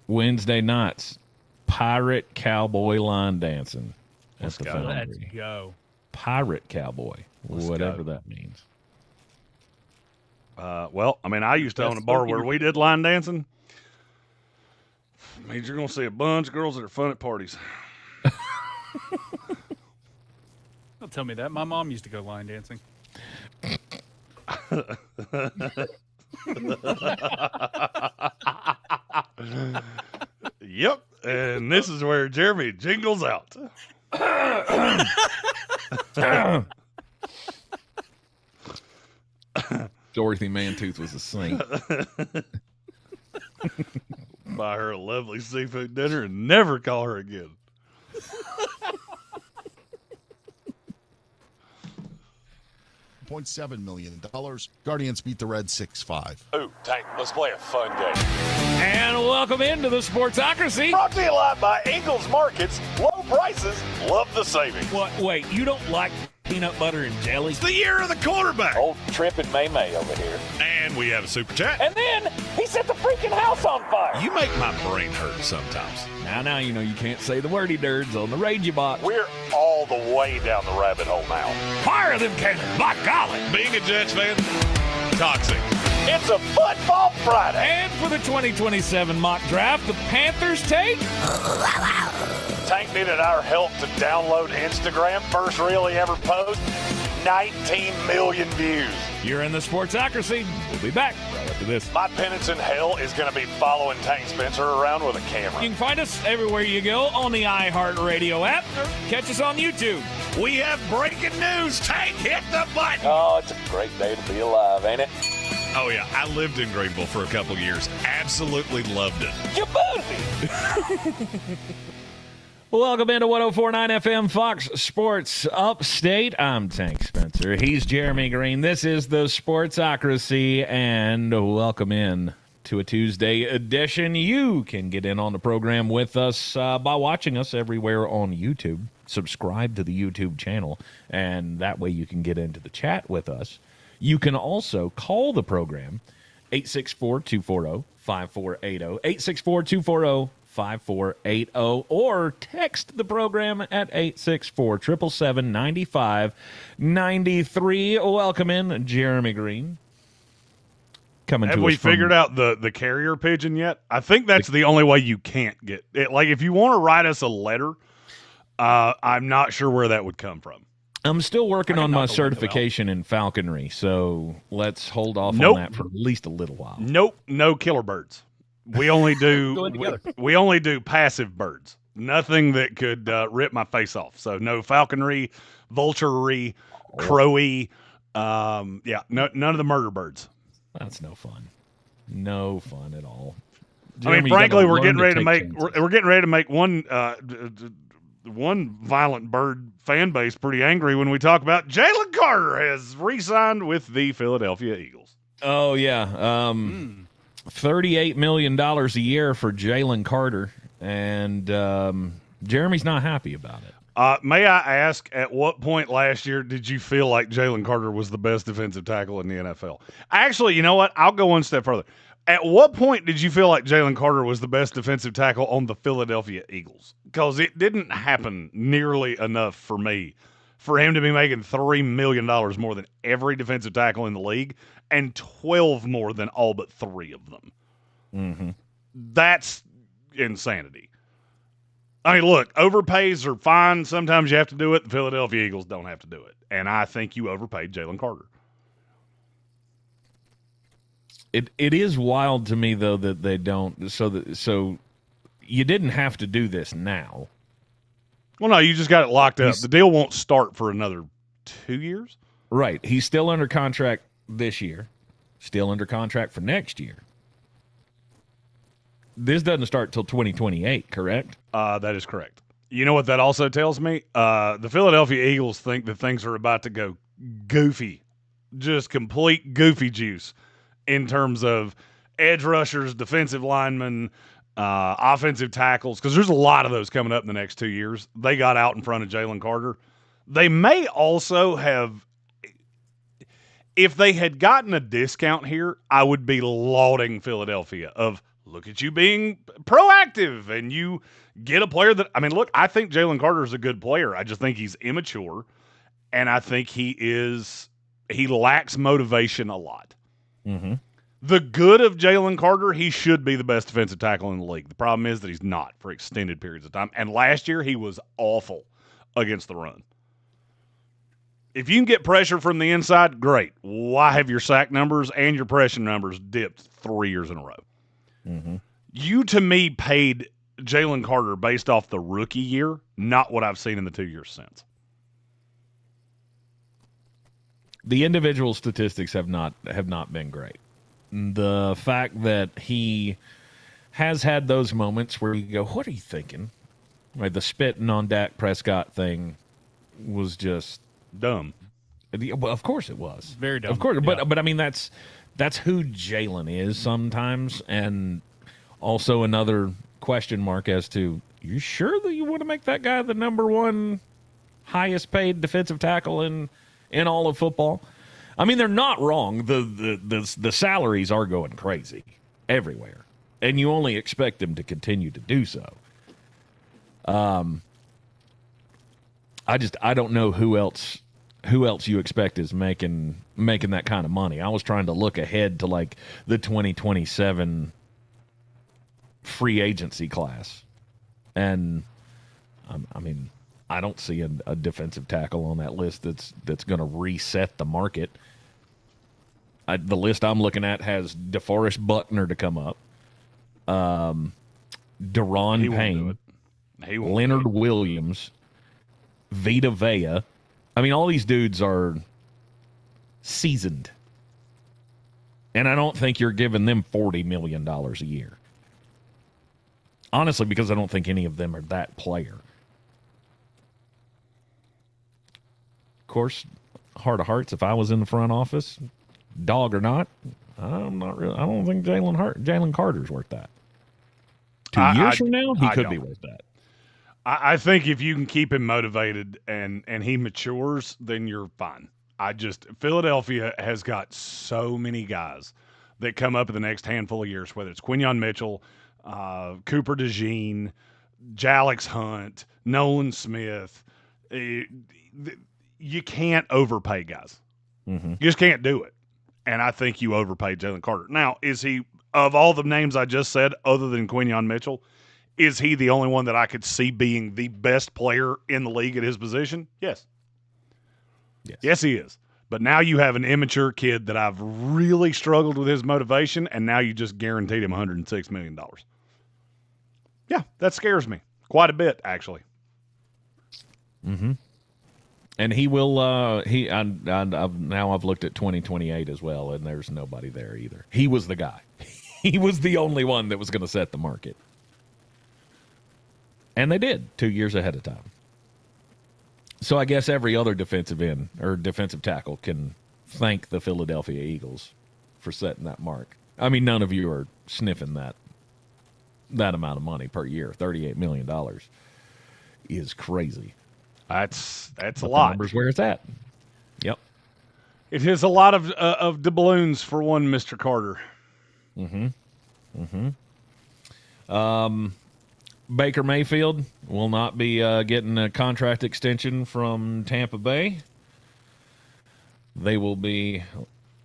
Wednesday nights, pirate cowboy line dancing. Let's go. Let's go. Pirate cowboy, whatever that means. Well, I mean, I used to own a bar where we did line dancing. Means you're going to see a bunch of girls that are fun at parties. Don't tell me that. My mom used to go line dancing. Yep, and this is where Jeremy jingles out. Dorothy Mantooth was a saint. Buy her a lovely seafood dinner and never call her again. $0.7 million. Guardians beat the Reds 6-5. Ooh, Tank, let's play a fun game. And welcome into the Sportsocracy. Brought to you live by Ingles Markets. Low prices, love the savings. What? Wait, you don't like peanut butter and jelly? It's the year of the quarterback. Old Trip and May over here. And we have a super chat. And then he set the freaking house on fire. You make my brain hurt sometimes. Now, you know you can't say the wordy dirds on the Ragey Box. We're all the way down the rabbit hole now. Fire them cannons, by golly. Being a Jets fan, toxic. It's a football Friday. And for the 2027 mock draft, the Panthers take... Tank needed our help to download Instagram. First reel he ever posted. 19 million views. You're in the Sportsocracy. We'll be back right after this. My penance in hell is going to be following Tank Spencer around with a camera. You can find us everywhere you go on the iHeartRadio app or catch us on YouTube. We have breaking news. Tank, hit the button. Oh, it's a great day to be alive, ain't it? Oh, yeah. I lived in Greenville for a couple years. Absolutely loved it. You boozy. Welcome into 104.9 FM Fox Sports Upstate. I'm Tank Spencer. He's Jeremy Greene. This is the Sportsocracy, and welcome in to a Tuesday edition. You can get in on the program with us by watching us everywhere on YouTube. Subscribe to the YouTube channel, and that way you can get into the chat with us. You can also call the program, 864-240-5480, 864-240-5480, or text the program at 864-777-9593. Welcome in, Jeremy Greene. Coming Have to we us from, figured out the carrier pigeon yet? I think that's the only way you can't get it. Like, if you want to write us a letter, I'm not sure where that would come from. I'm still working on my certification in falconry, so let's hold off on that for at least a little while. Nope, no killer birds. We only do we only do passive birds. Nothing that could rip my face off. So no falconry, vulturery, crowy. None of the murder birds. That's no fun. No fun at all. Jeremy, I mean, frankly, we're getting ready to make one violent bird fan base pretty angry when we talk about Jalen Carter has re-signed with the Philadelphia Eagles. Oh yeah. $38 million a year for Jalen Carter. And Jeremy's not happy about it. May I ask, at what point last year did you feel like Jalen Carter was the best defensive tackle in the NFL? Actually, you know what? I'll go one step further. At what point did you feel like Jalen Carter was the best defensive tackle on the Philadelphia Eagles? Because it didn't happen nearly enough for me for him to be making $3 million more than every defensive tackle in the league and 12 more than all but 3 of them. Mm-hmm. That's insanity. I mean, look, overpays are fine. Sometimes you have to do it. The Philadelphia Eagles don't have to do it. And I think you overpaid Jalen Carter. It is wild to me, though, that they don't. So you didn't have to do this now. Well, no, you just got it locked up. The deal won't start for another 2 years. Right. He's still under contract this year. Still under contract for next year. This doesn't start till 2028, correct? That is correct. You know what that also tells me? The Philadelphia Eagles think that things are about to go goofy, just complete goofy juice in terms of edge rushers, defensive linemen, offensive tackles, because there's a lot of those coming up in the next 2 years. They got out in front of Jalen Carter. They may also have, if they had gotten a discount here, I would be lauding Philadelphia of, look at you being proactive, and you get a player that, I mean, look, I think Jalen Carter is a good player. I just think he's immature, and I think he lacks motivation a lot. Mm-hmm. The good of Jalen Carter, he should be the best defensive tackle in the league. The problem is that he's not for extended periods of time. And last year, he was awful against the run. If you can get pressure from the inside, great. Why have your sack numbers and your pressure numbers dipped 3 years in a row? Mm-hmm. You, to me, paid Jalen Carter based off the rookie year, not what I've seen in the 2 years since. The individual statistics have not been great. The fact that he has had those moments where you go, what are you thinking? Like the spitting on Dak Prescott thing was just dumb. Well, of course it was. Very dumb. Of course, Yeah. but I mean that's who Jalen is sometimes, and also another question mark as to, you sure that you want to make that guy the number one highest paid defensive tackle in all of football? I mean, they're not wrong. The salaries are going crazy everywhere, and you only expect them to continue to do so. I don't know who else you expect is making that kind of money. I was trying to look ahead to like the 2027 free agency class, and I mean, I don't see a defensive tackle on that list that's going to reset the market. The list I'm looking at has DeForest Buckner to come up, Deron Payne, Leonard Williams, Vita Vea. I mean, all these dudes are seasoned, and I don't think you're giving them $40 million a year. Honestly, because I don't think any of them are that player. Of course, heart of hearts, if I was in the front office, dog or not, I'm not really. I don't think Jalen Carter's worth that. 2 years from now, he could be worth that. I think if you can keep him motivated and he matures, then you're fine. Philadelphia has got so many guys that come up in the next handful of years, whether it's Quinyon Mitchell, Cooper DeJean, Jalix Hunt, Nolan Smith. You can't overpay guys. Mm-hmm. You just can't do it. And I think you overpaid Jalen Carter. Now, is he, of all the names I just said, other than Quinyon Mitchell, is he the only one that I could see being the best player in the league at his position? Yes. Yes, he is. But now you have an immature kid that I've really struggled with his motivation, and now you just guaranteed him $106 million. Yeah, that scares me quite a bit, actually. Mm-hmm. And he will. I've looked at 2028 as well, and there's nobody there either. He was the guy. He was the only one that was going to set the market, and they did 2 years ahead of time. So I guess every other defensive end or defensive tackle can thank the Philadelphia Eagles for setting that mark. I mean, none of you are sniffing that amount of money per year, $38 million. is crazy. That's But a the lot. numbers where it's at. Yep. It is a lot of doubloons for one Mr. Carter. Baker Mayfield will not be getting a contract extension from Tampa Bay. They will be,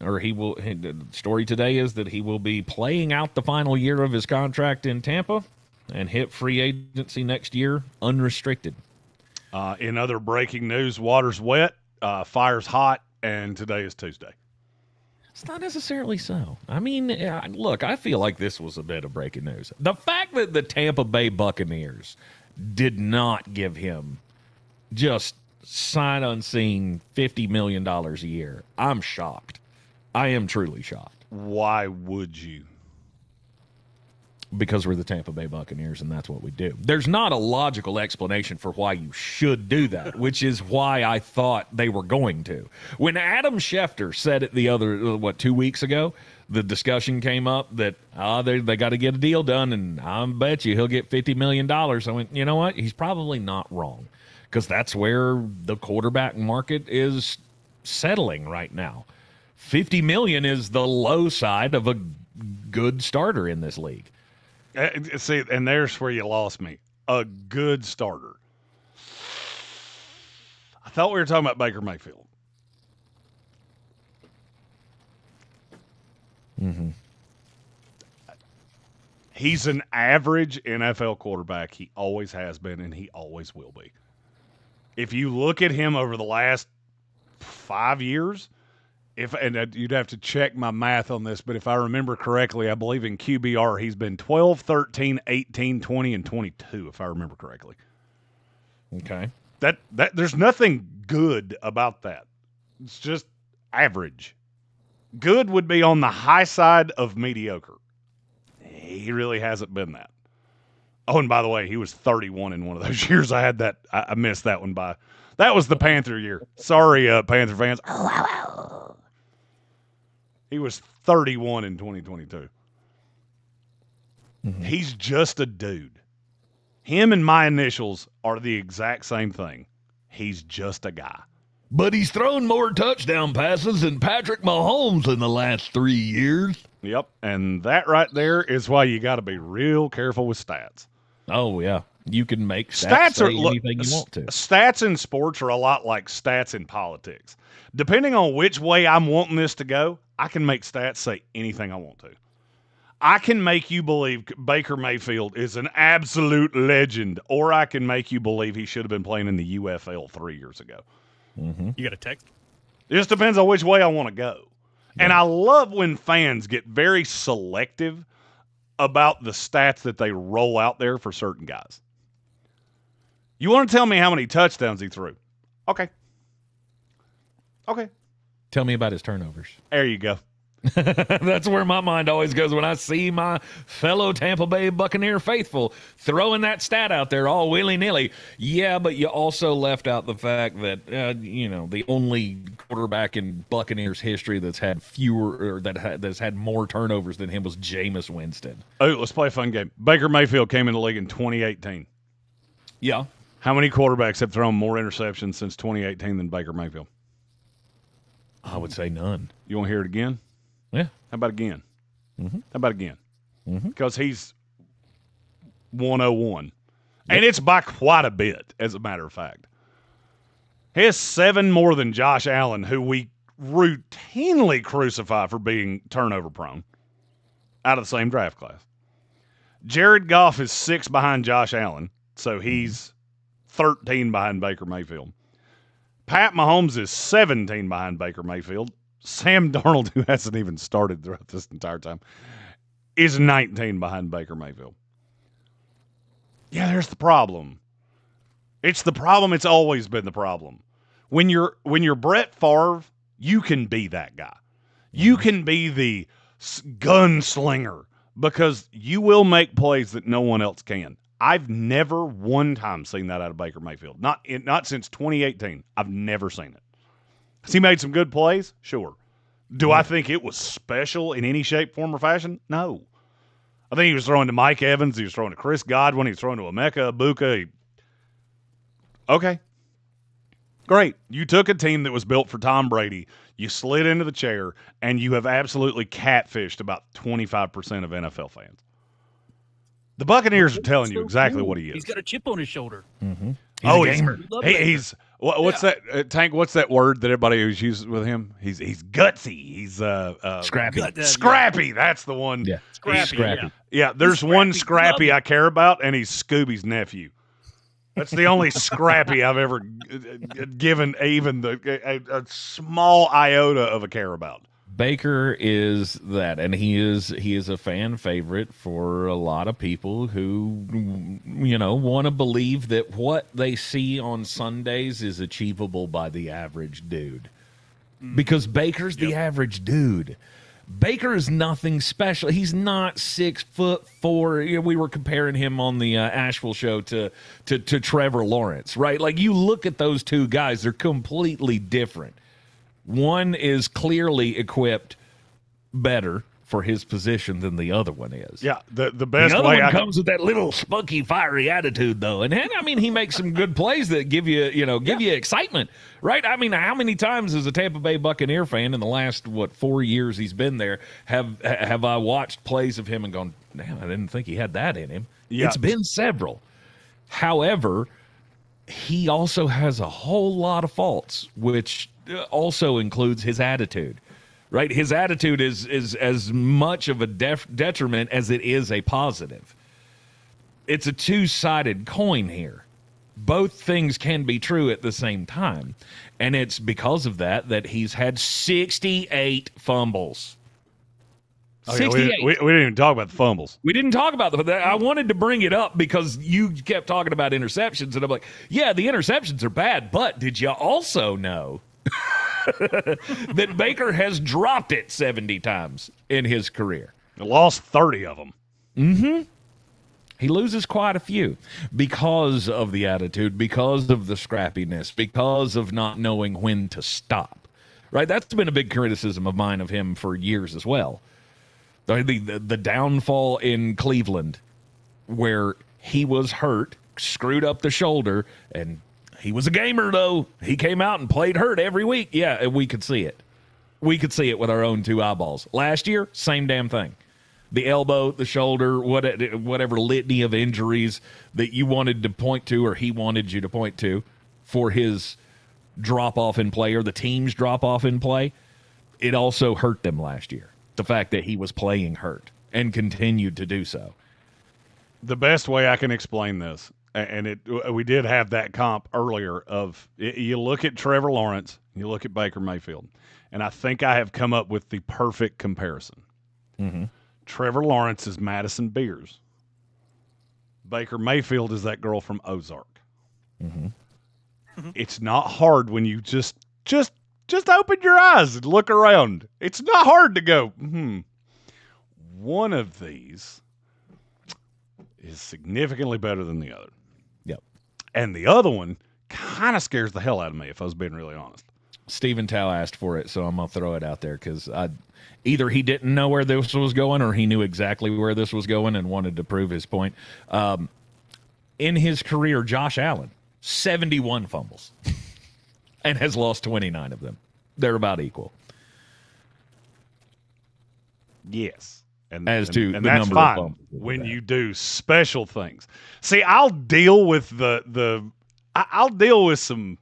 or he will. The story today is that he will be playing out the final year of his contract in Tampa and hit free agency next year unrestricted. In other breaking news, water's wet, fire's hot, and today is Tuesday. It's not necessarily so. I mean, look, I feel like this was a bit of breaking news. The fact that the Tampa Bay Buccaneers did not give him just sight unseen $50 million a year, I'm shocked. I am truly shocked. Why would you? Because we're the Tampa Bay Buccaneers, and that's what we do. There's not a logical explanation for why you should do that, which is why I thought they were going to. When Adam Schefter said it the other, 2 weeks ago, the discussion came up that they got to get a deal done, and I bet you he'll get $50 million. I went, you know what? He's probably not wrong, because that's where the quarterback market is settling right now. $50 million is the low side of a good starter in this league. See, and there's where you lost me. A good starter. I thought we were talking about Baker Mayfield. Mm-hmm. He's an average NFL quarterback. He always has been, and he always will be. If you look at him over the last 5 years, you'd have to check my math on this, but if I remember correctly, I believe in QBR he's been 12, 13, 18, 20, and 22, if I remember correctly. Okay. That there's nothing good about that. It's just average. Good would be on the high side of mediocre. He really hasn't been that. Oh, and by the way, he was 31 in one of those years. I had that. I missed that one by. That was the Panther year. Sorry, Panther fans. He was 31 in 2022. Mm-hmm. He's just a dude. Him and my initials are the exact same thing. He's just a guy. But he's thrown more touchdown passes than Patrick Mahomes in the last 3 years. Yep, and that right there is why you got to be real careful with stats. Oh, yeah. You can make stats say anything you want to. Stats in sports are a lot like stats in politics. Depending on which way I'm wanting this to go, I can make stats say anything I want to. I can make you believe Baker Mayfield is an absolute legend, or I can make you believe he should have been playing in the UFL 3 years ago. Mm-hmm. You got a text? It just depends on which way I want to go. Yeah. And I love when fans get very selective about the stats that they roll out there for certain guys. You want to tell me how many touchdowns he threw? Okay. Tell me about his turnovers. There you go. That's where my mind always goes when I see my fellow Tampa Bay Buccaneer faithful throwing that stat out there all willy-nilly. Yeah, but you also left out the fact that, the only quarterback in Buccaneers history that's had that's had more turnovers than him was Jameis Winston. Oh, let's play a fun game. Baker Mayfield came in the league in 2018. Yeah. How many quarterbacks have thrown more interceptions since 2018 than Baker Mayfield? I would say none. You want to hear it again? Yeah. How about again? Mm-hmm. How about again? Mm-hmm. Because he's 101. Yep. And it's by quite a bit, as a matter of fact. He has 7 more than Josh Allen, who we routinely crucify for being turnover prone, out of the same draft class. Jared Goff is 6 behind Josh Allen, so he's 13 behind Baker Mayfield. Pat Mahomes is 17 behind Baker Mayfield. Sam Darnold, who hasn't even started throughout this entire time, is 19 behind Baker Mayfield. Yeah, there's the problem. It's the problem. It's always been the problem. When you're Brett Favre, you can be that guy. You can be the gunslinger because you will make plays that no one else can. I've never one time seen that out of Baker Mayfield. Not since 2018. I've never seen it. Has he made some good plays? Sure. Do I think it was special in any shape, form, or fashion? No. I think he was throwing to Mike Evans. He was throwing to Chris Godwin. He was throwing to Emeka Ibuka. Okay. Great. You took a team that was built for Tom Brady, you slid into the chair, and you have absolutely catfished about 25% of NFL fans. The Buccaneers are telling you exactly what he is. He's got a chip on his shoulder. Mm-hmm. He's a gamer. He's what's that, Tank? What's that word that everybody always uses with him? He's gutsy. He's scrappy. Scrappy. That's the one. Yeah, scrappy. Yeah, there's one Scrappy I care about, and he's Scooby's nephew. That's the only Scrappy I've ever given even a small iota of a care about. Baker is that, and he is a fan favorite for a lot of people who, want to believe that what they see on Sundays is achievable by the average dude. Because Baker's the average dude. Baker is nothing special. He's not 6'4". We were comparing him on the Asheville show to Trevor Lawrence, right? Like, you look at those two guys, they're completely different. One is clearly equipped better for his position than the other one is. Yeah, the best the other way one comes with that little spunky, fiery attitude, though, and I mean, he makes some good plays that give you excitement, right? I mean, how many times as a Tampa Bay Buccaneer fan in the last 4 years he's been there have I watched plays of him and gone, damn, I didn't think he had that in him. Yeah. It's been several. However, he also has a whole lot of faults, which also includes his attitude, right? His attitude is as much of a detriment as it is a positive. It's a two-sided coin here. Both things can be true at the same time. And it's because of that he's had 68 fumbles. Okay, we didn't even talk about the fumbles. We didn't talk about them. I wanted to bring it up because you kept talking about interceptions, and I'm like, yeah, the interceptions are bad, but did you also know that Baker has dropped it 70 times in his career? Lost 30 of them. Mm-hmm. He loses quite a few because of the attitude, because of the scrappiness, because of not knowing when to stop. Right? That's been a big criticism of mine of him for years as well. The downfall in Cleveland, where he was hurt, screwed up the shoulder, and he was a gamer, though. He came out and played hurt every week. Yeah, we could see it. We could see it with our own two eyeballs. Last year, same damn thing. The elbow, the shoulder, whatever litany of injuries that you wanted to point to or he wanted you to point to for his drop-off in play or the team's drop-off in play, it also hurt them last year. The fact that he was playing hurt and continued to do so. The best way I can explain this, and we did have that comp earlier of you look at Trevor Lawrence, you look at Baker Mayfield, and I think I have come up with the perfect comparison. Mm-hmm. Trevor Lawrence is Madison Beers. Baker Mayfield is that girl from Ozark. Mm-hmm. It's not hard when you just open your eyes and look around. It's not hard to go, one of these is significantly better than the other. Yep. And the other one kind of scares the hell out of me, if I was being really honest. Stephen Tao asked for it, so I'm going to throw it out there because either he didn't know where this was going or he knew exactly where this was going and wanted to prove his point. In his career, Josh Allen, 71 fumbles and has lost 29 of them. They're about equal. Yes. And that's fine when you do special things. See, I'll deal with I'll deal with some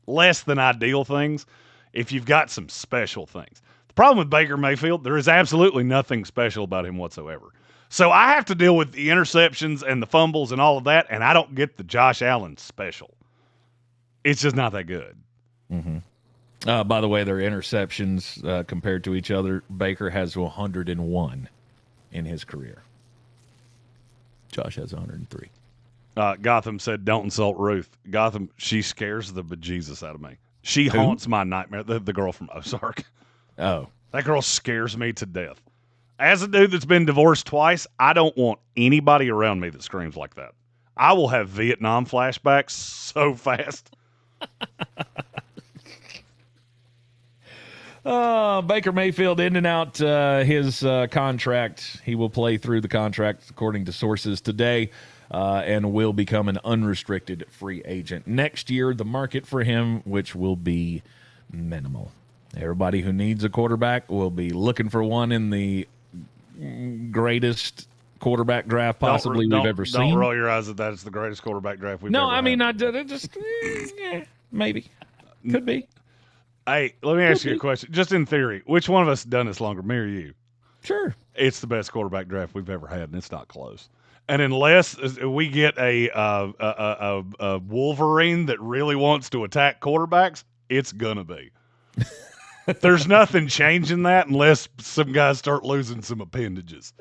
less than ideal things if you've got some special things. The problem with Baker Mayfield, there is absolutely nothing special about him whatsoever. So I have to deal with the interceptions and the fumbles and all of that, and I don't get the Josh Allen special. It's just not that good. Mm-hmm. By the way, their interceptions compared to each other, Baker has 101 in his career. Josh has 103. Gotham said, don't insult Ruth. Gotham, she scares the bejesus out of me. She haunts my nightmare. The girl from Ozark. Oh. That girl scares me to death. As a dude that's been divorced twice, I don't want anybody around me that screams like that. I will have Vietnam flashbacks so fast. Baker Mayfield ending out his contract. He will play through the contract, according to sources today, and will become an unrestricted free agent next year. The market for him, which will be minimal. Everybody who needs a quarterback will be looking for one in the greatest quarterback draft possibly we've ever seen. Don't roll your eyes at that. It's the greatest quarterback draft we've ever had. No, I mean, I just maybe. Could be. Hey, let me ask you a question. Just in theory, which one of us has done this longer, me or you? Sure. It's the best quarterback draft we've ever had, and it's not close. And unless we get a Wolverine that really wants to attack quarterbacks, it's going to be. There's nothing changing that unless some guys start losing some appendages.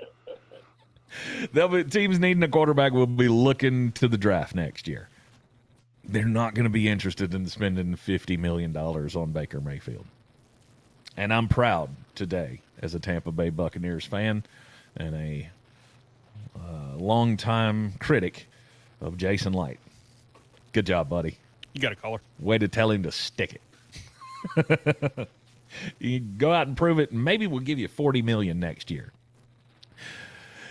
Teams needing a quarterback will be looking to the draft next year. They're not going to be interested in spending $50 million on Baker Mayfield. And I'm proud today as a Tampa Bay Buccaneers fan and a longtime critic of Jason Light. Good job, buddy. You got a caller. Way to tell him to stick it. You go out and prove it, and maybe we'll give you $40 million next year.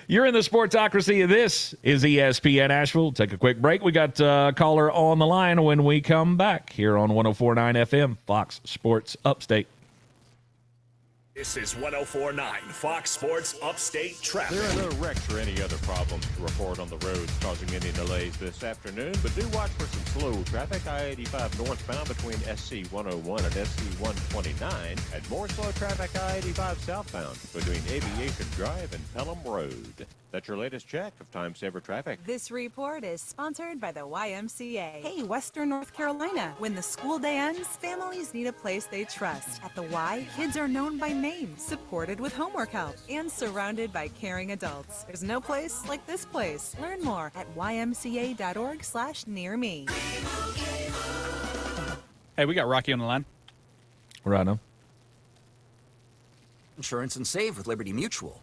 You're in the Sportsocracy. This is ESPN Asheville. Take a quick break. We got a caller on the line when we come back here on 104.9 FM, Fox Sports Upstate. This is 104.9 Fox Sports Upstate traffic. There are no wrecks or any other problems to report on the roads causing any delays this afternoon, but do watch for some slow traffic. I-85 northbound between SC 101 and SC 129, and more slow traffic I-85 southbound between Aviation Drive and Pelham Road. That's your latest check of Time Saver traffic. This report is sponsored by the YMCA. Hey, Western North Carolina. When the school day ends, families need a place they trust. At the Y, kids are known by name, supported with homework help, and surrounded by caring adults. There's no place like this place. Learn more at ymca.org/nearme. Hey, we got Rocky on the line. Right on. Insurance and save with Liberty Mutual.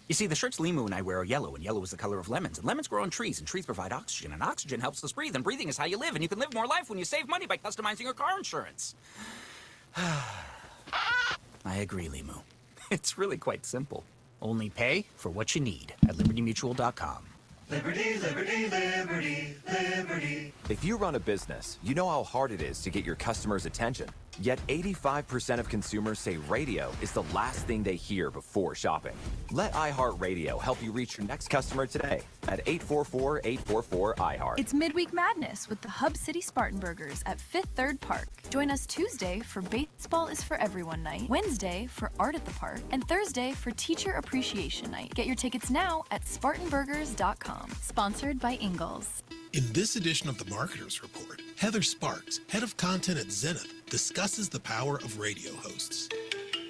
You see, the shirts Limu and I wear are yellow, and yellow is the color of lemons. And lemons grow on trees, and trees provide oxygen, and oxygen helps us breathe, and breathing is how you live, and you can live more life when you save money by customizing your car insurance. I agree, Limu. It's really quite simple. Only pay for what you need at libertymutual.com. Liberty, liberty, liberty, liberty. If you run a business, you know how hard it is to get your customers' attention. Yet 85% of consumers say radio is the last thing they hear before shopping. Let iHeartRadio help you reach your next customer today at 844-844-iHeart. It's Midweek Madness with the Hub City Spartan Burgers at Fifth Third Park. Join us Tuesday for Baseball is for Everyone Night, Wednesday for Art at the Park, and Thursday for Teacher Appreciation Night. Get your tickets now at SpartanBurgers.com. Sponsored by Ingalls. In this edition of the Marketers Report, Heather Sparks, head of content at Zenith, discusses the power of radio hosts.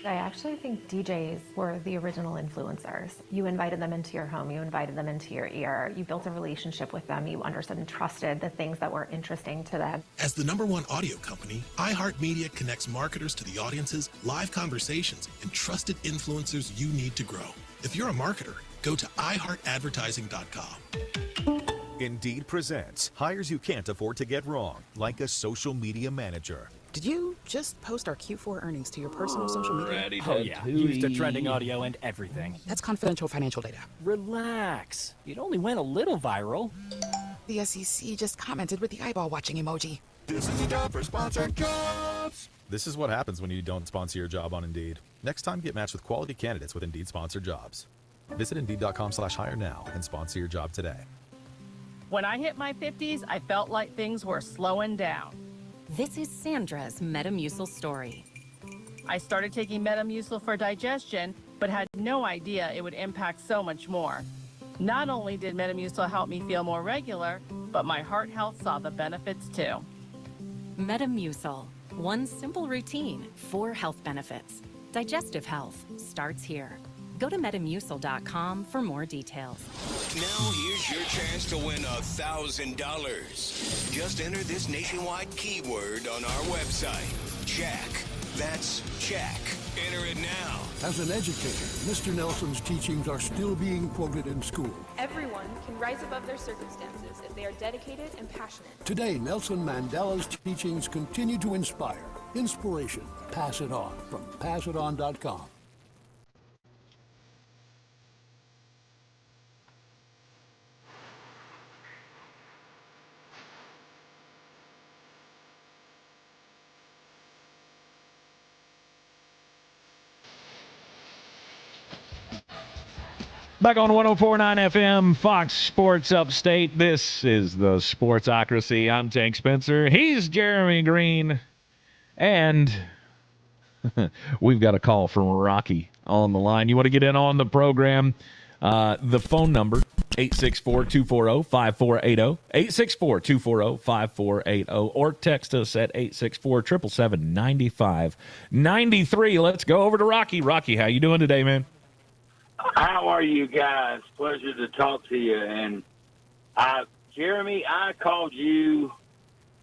I actually think DJs were the original influencers. You invited them into your home, you invited them into your ear, you built a relationship with them, you understood and trusted the things that were interesting to them. As the #1 audio company, iHeartMedia connects marketers to the audiences, live conversations, and trusted influencers you need to grow. If you're a marketer, go to iHeartAdvertising.com. Indeed presents hires you can't afford to get wrong, like a social media manager. Did you just post our Q4 earnings to your personal social media? Oh yeah, used the trending audio and everything. That's confidential financial data. Relax. It only went a little viral. The SEC just commented with the eyeball watching emoji. This is a job for sponsored jobs. This is what happens when you don't sponsor your job on Indeed. Next time, get matched with quality candidates with Indeed sponsored jobs. Visit Indeed.com/hire now and sponsor your job today. When I hit my 50s, I felt like things were slowing down. This is Sandra's Metamucil story. I started taking Metamucil for digestion, but had no idea it would impact so much more. Not only did Metamucil help me feel more regular, but my heart health saw the benefits too. Metamucil. One simple routine, 4 health benefits. Digestive health starts here. Go to Metamucil.com for more details. Now here's your chance to win $1,000. Just enter this nationwide keyword on our website. Check. That's check. Enter it now. As an educator, Mr. Nelson's teachings are still being quoted in school. Everyone can rise above their circumstances if they are dedicated and passionate. Today, Nelson Mandela's teachings continue to inspire. Inspiration. Pass it on from passiton.com. Back on 104.9 FM, Fox Sports Upstate. This is the Sportsocracy. I'm Tank Spencer. He's Jeremy Greene. And we've got a call from Rocky on the line. You want to get in on the program? The phone number, 864-240-5480, 864-240-5480, or text us at 864-777-9593. Let's go over to Rocky. Rocky, how you doing today, man? How are you guys? Pleasure to talk to you. And Jeremy, I called you.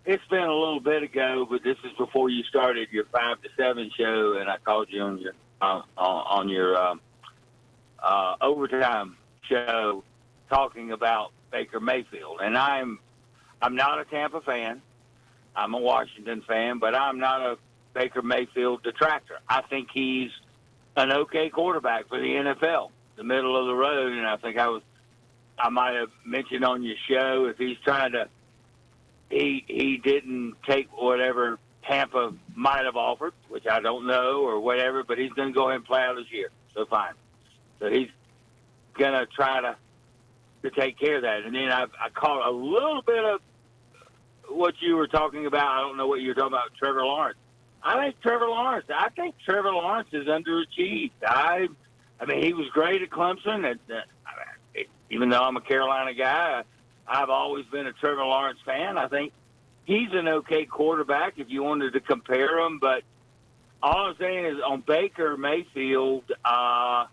It's been a little bit ago, but this is before you started your 5 to 7 show, and I called you on your overtime show talking about Baker Mayfield. And I'm not a Tampa fan. I'm a Washington fan, but I'm not a Baker Mayfield detractor. I think he's an okay quarterback for the NFL, the middle of the road. And I think I might have mentioned on your show, if he's trying to, he didn't take whatever Tampa might have offered, which I don't know or whatever, but he's going to go ahead and play out this year. So fine. So he's going to try to take care of that. And then I caught a little bit of what you were talking about. I don't know what you were talking about, Trevor Lawrence. I think Trevor Lawrence is underachieved. I mean, he was great at Clemson. Even though I'm a Carolina guy, I've always been a Trevor Lawrence fan. I think he's an okay quarterback if you wanted to compare him. But all I'm saying is on Baker Mayfield, hey,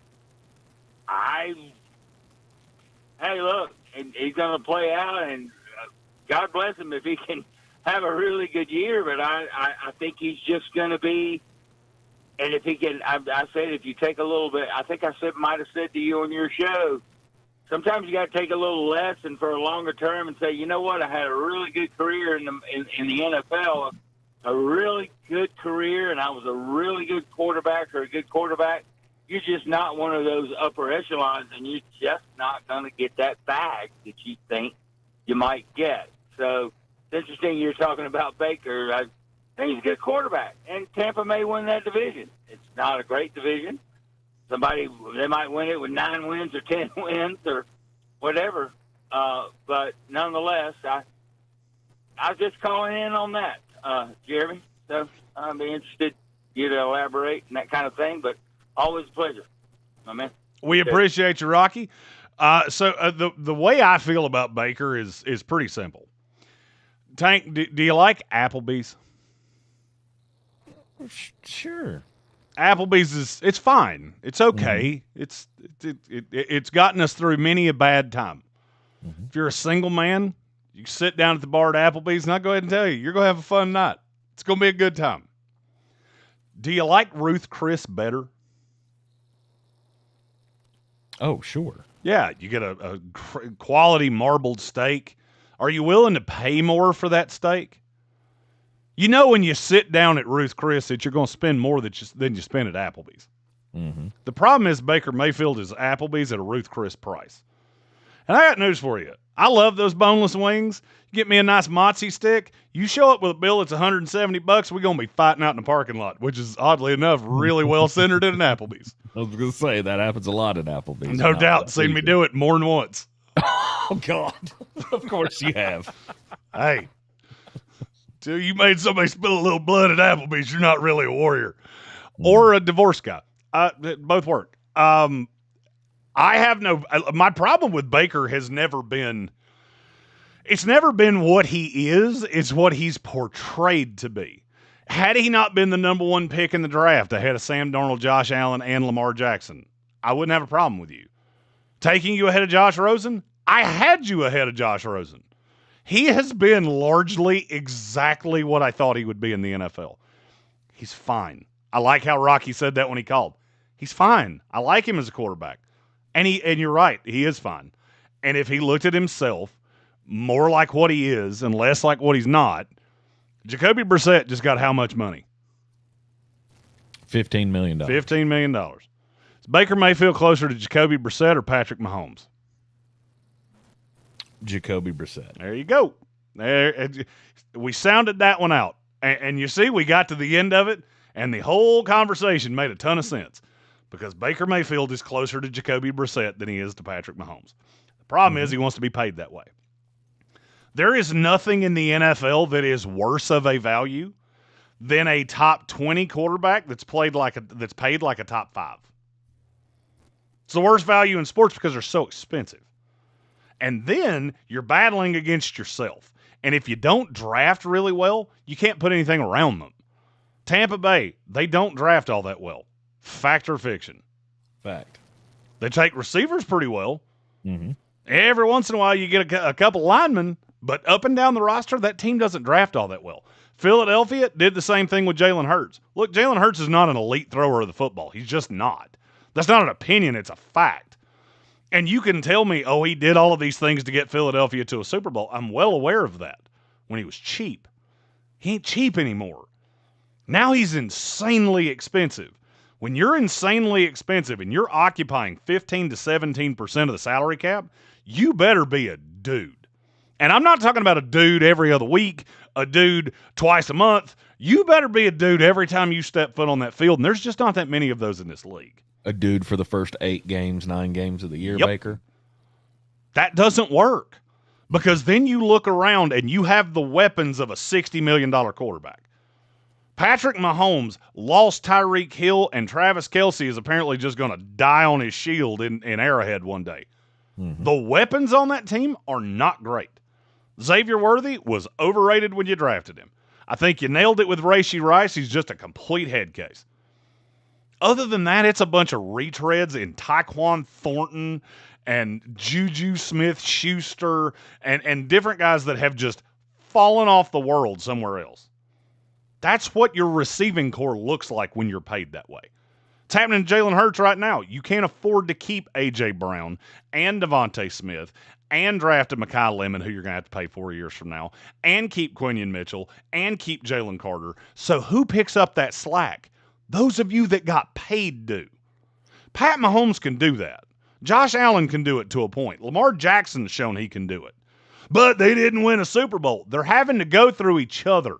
look, he's going to play out, and God bless him if he can have a really good year, but I think he's just going to be, and if he can, I said if you take a little bit, I think might have said to you on your show, sometimes you got to take a little less and for a longer term and say, you know what, I had a really good career in the NFL, a really good career, and I was a really good quarterback or a good quarterback. You're just not one of those upper echelons, and you're just not going to get that bag that you think you might get. So it's interesting you're talking about Baker. I think he's a good quarterback, and Tampa may win that division. It's not a great division. They might win it with 9 wins or 10 wins or whatever. But nonetheless, I was just calling in on that, Jeremy. So I'd be interested you to elaborate and that kind of thing. But always a pleasure, my man. We appreciate you, Rocky. So the way I feel about Baker is pretty simple. Tank, do you like Applebee's? Sure. Applebee's it's fine. It's okay. It's gotten us through many a bad time. If you're a single man, you sit down at the bar at Applebee's, and I'll go ahead and tell you, you're going to have a fun night. It's going to be a good time. Do you like Ruth Chris better? Oh, sure. Yeah, you get a quality marbled steak. Are you willing to pay more for that steak? You know when you sit down at Ruth Chris that you're going to spend more than you spend at Applebee's. Mm-hmm. The problem is Baker Mayfield is Applebee's at a Ruth Chris price. And I got news for you. I love those boneless wings. You get me a nice mozzie stick. You show up with a bill that's $170, we're going to be fighting out in the parking lot, which is, oddly enough, really well-centered at an Applebee's. I was going to say, that happens a lot at Applebee's. No doubt. Seen me do it more than once. Oh, God. Of course you have. Hey. Till you made somebody spill a little blood at Applebee's, you're not really a warrior. Or a divorce guy. Both work. My problem with Baker has never been, it's never been what he is, it's what he's portrayed to be. Had he not been the number one pick in the draft ahead of Sam Darnold, Josh Allen, and Lamar Jackson, I wouldn't have a problem with you. Taking you ahead of Josh Rosen? I had you ahead of Josh Rosen. He has been largely exactly what I thought he would be in the NFL. He's fine. I like how Rocky said that when he called. He's fine. I like him as a quarterback. And you're right, he is fine. And if he looked at himself more like what he is and less like what he's not, Jacoby Brissett just got how much money? $15 million. $15 million. Is Baker Mayfield closer to Jacoby Brissett or Patrick Mahomes? Jacoby Brissett. There you go. We sounded that one out. And you see, we got to the end of it, and the whole conversation made a ton of sense because Baker Mayfield is closer to Jacoby Brissett than he is to Patrick Mahomes. The problem is he wants to be paid that way. There is nothing in the NFL that is worse of a value than a top 20 quarterback that's paid like a top 5. It's the worst value in sports because they're so expensive. And then you're battling against yourself. And if you don't draft really well, you can't put anything around them. Tampa Bay, they don't draft all that well. Fact or fiction? Fact. They take receivers pretty well. Mm-hmm. Every once in a while you get a couple linemen, but up and down the roster, that team doesn't draft all that well. Philadelphia did the same thing with Jalen Hurts. Look, Jalen Hurts is not an elite thrower of the football. He's just not. That's not an opinion. It's a fact. And you can tell me, oh, he did all of these things to get Philadelphia to a Super Bowl. I'm well aware of that when he was cheap. He ain't cheap anymore. Now he's insanely expensive. When you're insanely expensive and you're occupying 15 to 17% of the salary cap, you better be a dude. And I'm not talking about a dude every other week, a dude twice a month. You better be a dude every time you step foot on that field, and there's just not that many of those in this league. A dude for the first 9 games of the year, Yep. Baker? That doesn't work because then you look around and you have the weapons of a $60 million quarterback. Patrick Mahomes lost Tyreek Hill, and Travis Kelce is apparently just going to die on his shield in Arrowhead one day. Mm-hmm. The weapons on that team are not great. Xavier Worthy was overrated when you drafted him. I think you nailed it with Rashee Rice. He's just a complete head case. Other than that, it's a bunch of retreads in Tyquan Thornton and Juju Smith-Schuster and different guys that have just fallen off the world somewhere else. That's what your receiving core looks like when you're paid that way. It's happening to Jalen Hurts right now. You can't afford to keep A.J. Brown and Devontae Smith and draft a Mekhi Lemon, who you're going to have to pay 4 years from now, and keep Quinion Mitchell and keep Jalen Carter. So who picks up that slack? Those of you that got paid do. Pat Mahomes can do that. Josh Allen can do it to a point. Lamar Jackson's shown he can do it. But they didn't win a Super Bowl. They're having to go through each other.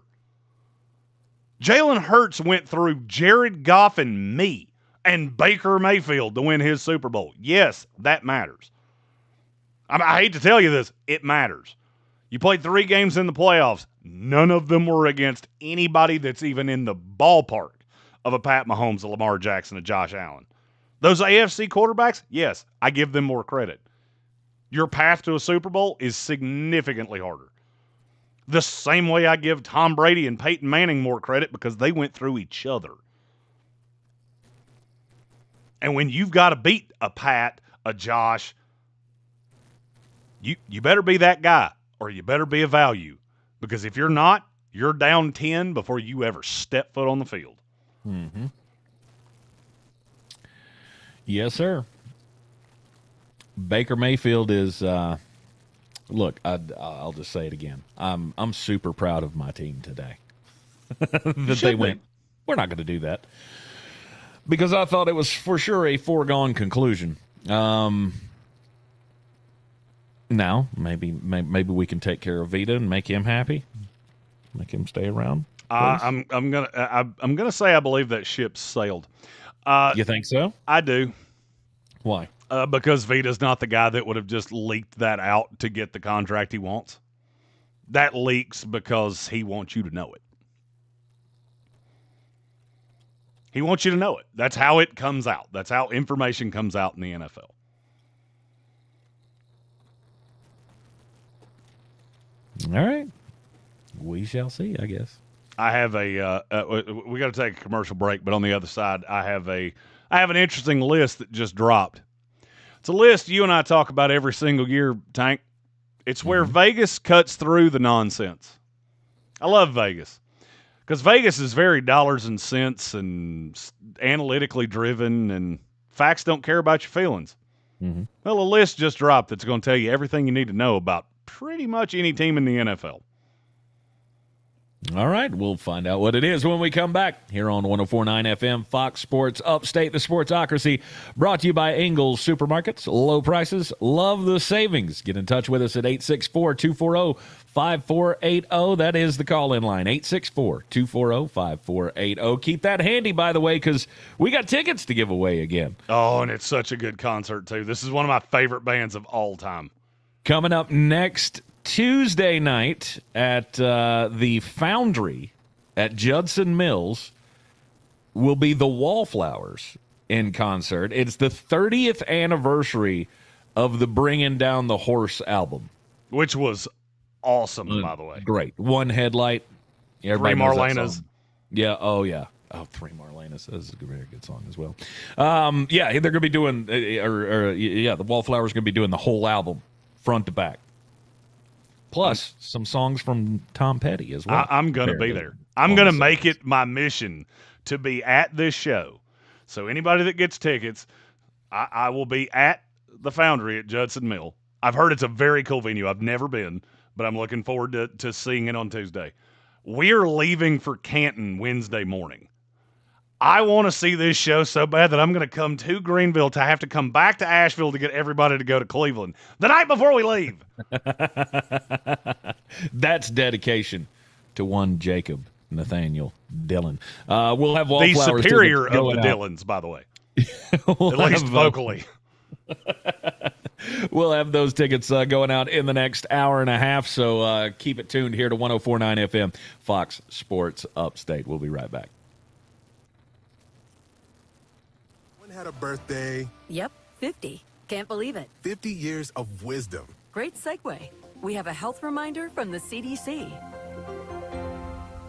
Jalen Hurts went through Jared Goff and me and Baker Mayfield to win his Super Bowl. Yes, that matters. I hate to tell you this. It matters. You played 3 games in the playoffs. None of them were against anybody that's even in the ballpark of a Pat Mahomes, a Lamar Jackson, a Josh Allen. Those AFC quarterbacks, yes, I give them more credit. Your path to a Super Bowl is significantly harder. The same way I give Tom Brady and Peyton Manning more credit because they went through each other. And when you've got to beat a Pat, a Josh, you better be that guy or you better be a value. Because if you're not, you're down 10 before you ever step foot on the field. Mm-hmm. Yes, sir. Baker Mayfield is look, I'll just say it again. I'm super proud of my team today. That they went, we're not going to do that. Because I thought it was for sure a foregone conclusion. Now, maybe we can take care of Vita and make him happy. Make him stay around. I'm gonna say I believe that ship sailed. You think so? I do. Why? Because Vita's not the guy that would have just leaked that out to get the contract he wants. That leaks because he wants you to know it. He wants you to know it. That's how it comes out. That's how information comes out in the NFL. All right. We shall see, I guess. I have we got to take a commercial break, but on the other side, I have an interesting list that just dropped. It's a list you and I talk about every single year, Tank. It's where Vegas cuts through the nonsense. I love Vegas because Vegas is very dollars and cents and analytically driven, and facts don't care about your feelings. Mm-hmm. Well, a list just dropped that's going to tell you everything you need to know about pretty much any team in the NFL. All right, we'll find out what it is when we come back here on 104.9 FM, Fox Sports Upstate, the Sportsocracy, brought to you by Ingles Supermarkets. Low prices, love the savings. Get in touch with us at 864-240-5480. That is the call-in line, 864-240-5480. Keep that handy, by the way, because we got tickets to give away again. Oh, and it's such a good concert, too. This is one of my favorite bands of all time. Coming up next Tuesday night at the Foundry at Judson Mills will be the Wallflowers in concert. It's the 30th anniversary of the Bringing Down the Horse album. Which was awesome, by the way. Great. One Headlight. Everybody Three knows that Marlenas. song. Yeah, oh yeah. Oh, Three Marlenas. That's a very good song as well. Yeah, they're going to be doing, the Wallflowers going to be doing the whole album, front to back. Plus, some songs from Tom Petty as well. I'm going to be there. I'm going to make it my mission to be at this show. So anybody that gets tickets, I will be at the Foundry at Judson Mill. I've heard it's a very cool venue. I've never been, but I'm looking forward to seeing it on Tuesday. We're leaving for Canton Wednesday morning. I want to see this show so bad that I'm going to come to Greenville to have to come back to Asheville to get everybody to go to Cleveland the night before we leave. That's dedication to one Jacob Nathaniel Dillon. We'll have Wallflowers. The superior of the out. Dillons, by the way. We'll at least have, vocally. We'll have those tickets going out in the next hour and a half, so keep it tuned here to 104.9 FM, Fox Sports Upstate. We'll be right back. Had a birthday. Yep, 50. Can't believe it. 50 years of wisdom. Great segue. We have a health reminder from the CDC.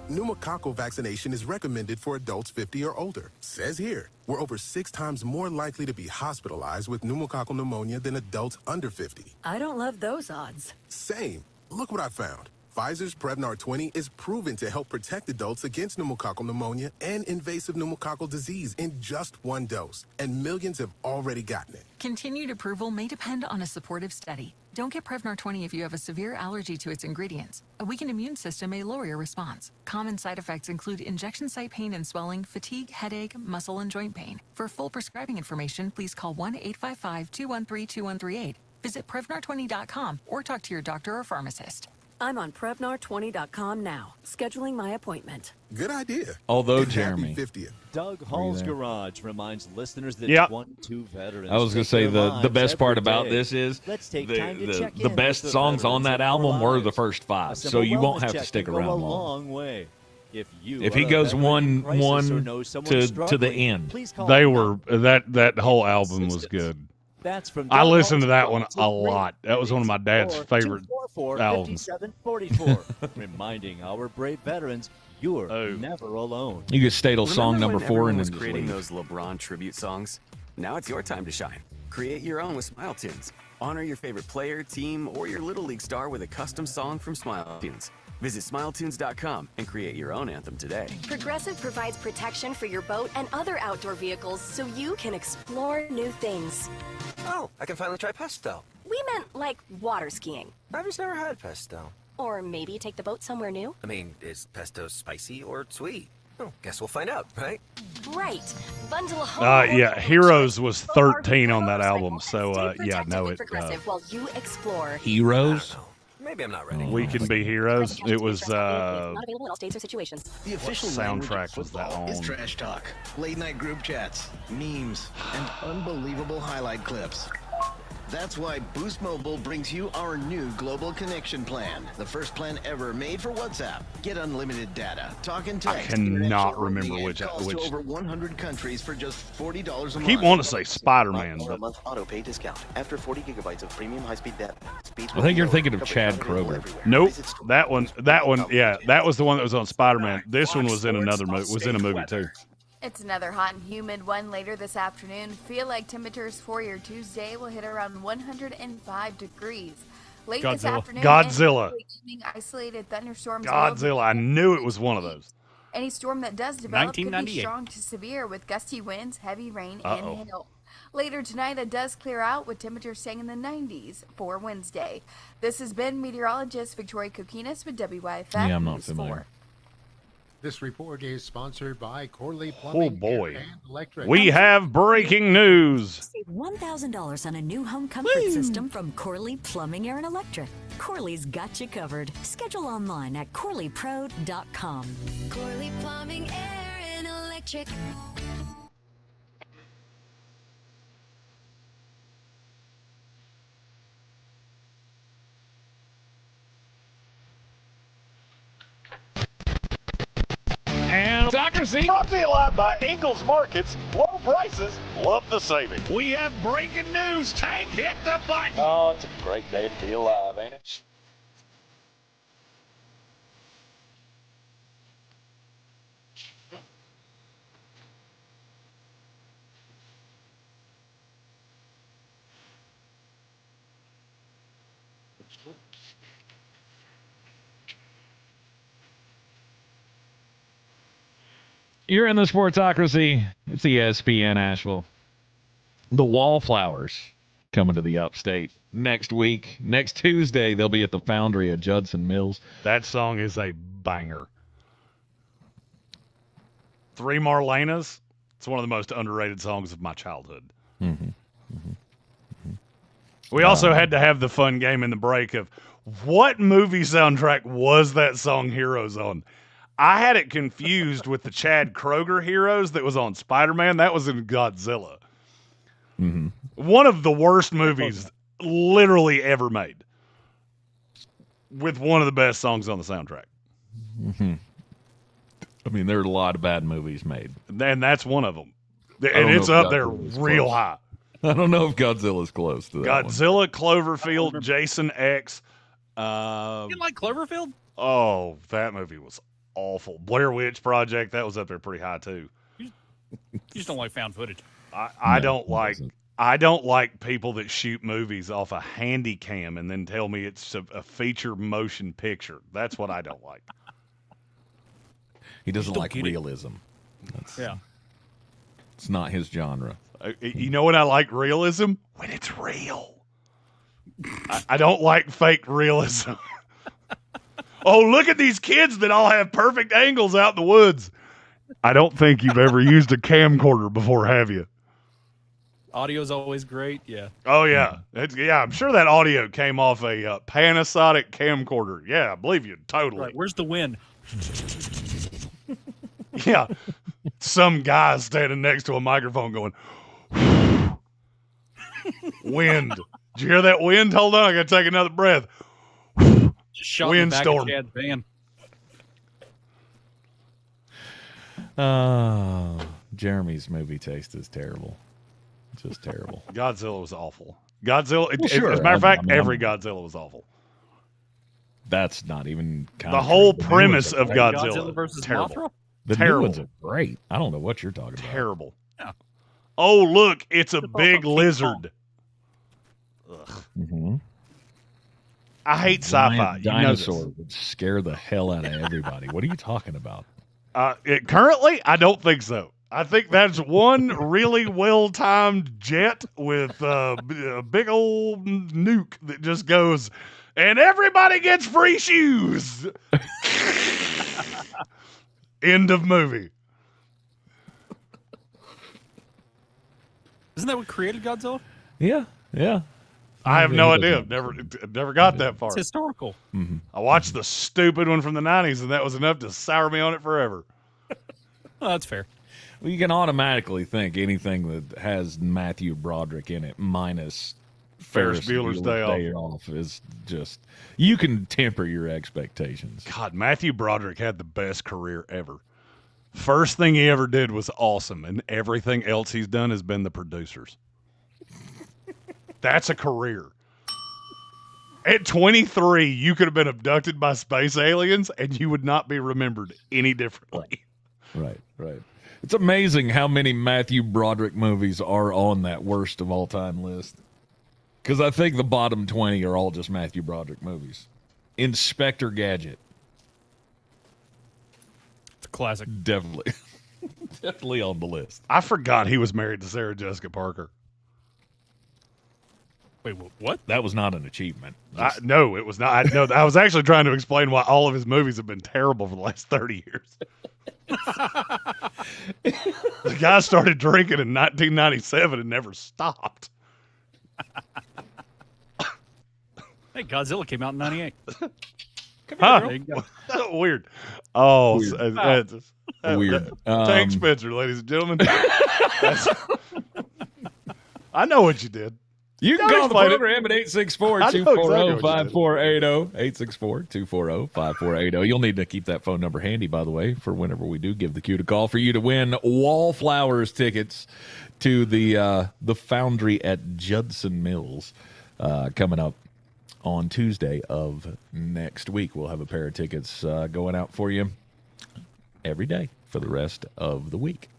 Pneumococcal vaccination is recommended for adults 50 or older. Says here, we're over 6 times more likely to be hospitalized with pneumococcal pneumonia than adults under 50. I don't love those odds. Same. Look what I found. Pfizer's Prevnar 20 is proven to help protect adults against pneumococcal pneumonia and invasive pneumococcal disease in just 1 dose, and millions have already gotten it. Continued approval may depend on a supportive study. Don't get Prevnar 20 if you have a severe allergy to its ingredients. A weakened immune system may lower your response. Common side effects include injection site pain and swelling, fatigue, headache, muscle and joint pain. For full prescribing information, please call 1-855-213-2138. Visit Prevnar20.com or talk to your doctor or pharmacist. I'm on Prevnar20.com now, scheduling my appointment. Good idea. Although, Jeremy, Doug Hall's Garage reminds listeners that Yep. 22 veterans. I was going to say the best part about this is the best songs on that album were the first 5, so you won't have to stick around long. Long way. If he goes one to the end, they were that whole album was good. That's from I Doug listened to Hall's that one Garage. a lot. That was one of my dad's favorite albums. 5744, reminding our brave veterans you're never alone. You get Stadel song number 4 and was then creating those LeBron tribute songs. Now it's your time to shine. Create your own with Smile Tunes. Honor your favorite player, team, or your Little League star with a custom song from Smile Tunes. Visit SmileTunes.com and create your own anthem today. Progressive provides protection for your boat and other outdoor vehicles so you can explore new things. Oh, I can finally try pesto. We meant like water skiing. I've just never had pesto. Or maybe take the boat somewhere new. I mean, is pesto spicy or sweet? Oh, guess we'll find out, right? Right. Bundle a home. Yeah, Heroes was 13 on that album, so yeah, no, it. Progressive while you explore. Heroes. Maybe I'm not ready. We Can Be Heroes. It was Not available in all states or situations. The official soundtrack was that on. Is trash talk, late night group chats, memes, and unbelievable highlight clips. That's why Boost Mobile brings you our new global connection plan. The first plan ever made for WhatsApp. Get unlimited data, talk and text. I cannot remember which. To over 100 countries for just $40 a month. I keep wanting to say Spider-Man, Or a but month auto pay discount after 40 gigabytes of premium high-speed data. I think you're thinking of Chad Kroger. Nope, that one. Yeah, that was the one that was on Spider-Man. This one was in another movie. Was in a movie too. It's another hot and humid one later this afternoon. Feel like temperatures for your Tuesday will hit around 105 degrees. Late this afternoon, Godzilla. Isolated thunderstorms. Godzilla. I knew it was one of those. Any storm that does develop could be 1998. strong to severe with gusty winds, heavy rain, Uh-oh. and hail. Later tonight, it does clear out with temperatures staying in the 90s for Wednesday. This has been meteorologist Victoria Kokinis with WYFF Yeah, I'm not News familiar. 4. This report is sponsored by Corley Plumbing. Oh, boy. Air and Electric. We have breaking news. Save $1,000 on a new home comfort system from Corley Plumbing, Air and Electric. Corley's got you covered. Schedule online at corleypro.com. Corley Plumbing, Air and Electric. And Sportsocracy brought to you live by Ingles Markets. Low prices, love the saving. We have breaking news. Tank, hit the button. Oh, it's a great day to be alive, ain't it? You're in the Sportsocracy. It's ESPN Asheville. The Wallflowers coming to the Upstate next week. Next Tuesday, they'll be at the Foundry at Judson Mills. That song is a banger. Three Marlenas. It's one of the most underrated songs of my childhood. We also had to have the fun game in the break of what movie soundtrack was that song Heroes on? I had it confused with the Chad Kroger Heroes that was on Spider-Man. That was in Godzilla. One of the worst movies literally ever made. With one of the best songs on the soundtrack. I mean, there are a lot of bad movies made. And that's one of them. And it's up there real high. I don't know if Godzilla's close to that Godzilla, Cloverfield, Jason X. You like Cloverfield? Oh, that movie was awful. Blair Witch Project, that was up there pretty high too. You just don't like found footage. I don't like people that shoot movies off a handy cam and then tell me it's a feature motion picture. That's what I don't like. He doesn't like realism. It's not his genre. You know when I like realism? When it's real. I don't like fake realism. Oh, look at these kids that all have perfect angles out in the woods. I don't think you've ever used a camcorder before, have you? Audio's always great, yeah. Oh, yeah. I'm sure that audio came off a Panasonic camcorder. Yeah, I believe you, totally. Right, where's the wind? Yeah. Some guy standing next to a microphone going, wind. Did you hear that wind? Hold on, I got to take another breath. Just shot in the back of Chad's van. Jeremy's movie taste is terrible. Just terrible. Godzilla was awful. Godzilla, sure. As a matter of fact, every Godzilla was awful. That's not even the whole premise of Godzilla versus terrible. Mothra? The terrible. new ones are great. I don't know what you're talking about. Terrible. Yeah. Oh, look, it's a big lizard. Ugh. I hate sci-fi. Dinosaur would scare the hell out of everybody. What are you talking about? Currently, I don't think so. I think that's one really well-timed jet with a big old nuke that just goes, and everybody gets free shoes. End of movie. Isn't that what created Godzilla? Yeah. I have no idea. Never got that far. It's historical. I watched the stupid one from the 90s, and that was enough to sour me on it forever. Oh, that's fair. Well, you can automatically think anything that has Matthew Broderick in it minus Ferris Bueller's Day Off is just, you can temper your expectations. God, Matthew Broderick had the best career ever. First thing he ever did was awesome, and everything else he's done has been the producers. That's a career. At 23, you could have been abducted by space aliens, and you would not be remembered any differently. Right. It's amazing how many Matthew Broderick movies are on that worst of all time list. Because I think the bottom 20 are all just Matthew Broderick movies. Inspector Gadget. It's a classic. Definitely. Definitely on the list. I forgot he was married to Sarah Jessica Parker. Wait, what? That was not an achievement. No, it was not. I was actually trying to explain why all of his movies have been terrible for the last 30 years. The guy started drinking in 1997 and never stopped. Hey, Godzilla came out in '98. Huh? There you go. Weird. Oh, Weird. Weird. Tank Spencer, ladies and gentlemen. I know what you did. You can call the program at 864-240-5480. 864-240-5480. You'll need to keep that phone number handy, by the way, for whenever we do give the cue to call for you to win Wallflowers tickets to the Foundry at Judson Mills coming up on Tuesday of next week. We'll have a pair of tickets going out for you every day for the rest of the week.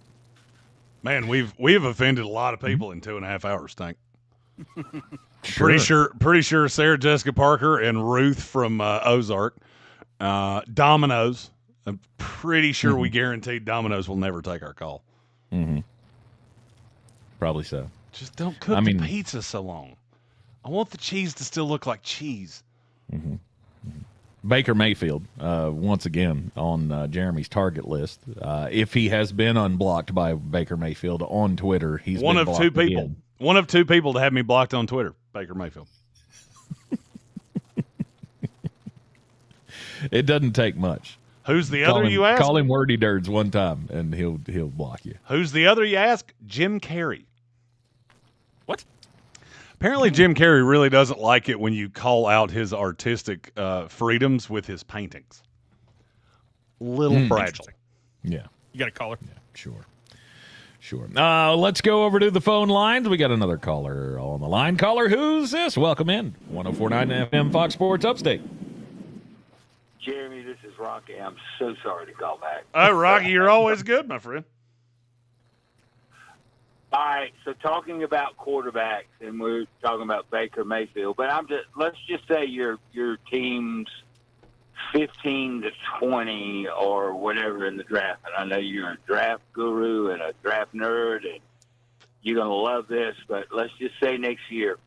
Man, we've offended a lot of people in 2.5 hours, Tank. Sure. Pretty sure Sarah Jessica Parker and Ruth from Ozark, Domino's. I'm pretty sure we guaranteed Domino's will never take our call. Mm-hmm. Probably so. Just don't cook the pizza so long. I want the cheese to still look like cheese. Mm-hmm. Baker Mayfield, once again, on Jeremy's target list. If he has been unblocked by Baker Mayfield on Twitter, he's one been of blocked two people. again. One of two people to have me blocked on Twitter, Baker Mayfield. It doesn't take much. Who's the other, you ask? Call him wordy dirds one time, and he'll block you. Who's the other, you ask? Jim Carrey. What? Apparently, Jim Carrey really doesn't like it when you call out his artistic freedoms with his paintings. Little fragile. Yeah. You got a caller? Yeah, sure. Let's go over to the phone lines. We got another caller on the line. Caller, who's this? Welcome in. 104.9 FM Fox Sports Upstate. Jeremy, this is Rocky. I'm so sorry to call back. Oh, Rocky, you're always good, my friend. All right, so talking about quarterbacks, and we're talking about Baker Mayfield, but let's just say your team's 15 to 20 or whatever in the draft. And I know you're a draft guru and a draft nerd, and you're going to love this, but let's just say next year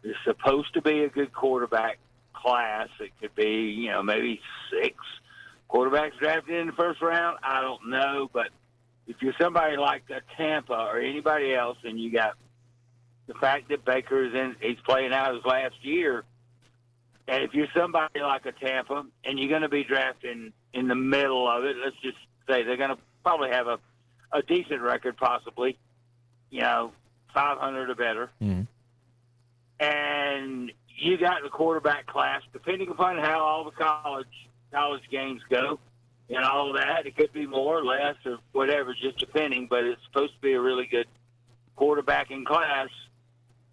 there's supposed to be a good quarterback class. It could be, maybe 6 quarterbacks drafted in the first round. I don't know, but if you're somebody like a Tampa or anybody else, and you got the fact that he's playing out his last year, and if you're somebody like a Tampa and you're going to be drafting in the middle of it, let's just say they're going to probably have a decent record, possibly, 500 or better. Mm-hmm. And you got the quarterback class, depending upon how all the college games go and all that. It could be more or less or whatever, just depending, but it's supposed to be a really good quarterbacking class.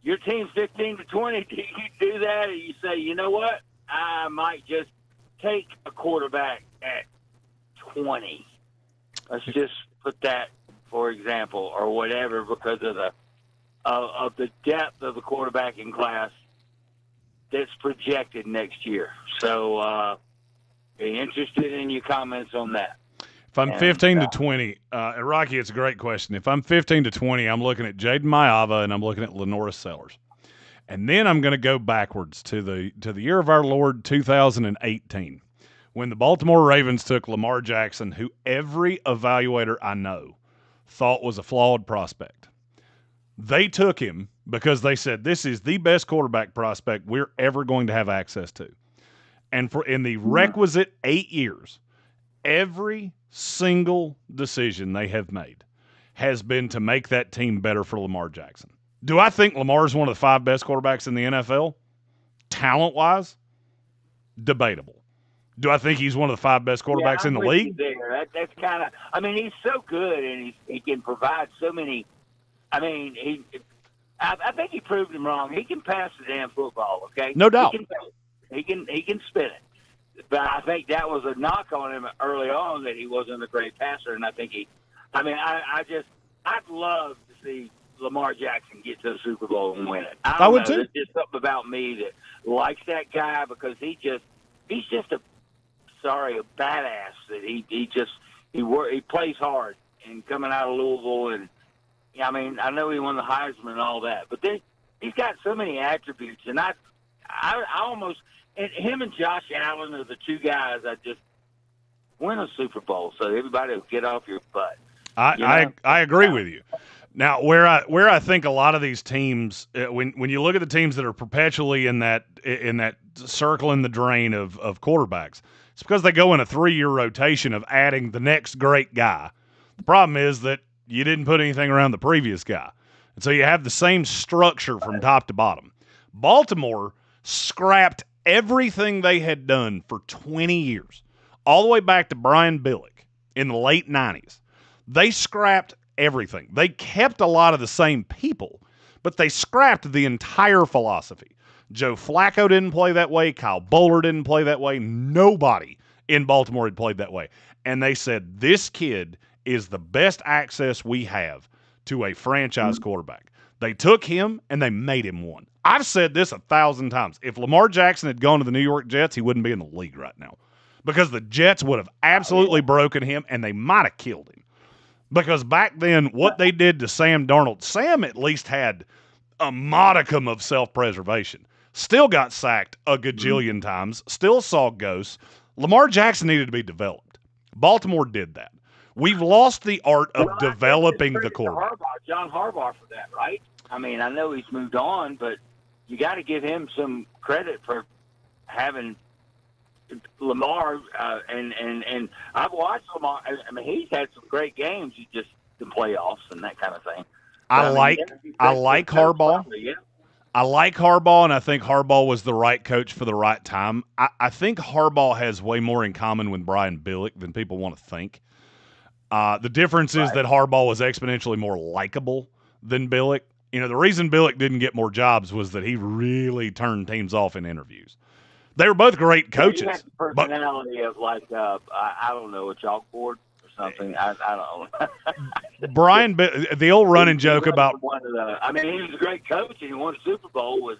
Your team's 15 to 20. Do you do that, or you say, you know what? I might just take a quarterback at 20. Let's just put that, for example, or whatever, because of the depth of the quarterbacking class that's projected next year. So, be interested in your comments on that. If I'm 15 to 20, and Rocky, it's a great question. If I'm 15 to 20, I'm looking at Jaden Maiava and I'm looking at Lenoris Sellers. And then I'm going to go backwards to the year of our Lord 2018, when the Baltimore Ravens took Lamar Jackson, who every evaluator I know thought was a flawed prospect. They took him because they said, this is the best quarterback prospect we're ever going to have access to. And in the requisite 8 years, every single decision they have made has been to make that team better for Lamar Jackson. Do I think Lamar is one of the 5 best quarterbacks in the NFL? Talent-wise? Debatable. Do I think he's one of the 5 best quarterbacks in the league? That's kind of – he's so good, and he can provide so many – I think he proved him wrong. He can pass the damn football, okay? No doubt. He can spin it. But I think that was a knock on him early on, that he wasn't a great passer. And I think I'd love to see Lamar Jackson get to the Super Bowl and win it. I would too. There's just something about me that likes that guy, because he's just a badass. That he plays hard, and coming out of Louisville, and I know he won the Heisman and all that, but then he's got so many attributes, and I almost. And him and Josh Allen are the 2 guys Win a Super Bowl so everybody will get off your butt. I agree with you. Now, where I think a lot of these teams, when you look at the teams that are perpetually in that circle in the drain of quarterbacks, it's because they go in a 3-year rotation of adding the next great guy. The problem is that you didn't put anything around the previous guy, and so you have the same structure from top to bottom. Baltimore scrapped everything they had done for 20 years, all the way back to Brian Billick in the late 90s. They scrapped everything. They kept a lot of the same people, but they scrapped the entire philosophy. Joe Flacco didn't play that way. Kyle Bowler didn't play that way. Nobody in Baltimore had played that way. And they said, this kid is the best access we have to a franchise quarterback. They took him and they made him one. I've said this 1,000 times. If Lamar Jackson had gone to the New York Jets, he wouldn't be in the league right now, because the Jets would have absolutely broken him and they might have killed him. Because back then, what they did to Sam Darnold, Sam at least had a modicum of self-preservation. Still got sacked a gajillion times, still saw ghosts. Lamar Jackson needed to be developed. Baltimore did that. We've lost the art of developing the quarterback. John Harbaugh for that, right? I mean, I know he's moved on, but you got to give him some credit for having Lamar, and I've watched Lamar. I mean, he's had some great games, just the playoffs and that kind of thing. I like Harbaugh. Probably, yeah. I like Harbaugh, and I think Harbaugh was the right coach for the right time. I think Harbaugh has way more in common with Brian Billick than people want to think. The difference is that Harbaugh was exponentially more likable than Billick. You know, the reason Billick didn't get more jobs was that he really turned teams off in interviews. They were both great coaches. He has the personality of like I don't know, a chalkboard or something. I don't know. Brian, the old running joke about. I mean, he was a great coach and he won a Super Bowl with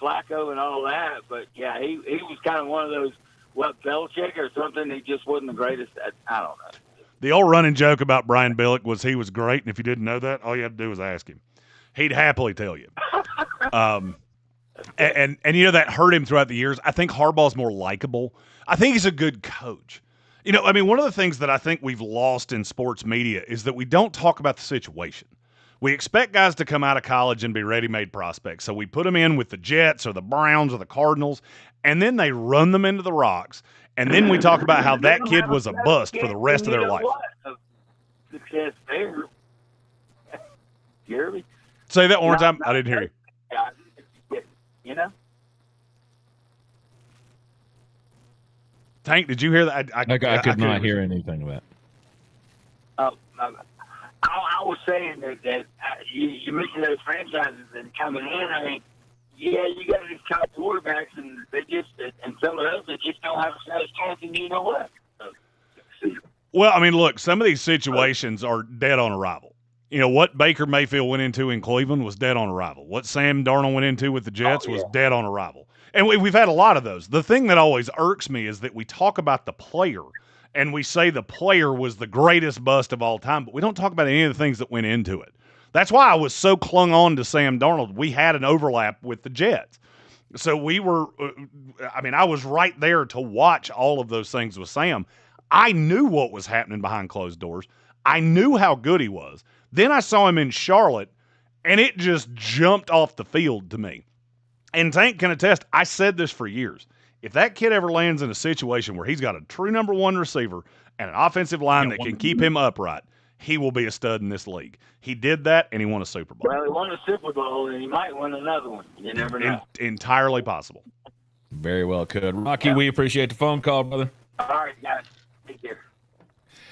Flacco and all that. But yeah, he was kind of one of those Belichick or something. He just wasn't the greatest. I don't know. The old running joke about Brian Billick was he was great, and if you didn't know that, all you had to do was ask him. He'd happily tell you. And you know, that hurt him throughout the years. I think Harbaugh's more likable. I think he's a good coach. You know, I mean, one of the things that I think we've lost in sports media is that we don't talk about the situation. We expect guys to come out of college and be ready-made prospects. So we put them in with the Jets or the Browns or the Cardinals, and then they run them into the rocks. And then we talk about how that kid was a bust for the rest of their life. Success there. Jeremy? Say that one more time. I didn't hear you. You know? Tank, did you hear that? I could not hear anything of that. I was saying that you mentioned those franchises and coming in. I mean, yeah, you got these top quarterbacks, and they just and some of those that just don't have a chance. And you know what? Well, I mean, look, some of these situations are dead on arrival. You know, what Baker Mayfield went into in Cleveland was dead on arrival. What Sam Darnold went into with the Jets was dead on arrival. And we've had a lot of those. The thing that always irks me is that we talk about the player, and we say the player was the greatest bust of all time, but we don't talk about any of the things that went into it. That's why I was so clung on to Sam Darnold. We had an overlap with the Jets. So we were, I was right there to watch all of those things with Sam. I knew what was happening behind closed doors. I knew how good he was. Then I saw him in Charlotte, and it just jumped off the field to me. And Tank can attest, I said this for years. If that kid ever lands in a situation where he's got a true number one receiver and an offensive line that can keep him upright, he will be a stud in this league. He did that, and he won a Super Bowl. Well, he won a Super Bowl, and he might win another one. You never know. Entirely possible. Very well could. Rocky, we appreciate the phone call, brother. All right, guys. Take care.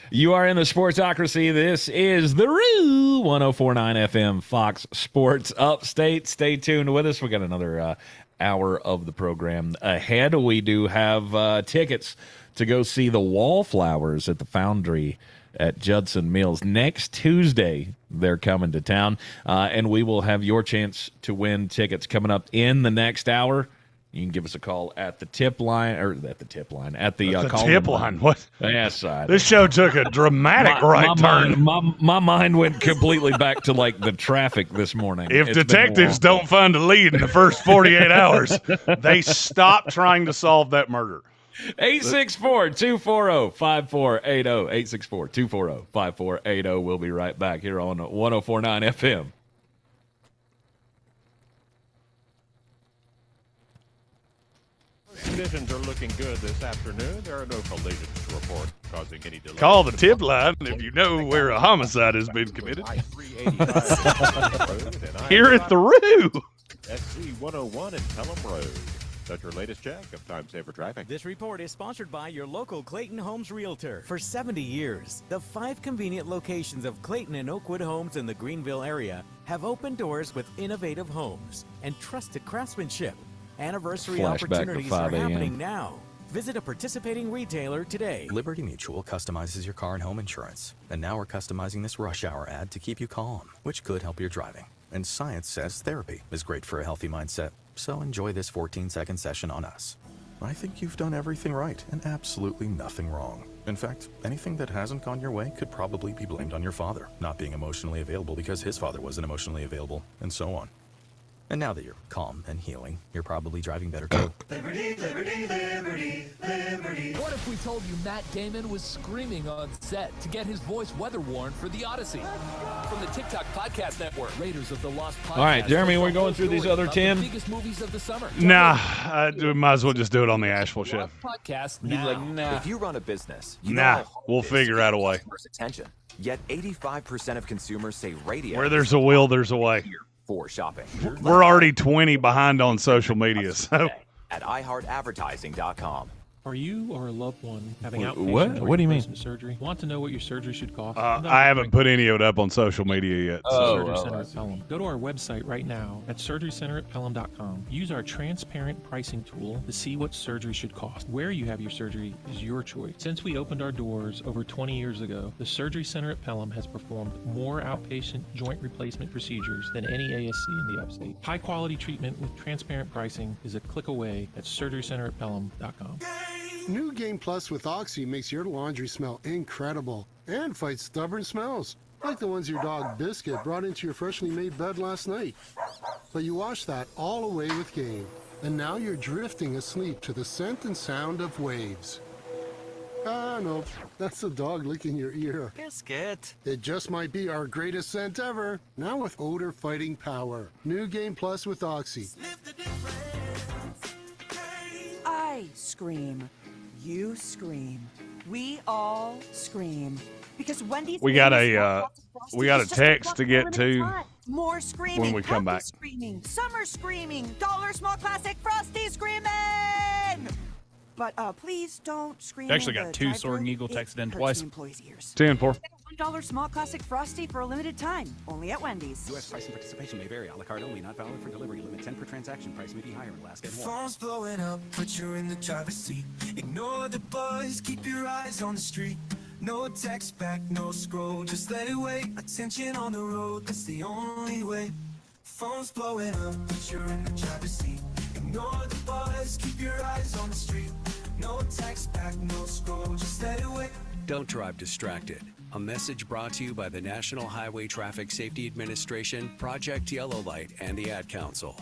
You are in the Sportsocracy. This is the Roo 104.9 FM Fox Sports Upstate. Stay tuned with us. We got another hour of the program ahead. We do have tickets to go see the Wallflowers at the Foundry at Judson Mills. Next Tuesday, they're coming to town, and we will have your chance to win tickets coming up in the next hour. You can give us a call at the tip line, at the tip line. What? Yes, this show took a dramatic turn. My mind went completely back to like the traffic this morning. If detectives don't find a lead in the first 48 hours, they stop trying to solve that murder. 864-240-5480. 864-240-5480. We'll be right back here on 104.9 FM. Conditions are looking good this afternoon. There are no collisions to report causing any delay. Call the tip line if you know where a homicide has been committed. Here at the Roo. SC 101 and Pelham Road. That's your latest check of time saver traffic. This report is sponsored by your local Clayton Homes Realtor. For 70 years, the 5 convenient locations of Clayton and Oakwood Homes in the Greenville area have opened doors with innovative homes and trusted craftsmanship. Anniversary Flashback to opportunities 5 are a.m. happening now. Visit a participating retailer today. Liberty Mutual customizes your car and home insurance. And now we're customizing this rush hour ad to keep you calm, which could help your driving. And science says therapy is great for a healthy mindset. So enjoy this 14-second session on us. I think you've done everything right and absolutely nothing wrong. In fact, anything that hasn't gone your way could probably be blamed on your father, not being emotionally available because his father wasn't emotionally available, and so on. And now that you're calm and healing, you're probably driving better too. Liberty, liberty, liberty, liberty. What if we told you Matt Damon was screaming on set to get his voice weather worn for The Odyssey? From the TikTok Podcast Network, Raiders of the Lost Podcast. All right, Jeremy, we're going through these other 10. The biggest movies of the summer. Nah, I might as well just do it on the Asheville show. Podcast He's now. like, nah. If you run a business, you Nah, we'll figure out a way. Attention. Yet 85% of consumers say radio. Where there's a will, there's a way. For shopping. We're already 20 behind on social media, so. At iHeartAdvertising.com. Are you or a loved one having What? outpatient What do you mean? replacement surgery? Want to know what your surgery should cost? I haven't put any of it up on social media yet. Surgery Center at Pelham. Go to our website right now at surgerycenteratpelham.com. Use our transparent pricing tool to see what surgery should cost. Where you have your surgery is your choice. Since we opened our doors over 20 years ago, the Surgery Center at Pelham has performed more outpatient joint replacement procedures than any ASC in the Upstate. High quality treatment with transparent pricing is a click away at surgerycenteratpelham.com. New Game Plus with Oxy makes your laundry smell incredible and fights stubborn smells, like the ones your dog Biscuit brought into your freshly made bed last night. But you wash that all away with Game, and now you're drifting asleep to the scent and sound of waves. Ah, no, that's the dog licking your ear. Biscuit. It just might be our greatest scent ever, now with odor-fighting power. New Game Plus with Oxy. I scream. You scream. We all scream. Because Wendy's We got a text to get to more screaming, when we come back. Screaming, summer screaming, dollar small classic Frosty screaming. But please don't scream. Actually got 2 Soaring Eagle texted in twice. 10-4. $1 small classic Frosty for a limited time, only at Wendy's. U.S. price and participation may vary. A la carte only, not valid for delivery. Limit 10 per transaction. Price may be higher in Alaska and more. Phone's blowing up, put you in the driver's seat. Ignore the buzz, keep your eyes on the street. No text back, no scroll, just let it wait. Attention on the road, that's the only way. Phone's blowing up, put you in the driver's seat. Ignore the buzz, keep your eyes on the street. No text back, no scroll, just let it wait. Don't drive distracted. A message brought to you by the National Highway Traffic Safety Administration, Project Yellow Light, and the Ad Council.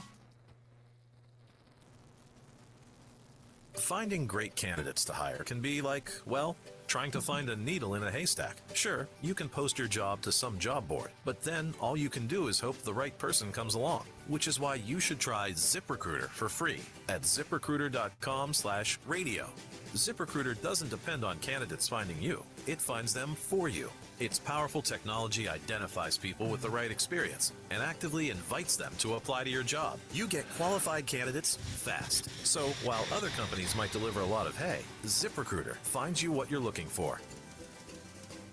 Finding great candidates to hire can be like, well, trying to find a needle in a haystack. Sure, you can post your job to some job board, but then all you can do is hope the right person comes along, which is why you should try ZipRecruiter for free at ZipRecruiter.com/radio. ZipRecruiter doesn't depend on candidates finding you. It finds them for you. Its powerful technology identifies people with the right experience and actively invites them to apply to your job. You get qualified candidates fast. So while other companies might deliver a lot of hay, ZipRecruiter finds you what you're looking for.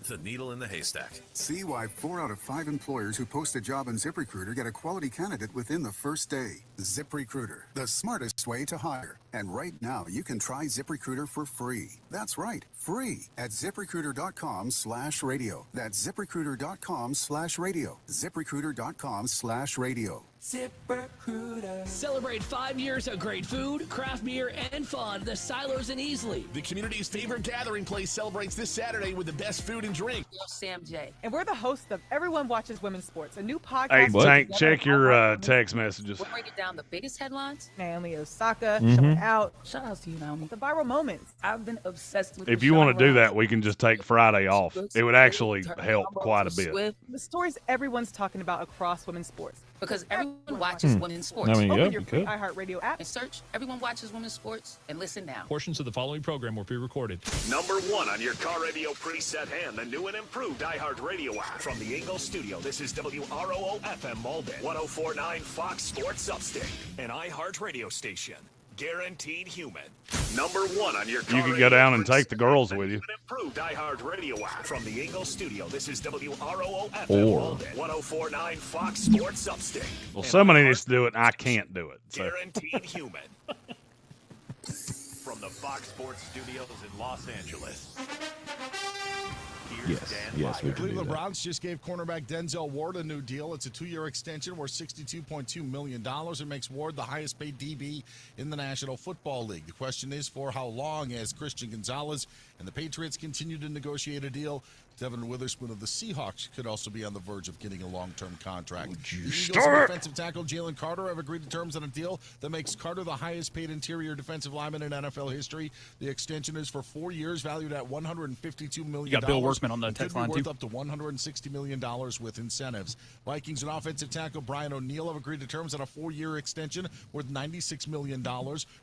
The needle in the haystack. See why 4 out of 5 employers who post a job on ZipRecruiter get a quality candidate within the first day. ZipRecruiter, the smartest way to hire. And right now, you can try ZipRecruiter for free. That's right, free at ZipRecruiter.com/radio. That's ZipRecruiter.com/radio. ZipRecruiter.com/radio. ZipRecruiter. Celebrate 5 years of great food, craft beer, and fun. The Silos in Easley. The community's favorite gathering place celebrates this Saturday with the best food and drink. Sam J. And we're the hosts of Everyone Watches Women's Sports, a new podcast. Hey, Tank, check your text messages. We'll break it down down the biggest headlines. Naomi Osaka Mhm. showing out. Shout out to you, Naomi. The viral moments. I've been obsessed with If the you want shot to do rounds. that, we can just take Friday off. It would actually help quite a bit. Swift. The stories everyone's talking about across women's sports. Because everyone watches Hmm. women's sports. I mean, Open yeah, your you free could. iHeartRadio app And search everyone watches women's sports and listen now. Portions of the following program were pre-recorded. Number 1 on your car radio preset and the new and improved iHeartRadio app. From the Ingalls studio, this is WROO FM Malden, 104.9 Fox Sports Upstate, an iHeartRadio station. Guaranteed human. Number 1 on your car You could radio go down and preset take the girls with you. and improved iHeartRadio app. From the Ingalls studio, this is WROO FM Or- Malden, 104.9 Fox Sports Upstate. Well, an somebody needs to do it, and I can't do it. So. Guaranteed human. From the Fox Sports Studios in Los Angeles. Yes, yes, we can do Cleveland that. Browns just gave cornerback Denzel Ward a new deal. It's a 2-year extension worth $62.2 million. It makes Ward the highest paid DB in the National Football League. The question is for how long, as Christian Gonzalez and the Patriots continue to negotiate a deal. Devin Witherspoon of the Seahawks could also be on the verge of getting a long-term contract. The Eagles and defensive tackle Jalen Carter have agreed to terms on a deal that makes Carter the highest paid interior defensive lineman in NFL history. The extension is for 4 years, valued at $152 million. You got Bill Workman on the and text could be line, worth too. up to $160 million with incentives. Vikings and offensive tackle Brian O'Neill have agreed to terms on a 4-year extension worth $96 million.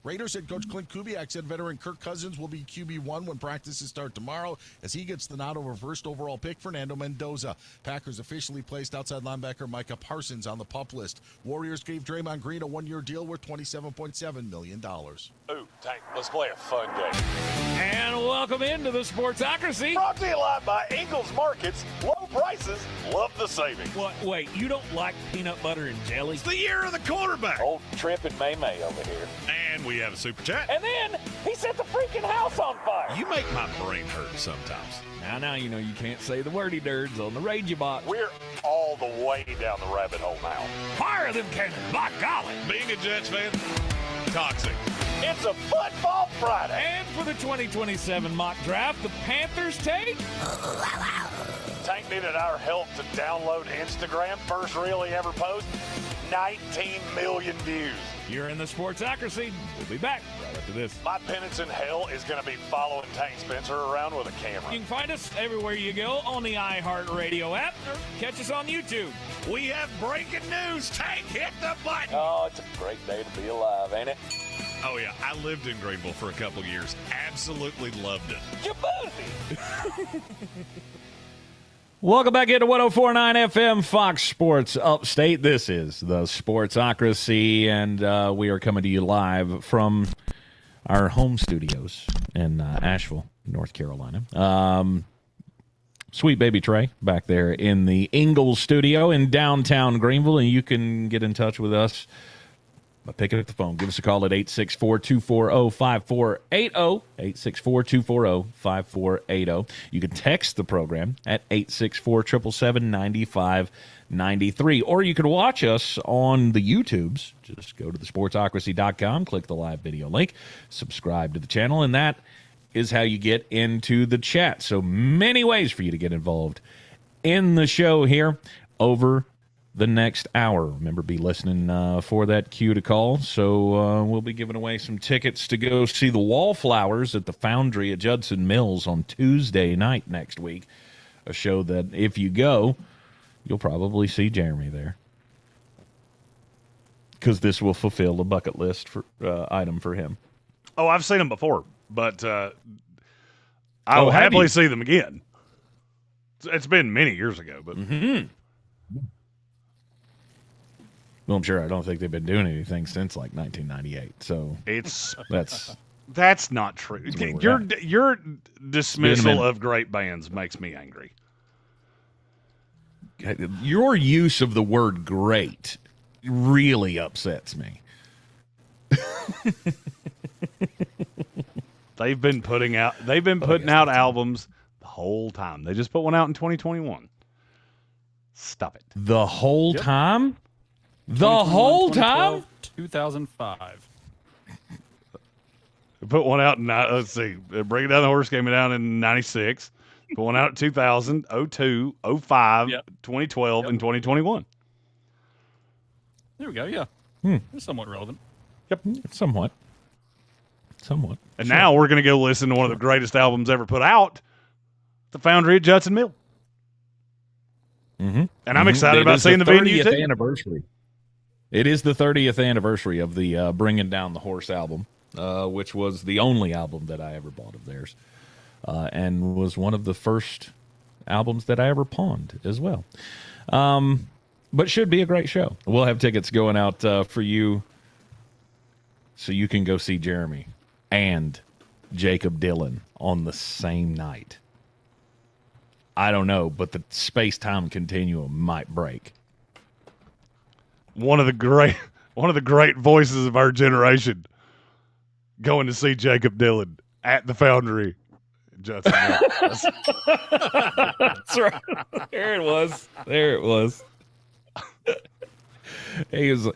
Raiders head coach Clint Kubiak said veteran Kirk Cousins will be QB1 when practices start tomorrow as he gets the nod over first overall pick Fernando Mendoza. Packers officially placed outside linebacker Micah Parsons on the PUP list. Warriors gave Draymond Green a 1-year deal worth $27.7 million. Ooh, Tank, let's play a fun game. And welcome into the Sportsocracy. Brought to you live by Ingalls Markets. Low prices, love the savings. What? Wait, you don't like peanut butter and jelly? It's the year of the quarterback. Old Trip and May over here. And we have a super chat. And then he set the freaking house on fire. You make my brain hurt sometimes. Now, you know you can't say the wordy dirds on the radio box. We're all the way down the rabbit hole now. Fire them cannons, by golly. Being a Jets fan, toxic. It's a football Friday. And for the 2027 mock draft, the Panthers take... Tank needed our help to download Instagram. First reel he ever posted. 19 million views. You're in the Sportsocracy. We'll be back right after this. My penance in hell is going to be following Tank Spencer around with a camera. You can find us everywhere you go on the iHeartRadio app or catch us on YouTube. We have breaking news. Tank, hit the button. Oh, it's a great day to be alive, ain't it? Oh, yeah. I lived in Greenville for a couple of years. Absolutely loved it. Jaboozy! Welcome back into 104.9 FM Fox Sports Upstate. This is the Sportsocracy, and we are coming to you live from our home studios in Asheville, North Carolina. Sweet baby Trey back there in the Ingalls studio in downtown Greenville, and you can get in touch with us by picking up the phone. Give us a call at 864-240-5480, 864-240-5480. You can text the program at 864-777-9593. Or you can watch us on the YouTubes. Just go to the sportsocracy.com, click the live video link, subscribe to the channel, and that is how you get into the chat. So many ways for you to get involved in the show here over the next hour. Remember, be listening for that cue to call. So we'll be giving away some tickets to go see the Wallflowers at the Foundry at Judson Mills on Tuesday night next week. A show that if you go, you'll probably see Jeremy there. Because this will fulfill a bucket list for item for him. Oh, I've seen them before, but I will happily see them again. It's been many years ago, but... Well, I'm sure I don't think they've been doing anything since like 1998. So that's not true. Your dismissal of great bands makes me angry. Your use of the word "great" really upsets me. They've been putting out albums the whole time. They just put one out in 2021. Stop it. The whole time? The whole time? 2005. They put one out in, let's see, Breaking Down the Horse came out in 96. Put one out in 2000, 02, 05, 2012, and 2021. There we go, yeah. Somewhat relevant. Yep. Somewhat. And now we're going to go listen to one of the greatest albums ever put out, The Foundry at Judson Mill. Mm-hmm. And I'm excited about seeing the venue, too. Anniversary. It is the 30th anniversary of the Bringing Down the Horse album, which was the only album that I ever bought of theirs, and was one of the first albums that I ever pawned as well. But should be a great show. We'll have tickets going out for you so you can go see Jeremy and Jacob Dylan on the same night. I don't know, but the space-time continuum might break. One of the great voices of our generation going to see Jacob Dylan at the Foundry. Judson Mill. That's right. There it was. He was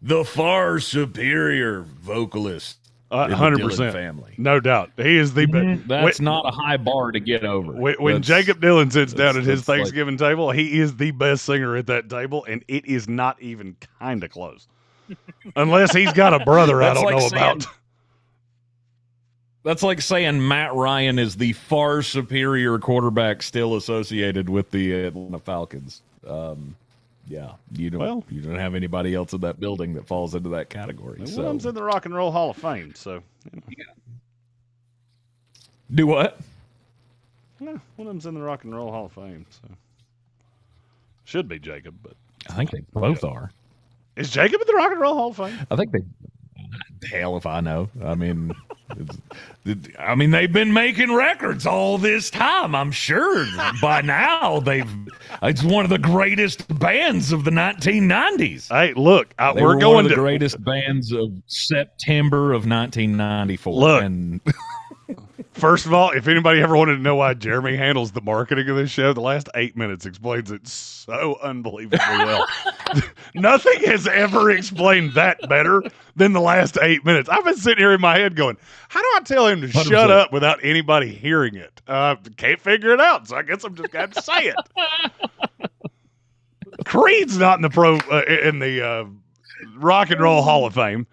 the far superior vocalist. 100% family. No doubt. He is the best. That's not a high bar to get over. When Jacob Dylan sits down at his Thanksgiving table, he is the best singer at that table, and it is not even kind of close. Unless he's got a brother I don't know about. That's like saying Matt Ryan is the far superior quarterback still associated with the Atlanta Falcons. Yeah, you don't have anybody else in that building that falls into that category. One So of them's in the Rock and Roll Hall of Fame, so. Do what? No, one of them's in the Rock and Roll Hall of Fame, so. Should be Jacob, but. I think they both are. Is Jacob in the Rock and Roll Hall of Fame? I think they. Hell if I know. I mean, they've been making records all this time. I'm sure by now it's one of the greatest bands of the 1990s. Hey, look, we're going one of the greatest bands of September of 1994. Look, first of all, if anybody ever wanted to know why Jeremy handles the marketing of this show, the last 8 minutes explains it so unbelievably well. Nothing has ever explained that better than the last 8 minutes. I've been sitting here in my head going, how do I tell him to 100%. shut up without anybody hearing it? Can't figure it out, so I guess I'm just going to say it. Creed's not in the Rock and Roll Hall of Fame,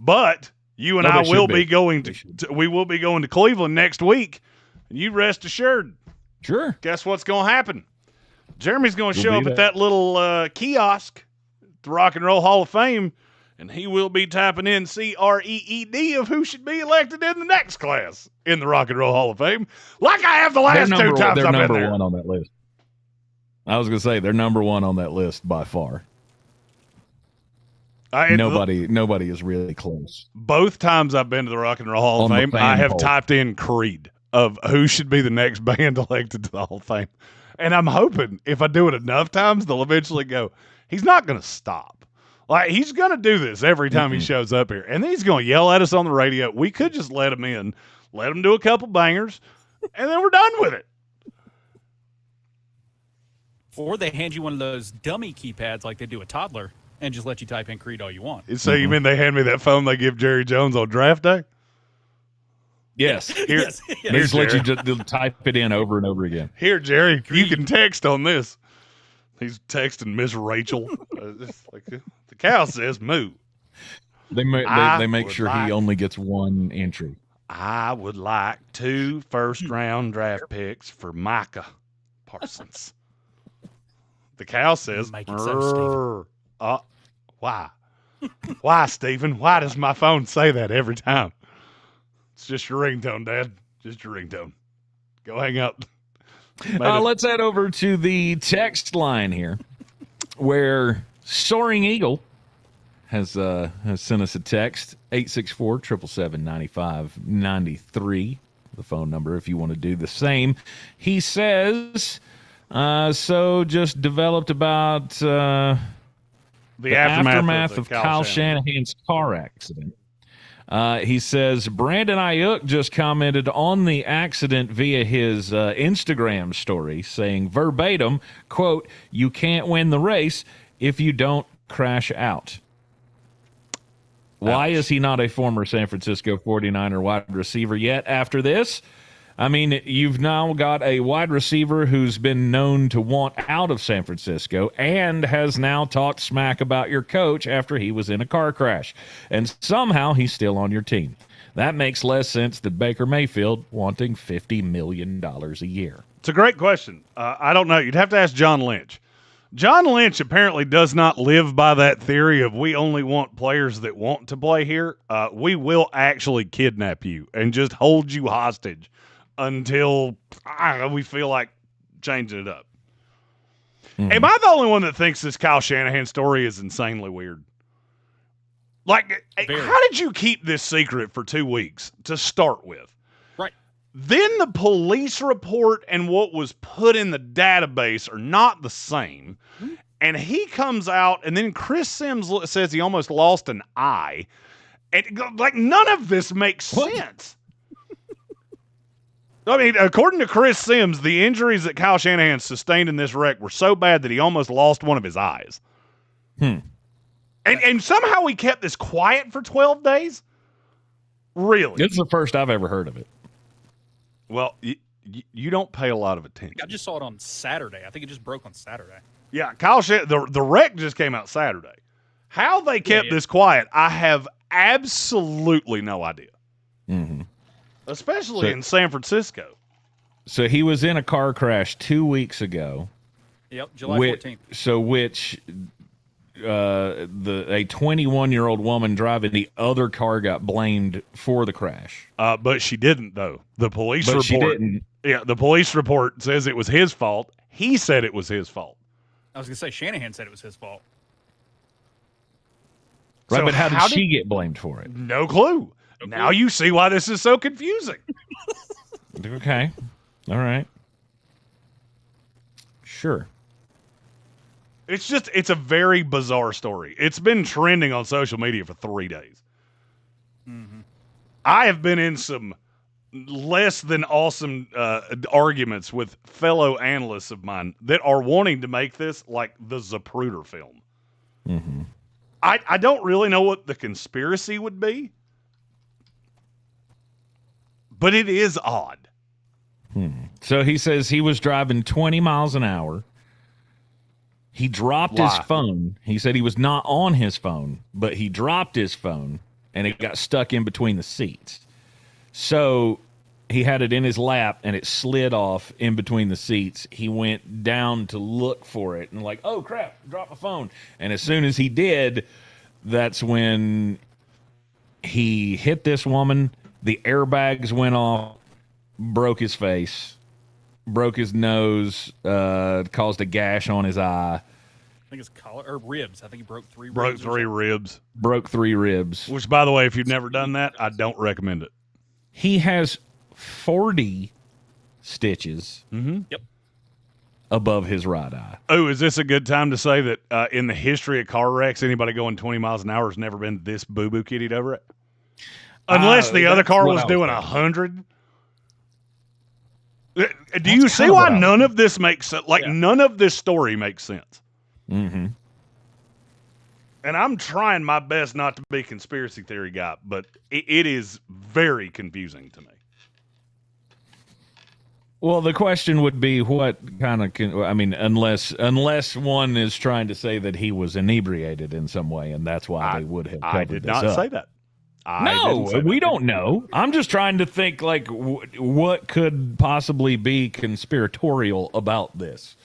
but you and I will be going we will be going to Cleveland next week, and you rest assured. Sure. Guess what's going to happen? Jeremy's going to show up at that little kiosk at the Rock and Roll Hall of Fame, and he will be typing in CREED of who should be elected in the next class in the Rock and Roll Hall of Fame, like I have the last two times I've been there. They're number one on that list. I was going to say they're number one on that list by far. Nobody is really close. Both times I've been to the Rock and Roll Hall of Fame, I have typed in Creed of who should be the next band elected to the Hall of Fame. And I'm hoping if I do it enough times, they'll eventually go, he's not going to stop. Like, he's going to do this every time he shows up here. And then he's going to yell at us on the radio. We could just let him in, let him do a couple bangers, and then we're done with it. Or they hand you one of those dummy keypads like they do a toddler and just let you type in Creed all you want. So you mean they hand me that phone they give Jerry Jones on draft day? Yes. Yes. They just let you just type it in over and over again. Here, Jerry, you can text on this. He's texting Miss Rachel. Like the cow says moo. They make sure he only gets one entry. I would like 2 first-round draft picks for Micah Parsons. The cow says, why? Why, Stephen? Why does my phone say that every time? It's just your ringtone, Dad. Just your ringtone. Go hang up. Let's head over to the text line here, where Soaring Eagle has sent us a text, 864-777-9593, the phone number if you want to do the same. He says, so just developed about the aftermath of Kyle Shanahan's car accident. He says, Brandon Ayuk just commented on the accident via his Instagram story, saying verbatim, quote, "You can't win the race if you don't crash out." Why is he not a former San Francisco 49er wide receiver yet after this? I mean, you've now got a wide receiver who's been known to want out of San Francisco and has now talked smack about your coach after he was in a car crash. And somehow he's still on your team. That makes less sense than Baker Mayfield wanting $50 million a year. It's a great question. I don't know. You'd have to ask John Lynch. John Lynch apparently does not live by that theory of we only want players that want to play here. We will actually kidnap you and just hold you hostage until we feel like changing it up. Am I the only one that thinks this Kyle Shanahan story is insanely weird? Like, how did you keep this secret for 2 weeks to start with? Right. Then the police report and what was put in the database are not the same. And he comes out, and then Chris Sims says he almost lost an eye. And, like, none of this makes sense. I mean, according to Chris Sims, the injuries that Kyle Shanahan sustained in this wreck were so bad that he almost lost one of his eyes. And somehow he kept this quiet for 12 days? Really? This is the first I've ever heard of it. Well, you don't pay a lot of attention. I just saw it on Saturday. I think it just broke on Saturday. Yeah, the wreck just came out Saturday. How they kept this quiet, I have absolutely no idea. Especially in San Francisco. So he was in a car crash 2 weeks ago. Yep, July 14th. So a 21-year-old woman driving the other car got blamed for the crash. But she didn't, though. The police report. She didn't. Yeah, the police report says it was his fault. He said it was his fault. I was going to say Shanahan said it was his fault. Right, So but how how did she get blamed for it? No clue. Now you see why this is so confusing. Okay. All right. Sure. It's a very bizarre story. It's been trending on social media for 3 days. I have been in some less than awesome arguments with fellow analysts of mine that are wanting to make this like the Zapruder film. I don't really know what the conspiracy would be, but it is odd. So he says he was driving 20 miles an hour. He dropped his phone. He said he was not on his phone, but he dropped his phone, and it got stuck in between the seats. So he had it in his lap, and it slid off in between the seats. He went down to look for it, and like, oh, crap, dropped my phone. And as soon as he did, that's when he hit this woman. The airbags went off, broke his face, broke his nose, caused a gash on his eye. I think it's collar or ribs. I think he broke 3 ribs. Broke 3 ribs. Broke 3 ribs. Which, by the way, if you've never done that, I don't recommend it. He has 40 stitches above his right eye. Oh, is this a good time to say that in the history of car wrecks, anybody going 20 miles an hour has never been this boo-boo kittied over it? Unless the other car was doing 100. Do you see why none of this makes sense? Like, none of this story makes sense. And I'm trying my best not to be a conspiracy theory guy, but it is very confusing to me. Well, the question would be what kind of, unless one is trying to say that he was inebriated in some way, and that's why they would have covered I did this not up. say that. No, we don't know. I'm just trying to think, like, what could possibly be conspiratorial about this.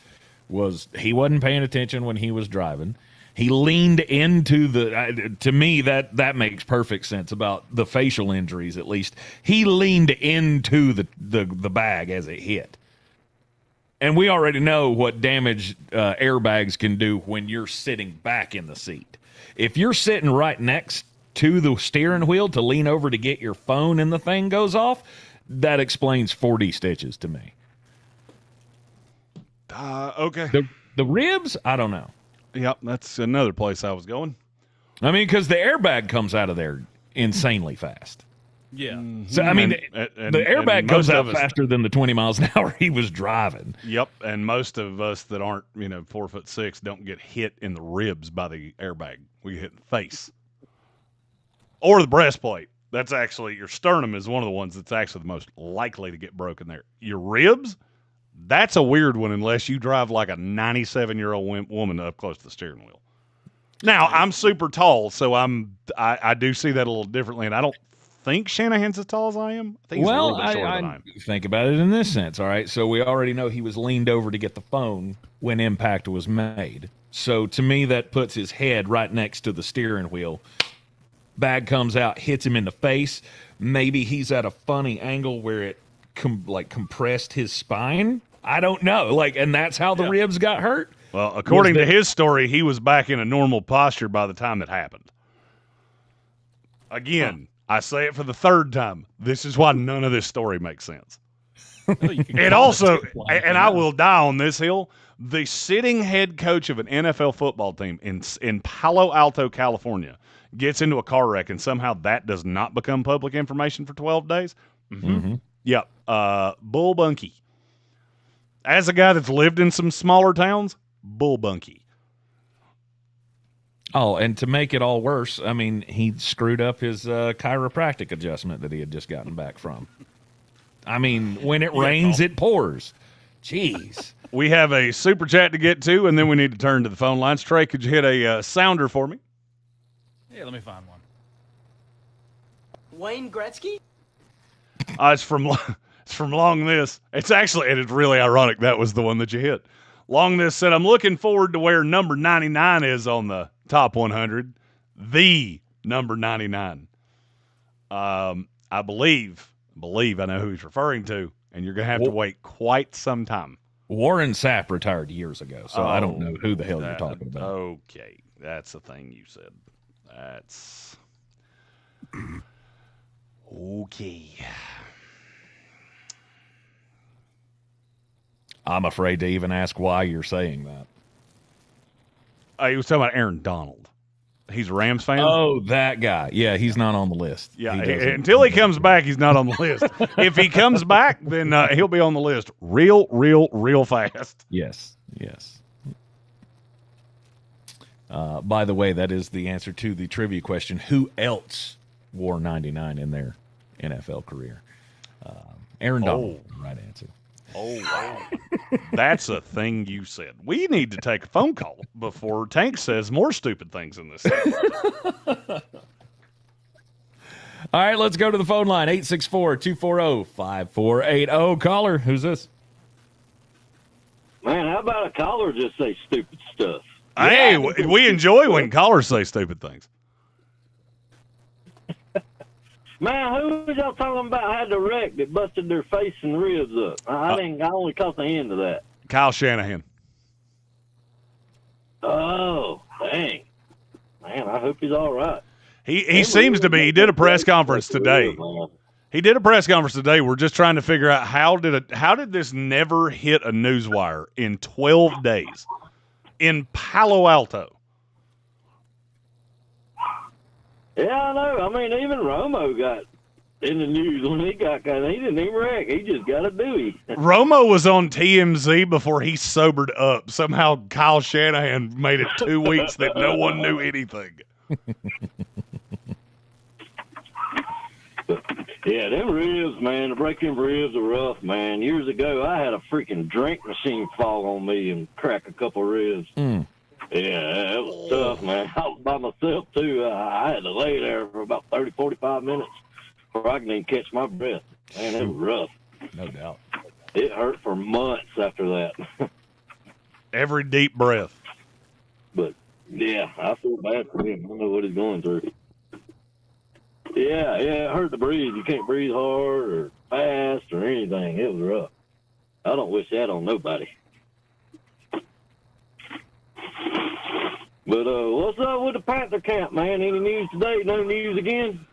Was he wasn't paying attention when he was driving. He leaned into the, to me, that makes perfect sense about the facial injuries, at least. He leaned into the bag as it hit. And we already know what damage airbags can do when you're sitting back in the seat. If you're sitting right next to the steering wheel to lean over to get your phone and the thing goes off, that explains 40 stitches to me. Okay. The ribs, I don't know. Yep, that's another place I was going. I mean, because the airbag comes out of there insanely fast. Yeah. So, I mean, the airbag goes out faster than the 20 miles an hour he was driving. Yep, and most of us that aren't, 4'6" don't get hit in the ribs by the airbag. We get hit in the face. Or the breastplate. That's actually, your sternum is one of the ones that's actually the most likely to get broken there. Your ribs, that's a weird one unless you drive like a 97-year-old woman up close to the steering wheel. Now, I'm super tall, so I do see that a little differently, and I don't think Shanahan's as tall as I am. I think he's a little bit shorter than I am. Think about it in this sense, all right? So we already know he was leaned over to get the phone when impact was made. So to me, that puts his head right next to the steering wheel. Bag comes out, hits him in the face. Maybe he's at a funny angle where it compressed his spine. I don't know. And that's how the ribs got hurt. Well, according to his story, he was back in a normal posture by the time it happened. Again, I say it for the third time. This is why none of this story makes sense. It also, and I will die on this hill, the sitting head coach of an NFL football team in Palo Alto, California, gets into a car wreck, and somehow that does not become public information for 12 days? Mm-hmm. Yep. Bull bunky. As a guy that's lived in some smaller towns, bull bunky. Oh, and to make it all worse, I mean, he screwed up his chiropractic adjustment that he had just gotten back from. I mean, when it rains, it pours. Jeez. We have a super chat to get to, and then we need to turn to the phone lines. Trey, could you hit a sounder for me? Yeah, let me find one. Wayne Gretzky? It's from Long This. It's really ironic that was the one that you hit. Long This said, I'm looking forward to where number 99 is on the top 100. The number 99. I believe I know who he's referring to, and you're going to have to wait quite some time. Warren Sapp retired years ago, so I don't know who the hell you're talking about. Okay, that's the thing you said. That's okay. I'm afraid to even ask why you're saying that. He was talking about Aaron Donald. He's a Rams fan? Oh, that guy. Yeah, he's not on the list. Yeah, until he comes back, he's not on the list. If he comes back, then he'll be on the list real fast. Yes. By the way, that is the answer to the trivia question. Who else wore 99 in their NFL career? Aaron Donald, right answer. Oh, wow. That's a thing you said. We need to take a phone call before Tank says more stupid things in this segment. All right, let's go to the phone line, 864-240-5480. Caller, who's this? Man, how about a caller just say stupid stuff? Hey, we enjoy when callers say stupid things. Man, who was y'all talking about had the wreck that busted their face and ribs up? I only caught the end of that. Kyle Shanahan. Oh, dang. Man, I hope he's all right. He seems to be. He did a press conference today. We're just trying to figure out how did this never hit a newswire in 12 days in Palo Alto? Yeah, I know. I mean, even Romo got in the news when he got kind of, he didn't even wreck. He just got a dewey. Romo was on TMZ before he sobered up. Somehow Kyle Shanahan made it 2 weeks that no one knew anything. Yeah, them ribs, man, the breaking ribs are rough, man. Years ago, I had a freaking drink machine fall on me and crack a couple ribs. Yeah, it was tough, man. I was by myself, too. I had to lay there for about 30, 45 minutes before I could even catch my breath. Man, it was rough. No doubt. It hurt for months after that. Every deep breath. But, yeah, I feel bad for him. I don't know what he's going through. Yeah, it hurt to breathe. You can't breathe hard or fast or anything. It was rough. I don't wish that on nobody. But what's up with the Panther camp, man? Any news today? No news again?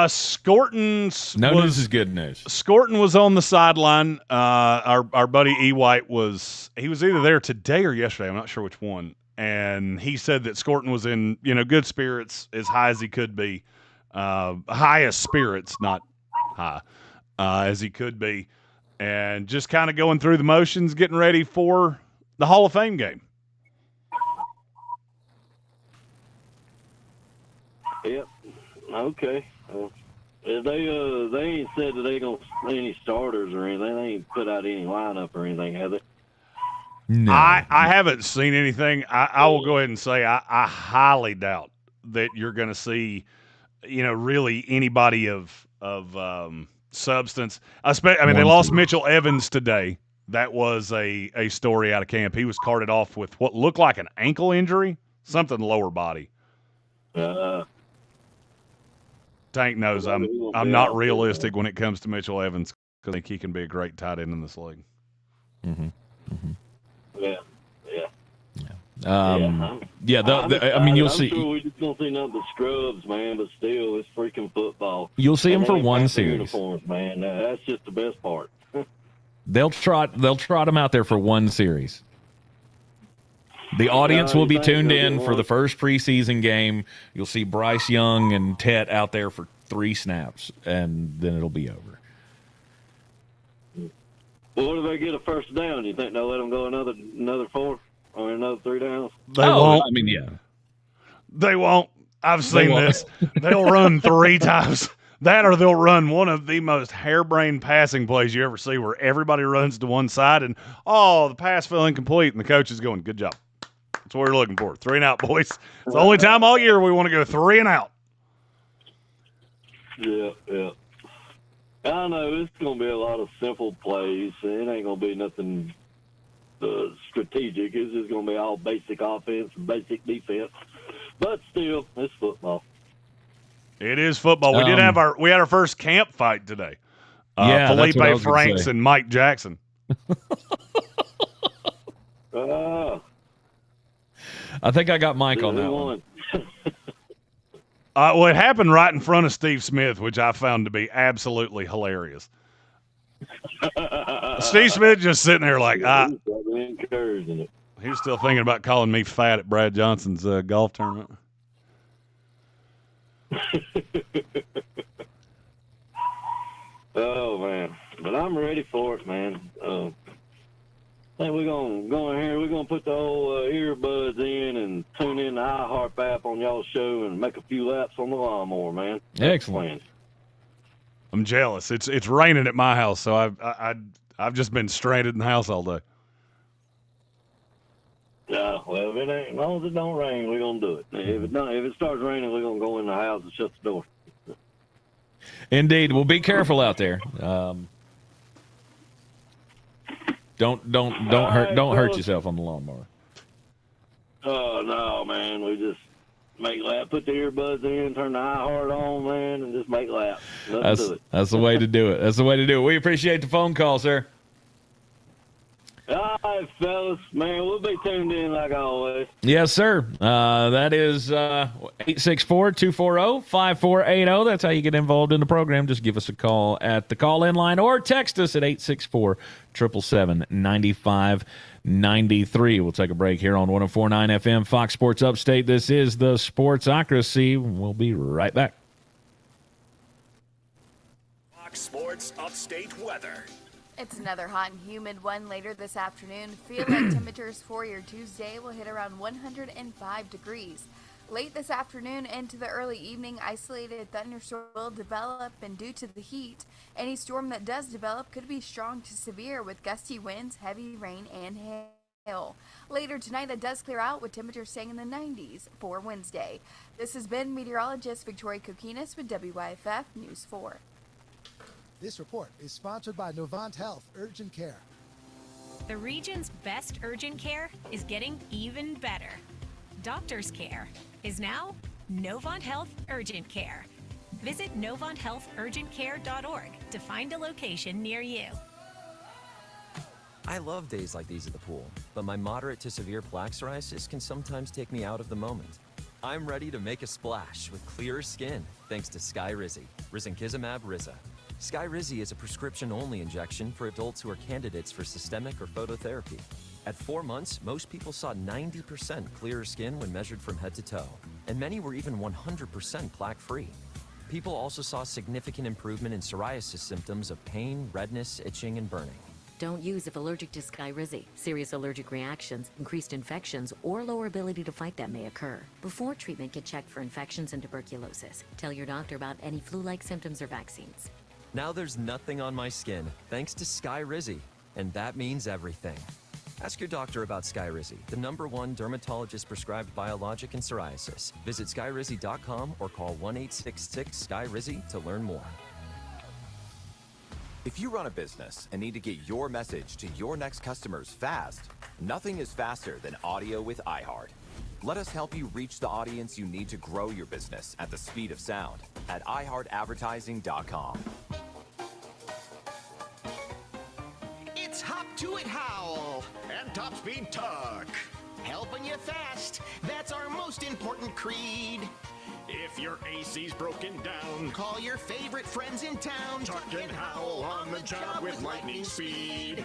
Scorton's news is good news. Scorton was on the sideline. Our buddy E. White was either there today or yesterday. I'm not sure which one. And he said that Scorton was in good spirits, as high as he could be, highest spirits, not high, as he could be, and just kind of going through the motions, getting ready for the Hall of Fame game. Yep. Okay. They ain't said that they gonna any starters or anything. They ain't put out any lineup or anything, have they? No. I haven't seen anything. I will go ahead and say I highly doubt that you're going to see, really anybody of substance. I mean, they lost Mitchell Evans today. That was a story out of camp. He was carted off with what looked like an ankle injury, something lower body. Tank knows I'm not realistic when it comes to Mitchell Evans because I think he can be a great tight end in this league. Mm-hmm. Mm-hmm. Yeah. You'll see. I'm sure we just don't see nothing but scrubs, man. But still, it's freaking football. You'll see them for one series. Uniforms, man. That's just the best part. They'll trot them out there for one series. The audience will be tuned in for the first preseason game. You'll see Bryce Young and Tet out there for 3 snaps, and then it'll be over. Well, what if they get a first down? You think they'll let them go another 4 or another 3 downs? They won't. I mean, yeah. They won't. I've seen this. They'll run 3 times. That or they'll run one of the most harebrained passing plays you ever see where everybody runs to one side and, the pass fell incomplete, and the coach is going, good job. That's what we're looking for. 3 and out, boys. It's the only time all year we want to go 3 and out. Yeah. I know it's going to be a lot of simple plays. It ain't going to be nothing strategic. It's just going to be all basic offense and basic defense. But still, it's football. It is football. We had our first camp fight today. Felipe Franks and Mike Jackson. I think I got Mike on that one. Well, it happened right in front of Steve Smith, which I found to be absolutely hilarious. Steve Smith just sitting there like, he's still thinking about calling me fat at Brad Johnson's golf tournament. Oh, man. But I'm ready for it, man. I think we're going to go in here. We're going to put the old earbuds in and tune in the iHeart app on y'all's show and make a few laps on the lawnmower, man. Excellent. I'm jealous. It's raining at my house, so I've just been stranded in the house all day. Yeah, well, if it ain't, as long as it don't rain, we're going to do it. If it starts raining, we're going to go in the house and shut the door. Indeed. Well, be careful out there. Don't hurt yourself on the lawnmower. Oh no, man! We just make lap. Put the earbuds in, turn the iHeart on, man, and just make laps. That's the way to do it. That's the way to do it. We appreciate the phone call, sir. All right, fellas, man, we'll be tuned in like always. Yes, sir. That is 864-240-5480. That's how you get involved in the program. Just give us a call at the call-in line or text us at 864-777-9593. We'll take a break here on 104.9 FM, Fox Sports Upstate. This is the Sportsocracy. We'll be right back. Fox Sports Upstate weather. It's another hot and humid one later this afternoon. Feel like temperatures for your Tuesday will hit around 105 degrees. Late this afternoon into the early evening, isolated thunderstorm will develop, and due to the heat, any storm that does develop could be strong to severe with gusty winds, heavy rain, and hail. Later tonight, that does clear out with temperatures staying in the 90s for Wednesday. This has been meteorologist Victoria Kokinis with WYFF News 4. This report is sponsored by Novant Health Urgent Care. The region's best urgent care is getting even better. Doctor's care is now Novant Health Urgent Care. Visit NovantHealthUrgentCare.org to find a location near you. I love days like these at the pool, but my moderate to severe plaque psoriasis can sometimes take me out of the moment. I'm ready to make a splash with clearer skin thanks to Skyrizi, Risankizumab Riza. Skyrizi is a prescription-only injection for adults who are candidates for systemic or phototherapy. At 4 months, most people saw 90% clearer skin when measured from head to toe, and many were even 100% plaque-free. People also saw significant improvement in psoriasis symptoms of pain, redness, itching, and burning. Don't use if allergic to Skyrizi. Serious allergic reactions, increased infections, or lower ability to fight them may occur. Before treatment, get checked for infections and tuberculosis. Tell your doctor about any flu-like symptoms or vaccines. Now there's nothing on my skin, thanks to Skyrizi. And that means everything. Ask your doctor about Skyrizi, the #1 dermatologist-prescribed biologic in psoriasis. Visit skyrizi.com or call 1-866-SKYRIZI to learn more. If you run a business and need to get your message to your next customers fast, nothing is faster than audio with iHeart. Let us help you reach the audience you need to grow your business at the speed of sound at iHeartAdvertising.com. It's Hop to It Howl and Top Speed Tuck. Helping you fast, that's our most important creed. If your AC's broken down, call your favorite friends in town. Tuck and Howl on the job with lightning speed.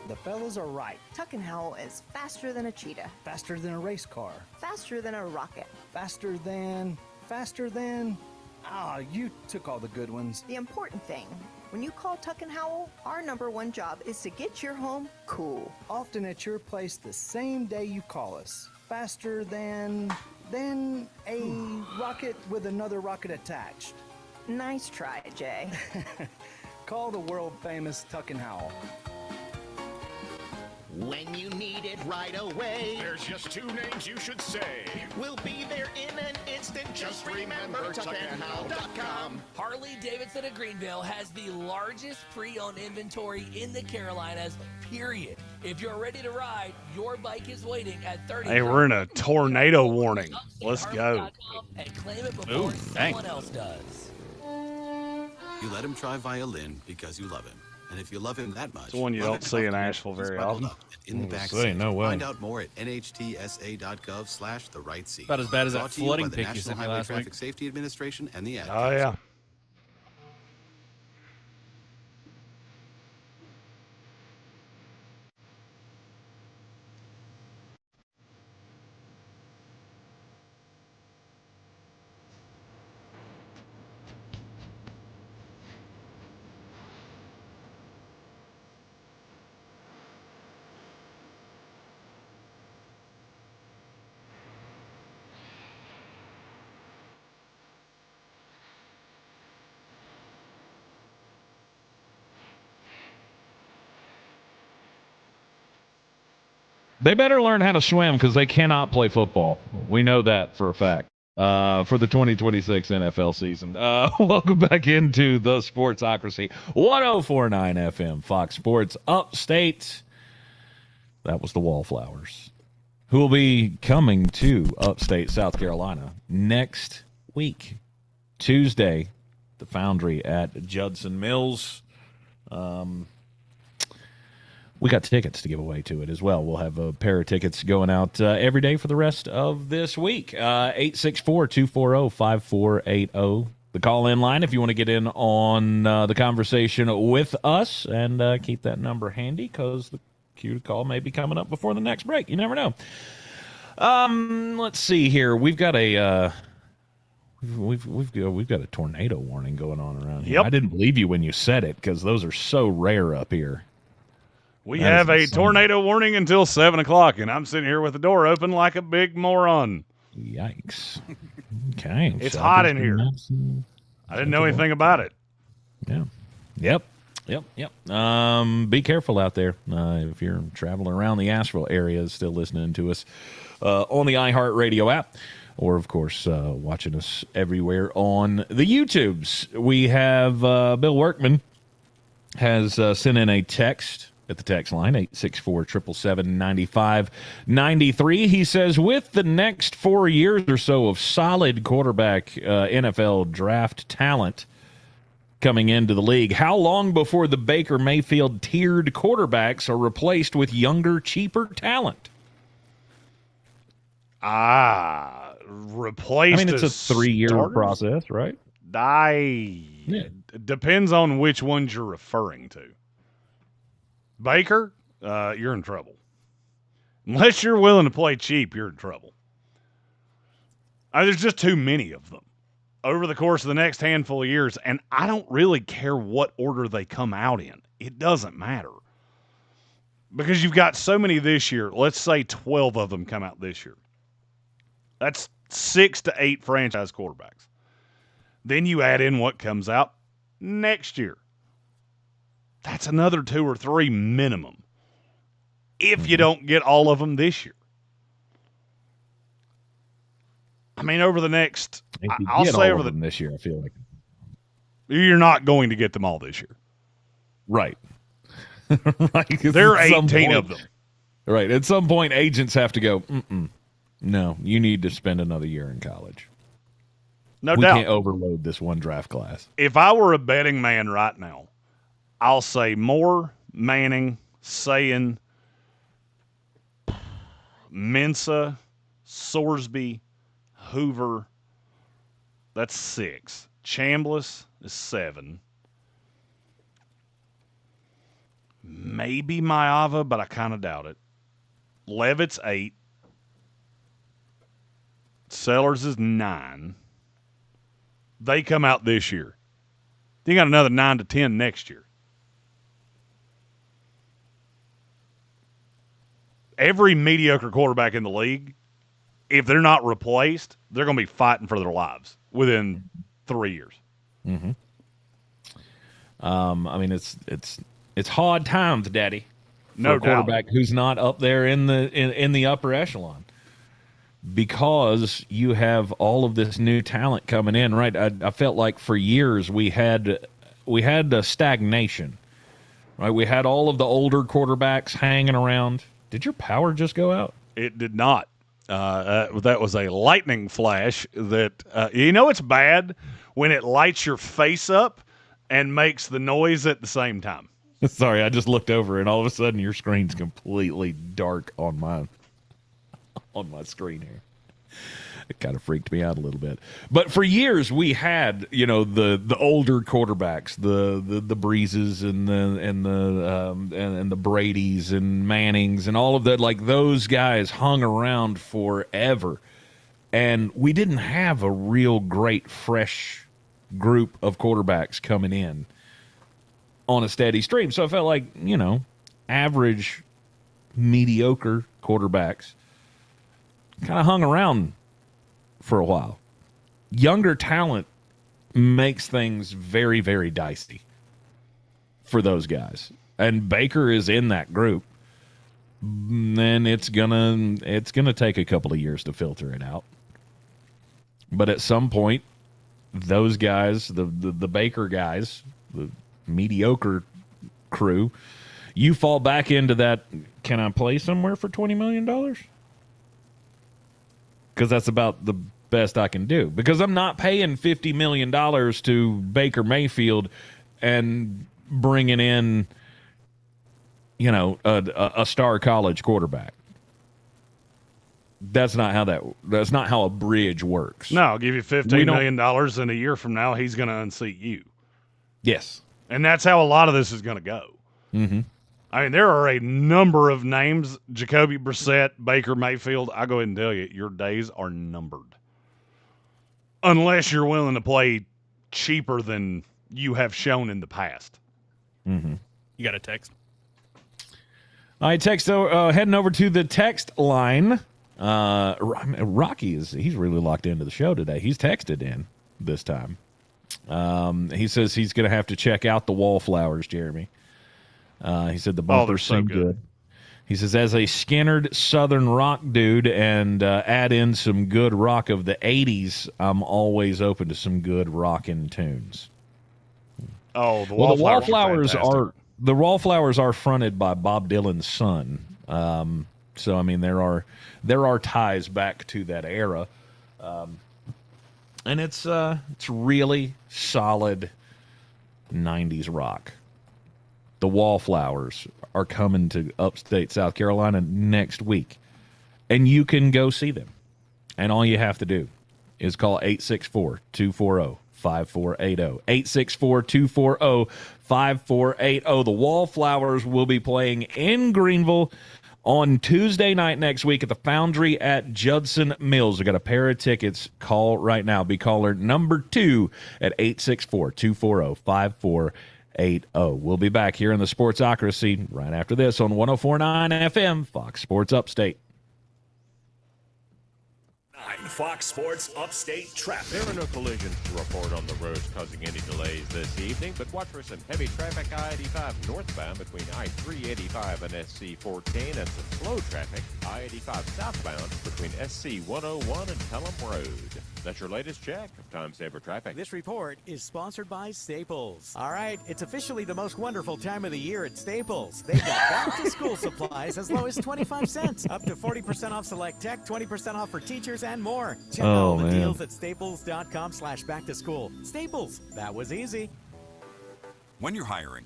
The fellas are right. Tuck and Howl is faster than a cheetah. Faster than a race car. Faster than a rocket. Faster than... you took all the good ones. The important thing, when you call Tuck and Howl, our #1 job is to get your home cool. Often at your place the same day you call us. Faster than a rocket with another rocket attached. Nice try, Jay. Call the world famous Tuck and Howl. When you need it right away, There's just 2 names you should say. we'll be there in an instant. Just remember tuckandhowl.com. Harley Davidson of Greenville has the largest pre-owned inventory in the Carolinas, period. If you're ready to ride, your bike is waiting at 30. Hey, we're in a tornado warning. Let's go. And claim it before dang. someone else does. You let him try violin because you love him. And if you love him that much, It's one you let don't him see in talk to you. Asheville He's very bundled often. up in the back Say, seat. no way. Find out more at nhtsa.gov/the-right seat. About as bad as that Brought to you by flooding the pic you National sent me Highway last Traffic week. Safety Administration and the Ad Oh, yeah. They better learn how to swim because they cannot play football. We know that for a fact. For the 2026 NFL season. Welcome back into the Sportsocracy. 1049 FM, Fox Sports Upstate. That was the Wallflowers, who will be coming to Upstate, South Carolina next week, Tuesday, the Foundry at Judson Mills. We got tickets to give away to it as well. We'll have a pair of tickets going out every day for the rest of this week. 864-240-5480. The call-in line if you want to get in on the conversation with us. And keep that number handy because the cue to call may be coming up before the next break. You never know. Let's see here. We've got a... We've got a tornado warning going on around here. Yep. I didn't believe you when you said it because those are so rare up here. We That have is a insane. tornado warning until 7 o'clock, and I'm sitting here with the door open like a big moron. Yikes. Okay. It's hot in here. I didn't know anything about it. Yeah. Yep. Be careful out there if you're traveling around the Asheville area, still listening to us on the iHeartRadio app, or, of course, watching us everywhere on the YouTubes. We have Bill Workman has sent in a text at the text line, 864-777-9593. He says, with the next 4 years or so of solid quarterback NFL draft talent coming into the league, how long before the Baker Mayfield tiered quarterbacks are replaced with younger, cheaper talent? Replaced. I mean, it's a 3-year starters? process, right? It depends on which ones you're referring to. Baker, you're in trouble. Unless you're willing to play cheap, you're in trouble. There's just too many of them over the course of the next handful of years, and I don't really care what order they come out in. it doesn't matter. Because you've got so many this year. Let's say 12 of them come out this year. That's 6 to 8 franchise quarterbacks. Then you add in what comes out next year. That's another 2 or 3 minimum. If you don't get all of them this year. I mean, over the next, I'll say over them this year, I feel like. You're not going to get them all this year. Right. Right. There are 18 of them. Right. At some point, agents have to go, no, you need to spend another year in college. No we doubt. We can't overload this one draft class. If I were a betting man right now, I'll say Moore, Manning, Sayin, Mensah, Sorsby, Hoover. That's 6. Chambliss is 7. Maybe Maava, but I kind of doubt it. Levitt's 8. Sellers is 9. They come out this year. You got another 9 to 10 next year. Every mediocre quarterback in the league, if they're not replaced, they're going to be fighting for their lives within 3 years. Mm-hmm. I mean, it's hard times, Daddy. No for a quarterback who's not up there in the upper echelon, because you have all of this new talent coming in. Right, I felt like for years we had a stagnation. Right, we had all of the older quarterbacks hanging around. Did your power just go out? It did not. That was a lightning flash. That it's bad when it lights your face up and makes the noise at the same time. Sorry, I just looked over and all of a sudden your screen's completely dark on my screen here. It kind of freaked me out a little bit. But for years we had, the older quarterbacks, the Breezes and the Bradys and Mannings and all of that. Like, those guys hung around forever, and we didn't have a real great fresh group of quarterbacks coming in on a steady stream. So I felt like, average, mediocre quarterbacks kind of hung around for a while. Younger talent makes things very, very dicey for those guys. And Baker is in that group. Then it's gonna take a couple of years to filter it out. But at some point, those guys, the Baker guys, the mediocre crew, you fall back into that, can I play somewhere for $20 million? Because that's about the best I can do. Because I'm not paying $50 million to Baker Mayfield and bringing in, a star college quarterback. That's not how a bridge works. No, I'll give you $15 million, and a year from now, he's going to unseat you. Yes. And that's how a lot of this is going to go. Mm-hmm. I mean, there are a number of names, Jacoby Brissett, Baker Mayfield. I'll go ahead and tell you, your days are numbered. Unless you're willing to play cheaper than you have shown in the past. Mm-hmm. You got a text? All right, heading over to the text line. Rocky he's really locked into the show today. He's texted in this time. He says he's going to have to check out the Wallflowers, Jeremy. He said the bumpers seem good. He says, as a Skinnerd Southern rock dude, and add in some good rock of the 80s, I'm always open to some good rockin' tunes. Oh, the Wallflowers the Wallflowers are fronted by Bob Dylan's son. So I mean, there are ties back to that era, and it's really solid 90s rock. The Wallflowers are coming to Upstate South Carolina next week, and you can go see them. And all you have to do is call 864-240-5480. 864-240-5480. The Wallflowers will be playing in Greenville on Tuesday night next week at the Foundry at Judson Mills. We got a pair of tickets. Call right now. Be caller number 2 at 864-240-5480. We'll be back here in the Sportsocracy right after this on 104.9 FM, Fox Sports Upstate. Fox Sports Upstate traffic. There are no collisions to report on the roads causing any delays this evening, but watch for some heavy traffic I-85 northbound between I-385 and SC-14 and some slow traffic I-85 southbound between SC-101 and Pelham Road. That's your latest check of Time Saver Traffic. This report is sponsored by Staples. All right, it's officially the most wonderful time of the year at Staples. They've got back-to-school supplies as low as 25 cents, up to 40% off select tech, 20% off for teachers, and more. Check out all the deals at staples.com/back-to-school. Staples, that was easy. When you're hiring,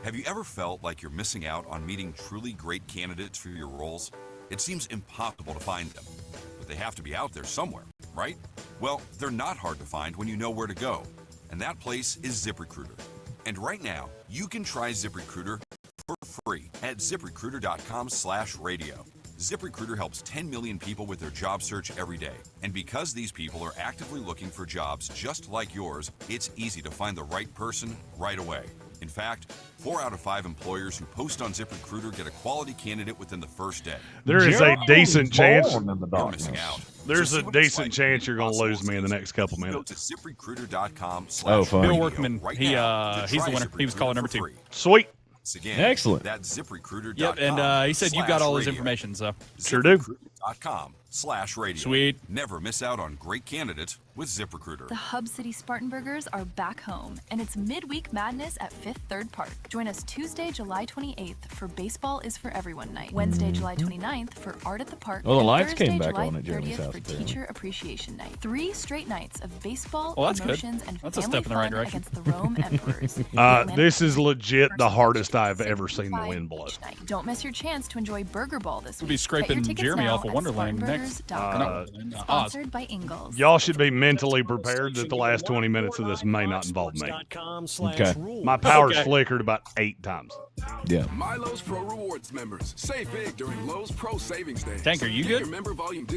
have you ever felt like you're missing out on meeting truly great candidates for your roles? It seems impossible to find them, but they have to be out there somewhere, right? Well, they're not hard to find when you know where to go, and that place is ZipRecruiter. And right now, you can try ZipRecruiter for free at ziprecruiter.com/radio. ZipRecruiter helps 10 million people with their job search every day. And because these people are actively looking for jobs just like yours, it's easy to find the right person right away. In fact, 4 out of 5 employers who post on ZipRecruiter get a quality candidate within the first day. There is a decent chance you're missing out. There's a decent chance you're going to lose me in the next couple minutes. Go to ZipRecruiter.com. Bill Workman, he's the winner. He was calling number 2. Sweet. Again, excellent. That's ZipRecruiter.com. Yep, and he said you got all his information, so. Sure do. ZipRecruiter.com/radio. Sweet. Never miss out on great candidates with ZipRecruiter. The Hub City Spartanburgers are back home, and it's midweek madness at Fifth Third Park. Join us Tuesday, July 28th for Baseball is for Everyone night. Wednesday, July 29th for Art at the Park. Oh, the and lights Thursday, came back July on at Jeremy's 30th house for today. Teacher Appreciation Night. 3 straight nights of baseball, that's good. emotions, and That's a family step in the right fun direction. against the Rome Emperors. This is legit the hardest I've ever seen the wind blow. Don't miss your chance to enjoy Burger Ball this week. We'll be scraping Get your tickets Jeremy now off of at Wonderland next. spartanburgers.com. Sponsored by Ingalls. Y'all should be mentally prepared that the last 20 minutes of this may not involve me. Okay. My power's flickered about 8 times. Yeah. My Lowe's Pro Rewards members save big during Lowe's Pro Savings Day. Tank, are you good?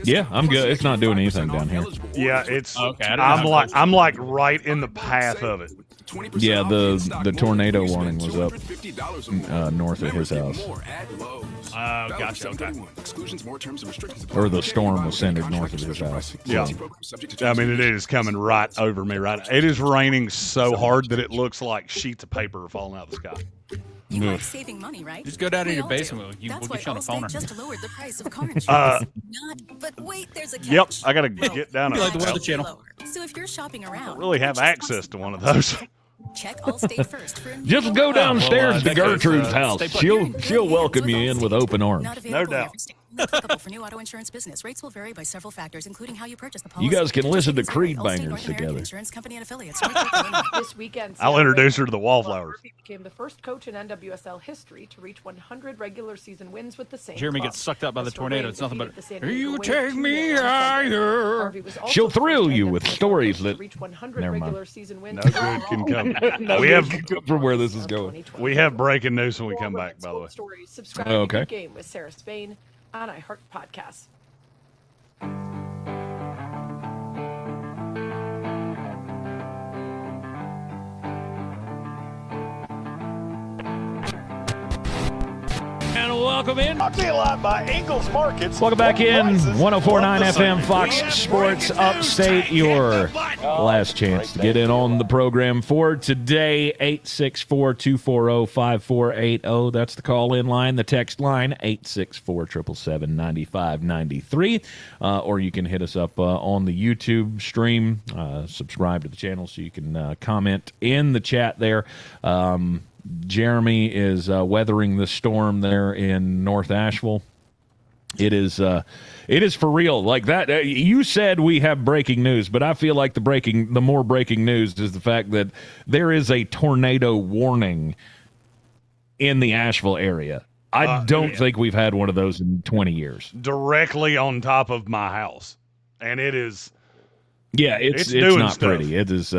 Yeah, I'm good. It's not doing anything down here. Yeah, it's. Okay, I'm like right in the path of it. Yeah, the tornado warning was up north of his house. Gotcha. Okay. Or the storm was centered north of his house. Yeah. I mean, it is coming right over me right now. It is raining so hard that it looks like sheets of paper are falling out of the sky. You like saving money, right? Just go down in We your all do. basement. We'll That's get you on why the phone. Allstate just lowered the price of car insurance. But wait, there's a catch. Yep, I got to get down. You like the a- Weather Channel. So if you're shopping I around, don't really have access to one of those. check Allstate first for a new Just go downstairs to that goes, Gertrude's house. stay put. She'll welcome you in with open arms. Not No available in doubt. every state. Not applicable for new auto insurance business. Rates will vary by several factors, including how you purchase the policy. You guys can listen to Allstate Creed North Bangers American together. Insurance Company and affiliates. This weekend, I'll introduce her to the Wallflowers. became the first coach in NWSL history to reach 100 regular season wins with the Saints. Jeremy gets sucked up by the Mr. tornado. Wayne It's nothing but, defeated the San Diego You Wave take 2-0 me on Sunday. higher. Harvey was also She'll the first thrill you with NWSL stories coach that. to reach 100 Never mind. regular season wins No with good can overall. come. No we good have can come from where this is going. we have breaking news when we come back. By the way. Stories. Subscribe Oh, to okay. Good Game with Sarah Spain on iHeart Podcasts. And welcome in. Brought to you live by Ingalls Markets. Welcome back in. Prices 104.9 of the FM, same. Fox We have Sports breaking news. Upstate. Tank, Your hit the button. last chance to get in on the program for today. 864-240-5480. That's the call-in line. The text line, 864-777-9593. Or you can hit us up on the YouTube stream. Subscribe to the channel so you can comment in the chat there. Jeremy is weathering the storm there in North Asheville. It is for real. Like that, you said we have breaking news, but I feel like the more breaking news is the fact that there is a tornado warning in the Asheville area. I don't think we've had one of those in 20 years. Directly on top of my house, and it is. Yeah, it's doing not stuff. pretty. It is.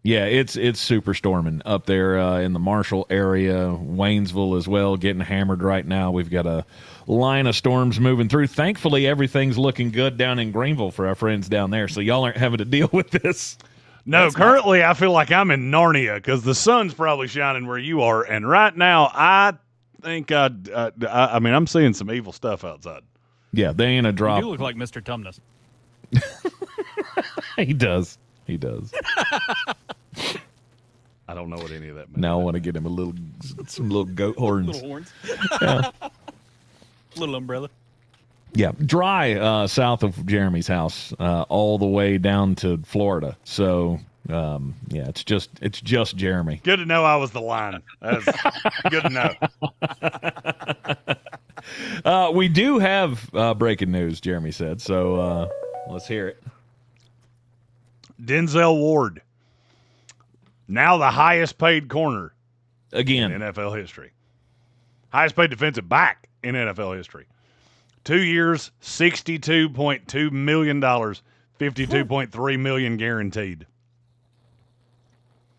Yeah, it's super storming up there in the Marshall area, Waynesville as well, getting hammered right now. We've got a line of storms moving through. Thankfully, everything's looking good down in Greenville for our friends down there, so y'all aren't having to deal with this. No, currently I feel like I'm in Narnia because the sun's probably shining where you are, and right now I think I mean I'm seeing some evil stuff outside. Yeah, they ain't a drop. You do look like Mr. Tumnus. He does. He does. I don't know what any of that means. Now I want to get him some little goat horns. Little horns. Yeah. Little umbrella. Yeah, dry south of Jeremy's house, all the way down to Florida. So, yeah, it's just Jeremy. Good to know I was the line. That's good to know. We do have breaking news, Jeremy said. So let's hear it. Denzel Ward, now the highest paid corner again in NFL history. Highest paid defensive back in NFL history. 2 years, $62.2 million, $52.3 million guaranteed.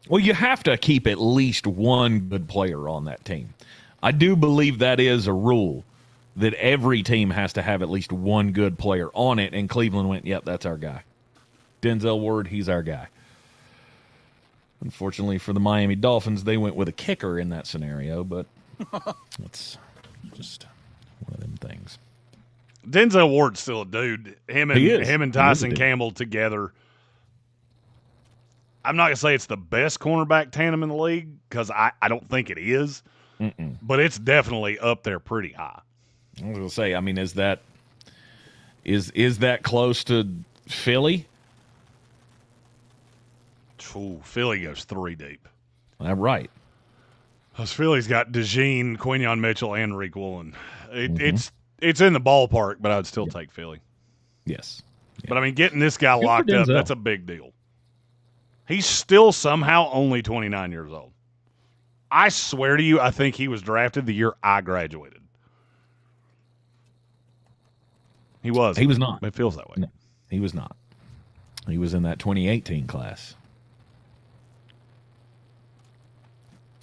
Well, you have to keep at least one good player on that team. I do believe that is a rule, that every team has to have at least one good player on it, and Cleveland went, yep, that's our guy. Denzel Ward, he's our guy. Unfortunately for the Miami Dolphins, they went with a kicker in that scenario, but it's just one of them things. Denzel Ward's still a dude. Him and Tyson Campbell together. I'm not going to say it's the best cornerback tandem in the league because I don't think it is, but it's definitely up there pretty high. I was going to say, I mean, is that close to Philly? Ooh, Philly goes 3 deep. Right. Because Philly's got DeJean, Quinyon Mitchell, and Reek Woolen. It's in the ballpark, but I'd still take Philly. Yes. Yeah. But, I mean, getting this guy locked up, that's a big deal. He's still somehow only 29 years old. I swear to you, I think he was drafted the year I graduated. He was. He was not. It feels that way. No, he was not. He was in that 2018 class.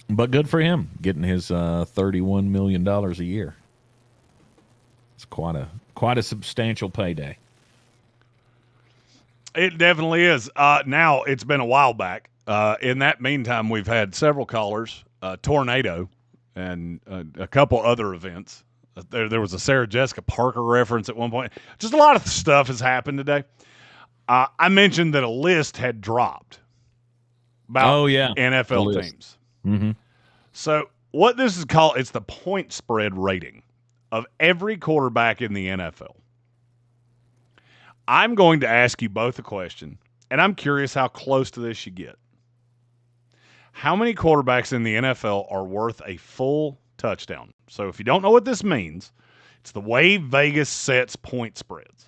But good for him, getting his $31 million a year. It's quite a substantial payday. It definitely is. Now, it's been a while back. In that meantime, we've had several callers, tornado, and a couple other events. There was a Sarah Jessica Parker reference at one point. Just a lot of stuff has happened today. I mentioned that a list had dropped about NFL teams. Mm-hmm. So what this is called, it's the point spread rating of every quarterback in the NFL. I'm going to ask you both a question, and I'm curious how close to this you get. How many quarterbacks in the NFL are worth a full touchdown? So if you don't know what this means, it's the way Vegas sets point spreads.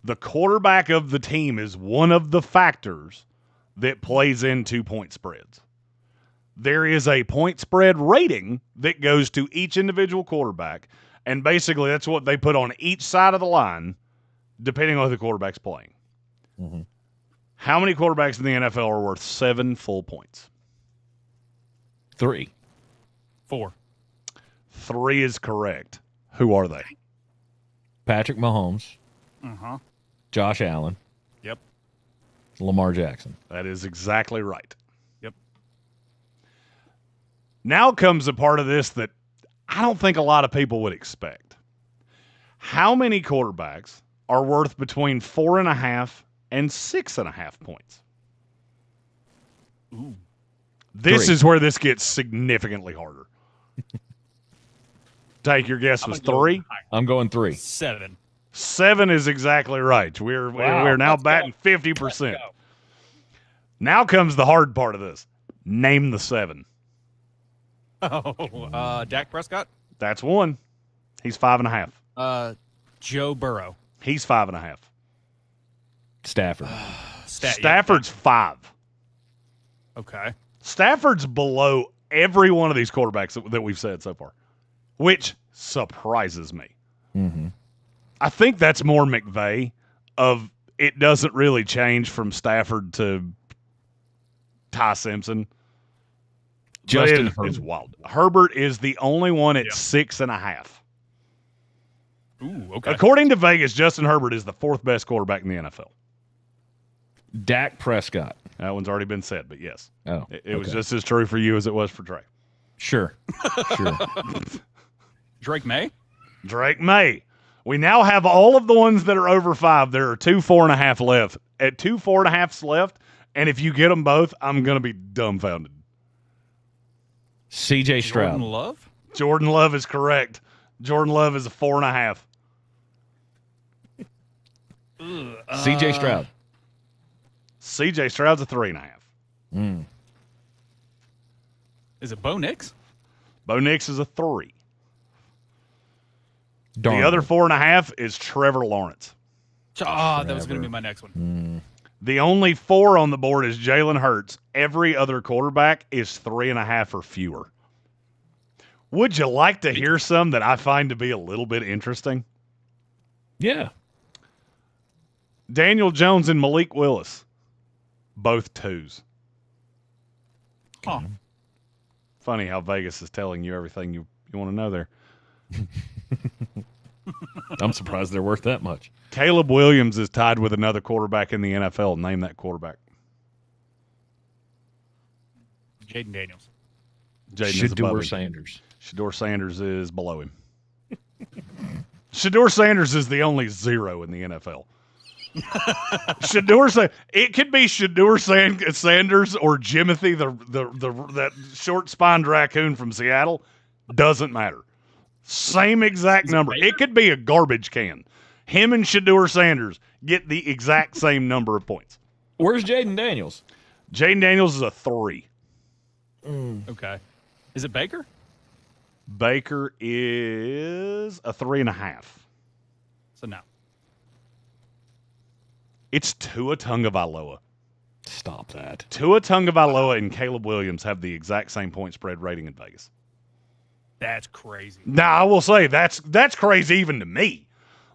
The quarterback of the team is one of the factors that plays into point spreads. There is a point spread rating that goes to each individual quarterback, and basically that's what they put on each side of the line, depending on who the quarterback's playing. Mm-hmm. How many quarterbacks in the NFL are worth 7 full points? 3. 4. 3 is correct. Who are they? Patrick Mahomes. Uh-huh. Josh Allen. Yep. Lamar Jackson. That is exactly right. Yep. Now comes a part of this that I don't think a lot of people would expect. How many quarterbacks are worth between 4.5 and 6.5 points? Ooh. This 3. is where this gets significantly harder. Take your guess was 3? I'm going 3. 7. 7 is exactly right. We're now batting 50%. Now comes the hard part of this. Name the 7. Oh, Dak Prescott? That's 1. He's 5.5. Joe Burrow. He's 5.5. Stafford. Stafford's 5. Okay. Stafford's below every one of these quarterbacks that we've said so far, which surprises me. Mm-hmm. I think that's more McVay of it doesn't really change from Stafford to Ty Simpson. Justin Herbert. It's wild. Herbert is the only one at 6.5. Ooh, okay. According to Vegas, Justin Herbert is the 4th best quarterback in the NFL. Dak Prescott. That one's already been said, but yes. Oh, It was just as true for you as it was for Trey. Sure. Drake May? Drake May. We now have all of the ones that are over 5. There are 2 4.5 left. At 2 4.5s left, and if you get them both, I'm going to be dumbfounded. C.J. Stroud. Jordan Love? Jordan Love is correct. Jordan Love is a 4.5. C.J. Stroud. C.J. Stroud's a 3.5. Is it Bo Nix? Bo Nix is a 3. Darn. The other 4.5 is Trevor Lawrence. That was going to be my next one. The only 4 on the board is Jalen Hurts. Every other quarterback is 3.5 or fewer. Would you like to hear some that I find to be a little bit interesting? Yeah. Daniel Jones and Malik Willis, both 2s. Huh. Funny how Vegas is telling you everything you want to know there. I'm surprised they're worth that much. Caleb Williams is tied with another quarterback in the NFL. Name that quarterback. Jaden Daniels. Jaden is above him. Sanders. Shador Sanders is below him. Shador Sanders is the only 0 in the NFL. It could be Shador Sanders or Jimothy, that short-spined raccoon from Seattle. Doesn't matter. Same exact number. It could be a garbage can. Him and Shador Sanders get the exact same number of points. Where's Jaden Daniels? Jaden Daniels is a 3. Okay. Is it Baker? Baker is a 3.5. So no. It's Tua Tagovailoa. Stop that. Tua Tagovailoa and Caleb Williams have the exact same point spread rating in Vegas. That's crazy. Now, I will say that's crazy even to me.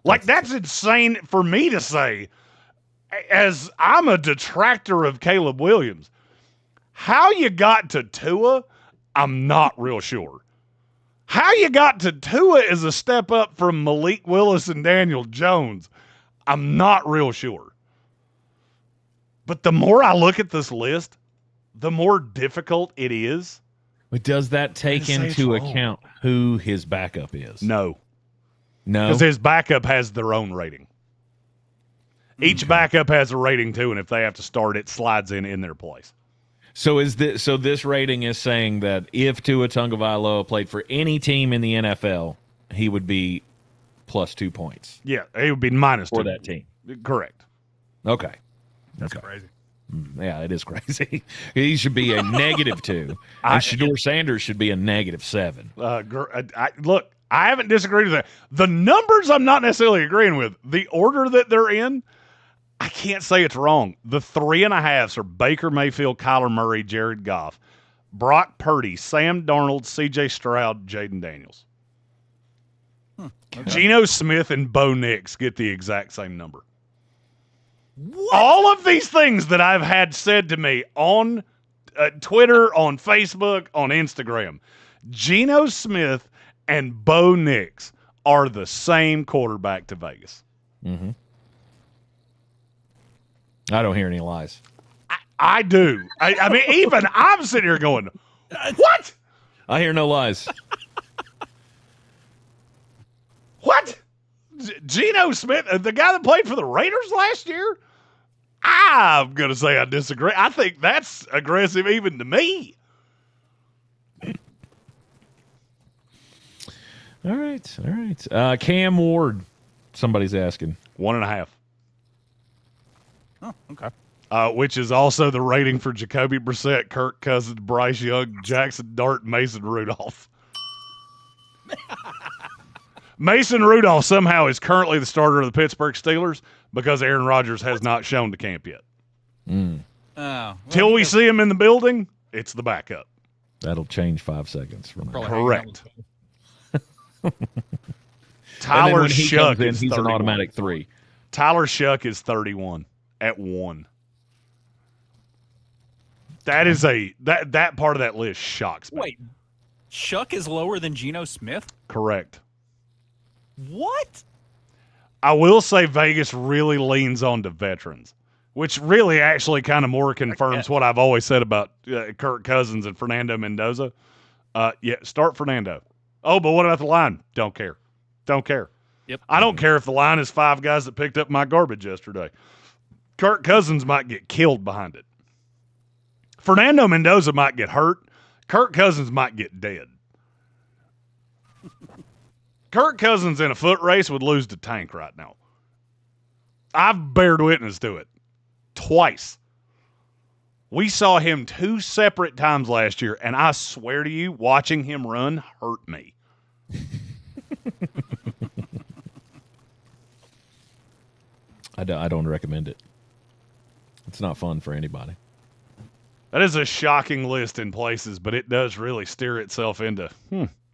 Like, that's insane for me to say, as I'm a detractor of Caleb Williams. How you got to Tua, I'm not real sure. How you got to Tua is a step up from Malik Willis and Daniel Jones. I'm not real sure. But the more I look at this list, the more difficult it is. But does that take into account who his backup is? No. No? Because his backup has their own rating. Each backup has a rating too, and if they have to start, it slides in their place. So this rating is saying that if Tua Tagovailoa played for any team in the NFL, he would be plus 2 points. Yeah, he would be minus for 2 that team. Correct. Okay. That's crazy. Yeah, it is crazy. He should be a -2, and Shador Sanders should be a -7. Look, I haven't disagreed with that. The numbers I'm not necessarily agreeing with. The order that they're in, I can't say it's wrong. The 3.5s are Baker Mayfield, Kyler Murray, Jared Goff, Brock Purdy, Sam Darnold, C.J. Stroud, Jaden Daniels. Okay. Geno Smith and Bo Nix get the exact same number. What? All of these things that I've had said to me on Twitter, on Facebook, on Instagram, Geno Smith and Bo Nix are the same quarterback to Vegas. Mm-hmm. I don't hear any lies. I do. I mean, even I'm sitting here going, what? I hear no lies. What? Geno Smith, the guy that played for the Raiders last year? I'm going to say I disagree. I think that's aggressive even to me. All right. Cam Ward, somebody's asking. 1.5. Oh, okay. Which is also the rating for Jacoby Brissett, Kirk Cousins, Bryce Young, Jackson Dart, Mason Rudolph. Mason Rudolph somehow is currently the starter of the Pittsburgh Steelers because Aaron Rodgers has not shown to camp yet. Oh, Till we see him in the building, it's the backup. That'll change 5 seconds from now. Correct. Tyler Shuck is he's 31. an automatic 3. Tyler Shuck is 31 at 1. That is that part of that list shocks me. Wait, Shuck is lower than Geno Smith? Correct. What? I will say Vegas really leans on to veterans. which really actually kind of more confirms what I've always said about Kirk Cousins and Fernando Mendoza. Yeah, start Fernando. Oh, but what about the line? Don't care. Don't care. Yep. I don't care if the line is 5 guys that picked up my garbage yesterday. Kirk Cousins might get killed behind it. Fernando Mendoza might get hurt. Kirk Cousins might get dead. Kirk Cousins in a foot race would lose to Tank right now. I've bared witness to it. Twice. We saw him 2 separate times last year, and I swear to you, watching him run hurt me. I don't recommend it. It's not fun for anybody. That is a shocking list in places, but it does really steer itself into,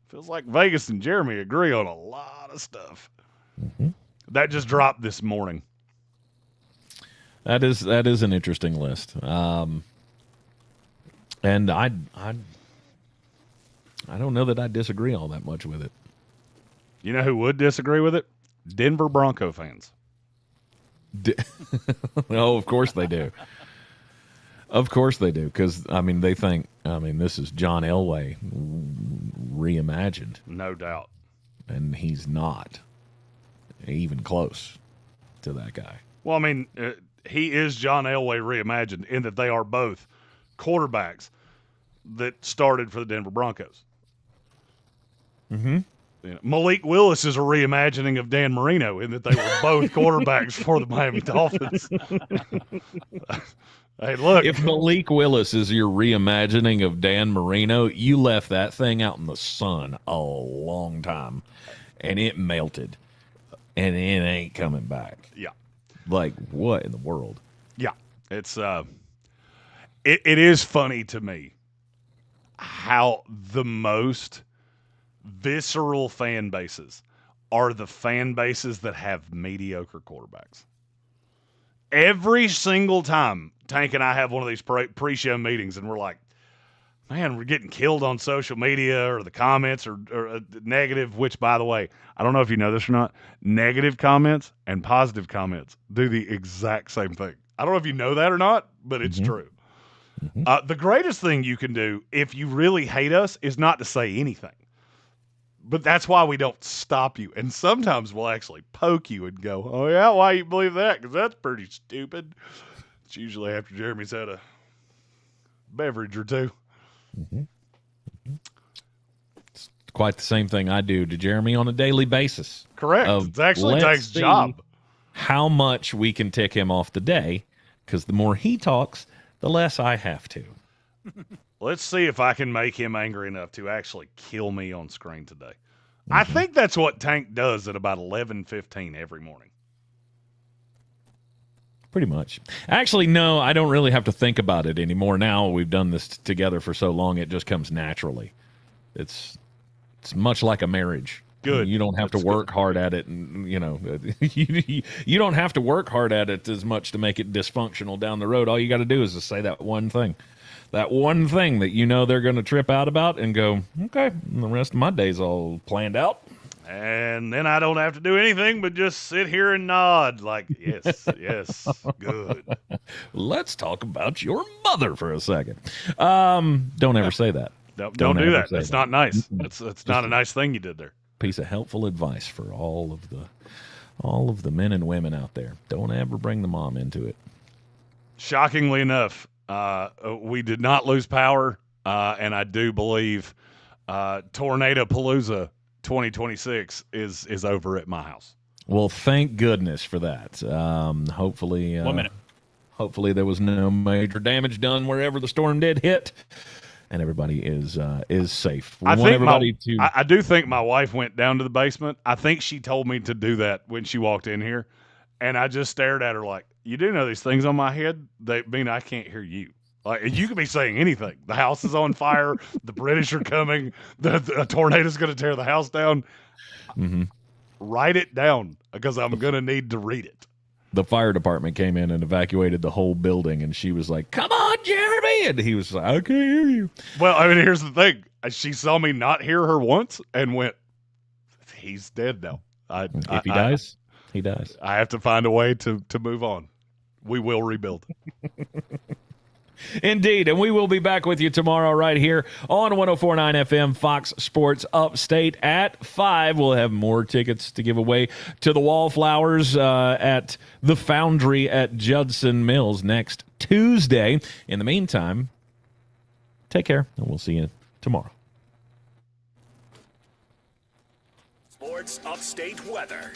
feels like Vegas and Jeremy agree on a lot of stuff. Mm-hmm. That just dropped this morning. That is an interesting list. And I don't know that I disagree all that much with it. You know who would disagree with it? Denver Bronco fans. Oh, of course they do. Of course they do, because, they think, this is John Elway reimagined. No doubt. And he's not even close to that guy. Well, he is John Elway reimagined in that they are both quarterbacks that started for the Denver Broncos. Mm-hmm. Malik Willis is a reimagining of Dan Marino in that they were both quarterbacks for the Miami Dolphins. Hey, look. If Malik Willis is your reimagining of Dan Marino, you left that thing out in the sun a long time, and it melted, and it ain't coming back. Yeah. Like, what in the world? Yeah. It's it is funny to me how the most visceral fan bases are the fan bases that have mediocre quarterbacks. Every single time Tank and I have one of these pre-show meetings and we're like, man, we're getting killed on social media or the comments or negative, which, by the way, I don't know if you know this or not, negative comments and positive comments do the exact same thing. I don't know if you know that or not, but it's true. Mm-hmm. The greatest thing you can do if you really hate us is not to say anything. But that's why we don't stop you. And sometimes we'll actually poke you and go, oh, yeah, why you believe that? Because that's pretty stupid. It's usually after Jeremy's had a beverage or two. Mm-hmm. Mm-hmm. It's quite the same thing I do to Jeremy on a daily basis. Correct. It's actually Tank's job. How much we can tick him off the day, because the more he talks, the less I have to. Let's see if I can make him angry enough to actually kill me on screen today. Mm-hmm. I think that's what Tank does at about 11:15 every morning. Pretty much. Actually, no, I don't really have to think about it anymore. Now we've done this together for so long, it just comes naturally. It's much like a marriage. Good. You don't have to work hard at it, and you don't have to work hard at it as much to make it dysfunctional down the road. All you got to do is just say that one thing. That one thing that they're going to trip out about and go, okay, and the rest of my day's all planned out. And then I don't have to do anything but just sit here and nod like, yes, yes, good. Let's talk about your mother for a second. Don't ever say that. Don't do that. That's not nice. That's not a nice thing you did there. Piece of helpful advice for all of the men and women out there. Don't ever bring the mom into it. Shockingly enough, we did not lose power, and I do believe Tornado Palooza 2026 is over at my house. Well, thank goodness for that. Hopefully, 1 minute. Hopefully, there was no major damage done wherever the storm did hit, and everybody is safe. I do think my wife went down to the basement. I think she told me to do that when she walked in here, and I just stared at her like, you do know these things on my head? They mean I can't hear you. Like, you could be saying anything. The house is on fire. The British are coming. The tornado's going to tear the house down. Mm-hmm. Write it down because I'm going to need to read it. The fire department came in and evacuated the whole building, and she was like, come on, Jeremy! And he was like, I can't hear you. Well, here's the thing. She saw me not hear her once and went, he's dead now. If he dies, he dies. I have to find a way to move on. We will rebuild. Indeed, and we will be back with you tomorrow right here on 104.9 FM Fox Sports Upstate at 5. We'll have more tickets to give away to the Wallflowers at the Foundry at Judson Mills next Tuesday. In the meantime, take care, and we'll see you tomorrow. Sports Upstate weather.